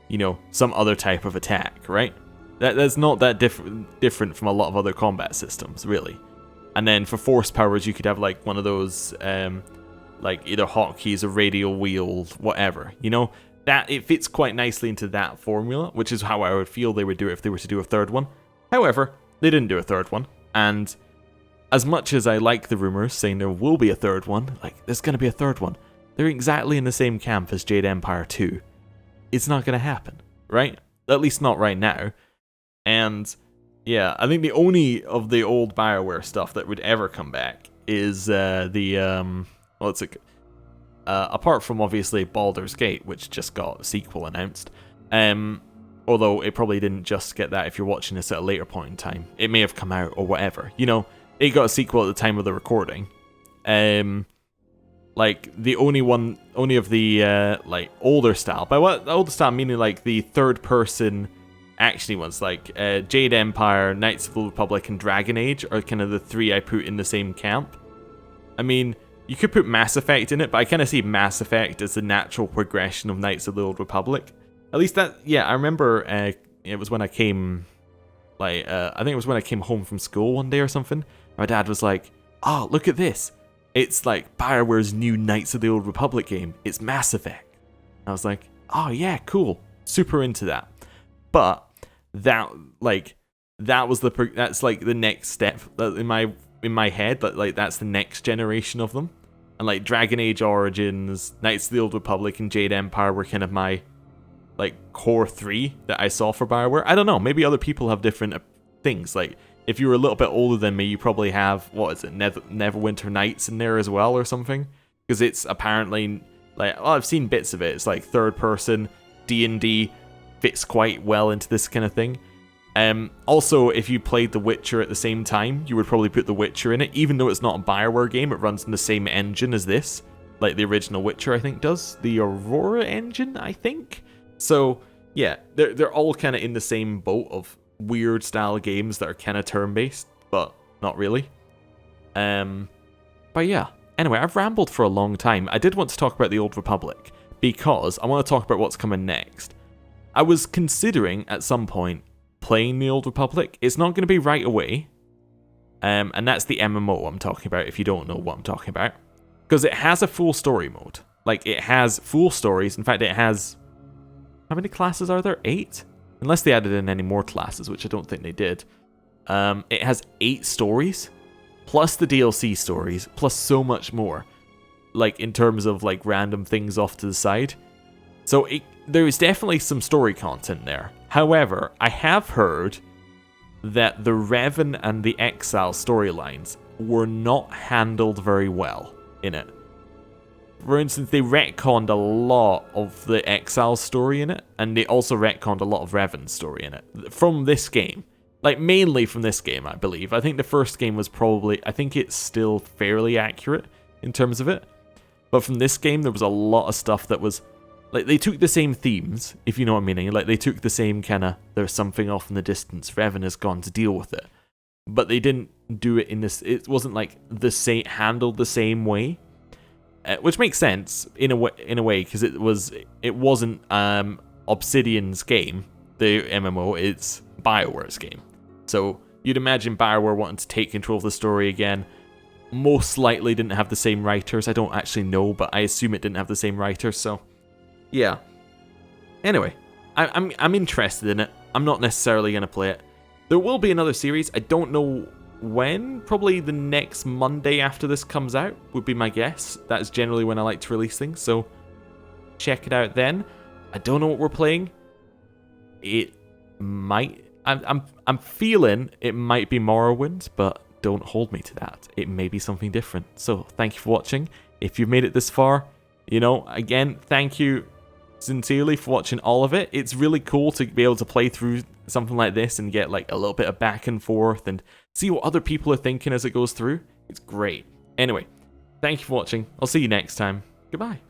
you know, some other type of attack, right? That's not that different from a lot of other combat systems, really. And then for force powers, you could have like one of those, like either hotkeys or radial wheel, whatever. You know, that it fits quite nicely into that formula, which is how I would feel they would do it if they were to do a third one. However, they didn't do a third one, and as much as I like the rumors saying there will be a third one, like there's going to be a third one, they're exactly in the same camp as Jade Empire 2. It's not going to happen, right? At least not right now. And yeah, I think the only of the old BioWare stuff that would ever come back is apart from obviously Baldur's Gate, which just got a sequel announced. Although it probably didn't just get that if you're watching this at a later point in time. It may have come out or whatever. You know, it got a sequel at the time of the recording. Like the only of the like older style. By what older style meaning like the third person actiony ones, like Jade Empire, Knights of the Republic, and Dragon Age are kind of the 3 I put in the same camp. I mean, you could put Mass Effect in it, but I kind of see Mass Effect as the natural progression of Knights of the Old Republic. At least that, yeah, I remember it was when I came, like, I think it was when I came home from school one day or something. My dad was like, "Oh, look at this. It's like BioWare's new Knights of the Old Republic game. It's Mass Effect." I was like, "Oh yeah, cool. Super into that." But that was that's like the next step in my head. But like that's the next generation of them. And like Dragon Age Origins, Knights of the Old Republic, and Jade Empire were kind of my like core 3 that I saw for BioWare. I don't know. Maybe other people have different things. Like if you were a little bit older than me, you probably have Neverwinter Nights in there as well or something. Because it's apparently like, well, I've seen bits of it. It's like third person D&D. Fits quite well into this kind of thing. Also, if you played The Witcher at the same time, you would probably put The Witcher in it. Even though it's not a BioWare game, it runs in the same engine as this. Like the original Witcher, I think, does. The Aurora engine, I think. So, yeah, they're all kind of in the same boat of weird style games that are kind of turn-based, but not really. But yeah, anyway, I've rambled for a long time. I did want to talk about the Old Republic, because I want to talk about what's coming next. I was considering at some point playing the Old Republic. It's not going to be right away. And that's the MMO I'm talking about, if you don't know what I'm talking about. Because it has a full story mode. Like, it has full stories. In fact, it has... How many classes are there? 8? Unless they added in any more classes, which I don't think they did. It has 8 stories, plus the DLC stories, plus so much more. Like, in terms of, like, random things off to the side. So, there is definitely some story content there. However, I have heard that the Revan and the Exile storylines were not handled very well in it. For instance, they retconned a lot of the Exile story in it, and they also retconned a lot of Revan's story in it. From this game. Like, mainly from this game, I believe. I think the first game was probably... I think it's still fairly accurate in terms of it. But from this game, there was a lot of stuff that was... Like, they took the same themes, if you know what I'm meaning. Like, they took the same kind of, there's something off in the distance, Revan has gone to deal with it. But they didn't do it in this. It wasn't like handled the same way, which makes sense in a way because it wasn't Obsidian's game, the MMO. It's BioWare's game, so you'd imagine BioWare wanting to take control of the story again. Most likely didn't have the same writers. I don't actually know, but I assume it didn't have the same writers. So, yeah. Anyway, I'm interested in it. I'm not necessarily gonna play it. There will be another series. I don't know when. Probably the next Monday after this comes out would be my guess. That is generally when I like to release things. So, check it out then. I don't know what we're playing. It might. I'm feeling it might be Morrowind, but don't hold me to that. It may be something different. So, thank you for watching. If you've made it this far, again, thank you sincerely for watching all of it. It's really cool to be able to play through something like this and get like a little bit of back and forth and see what other people are thinking as it goes through. It's great. Anyway, thank you for watching. I'll see you next time. Goodbye.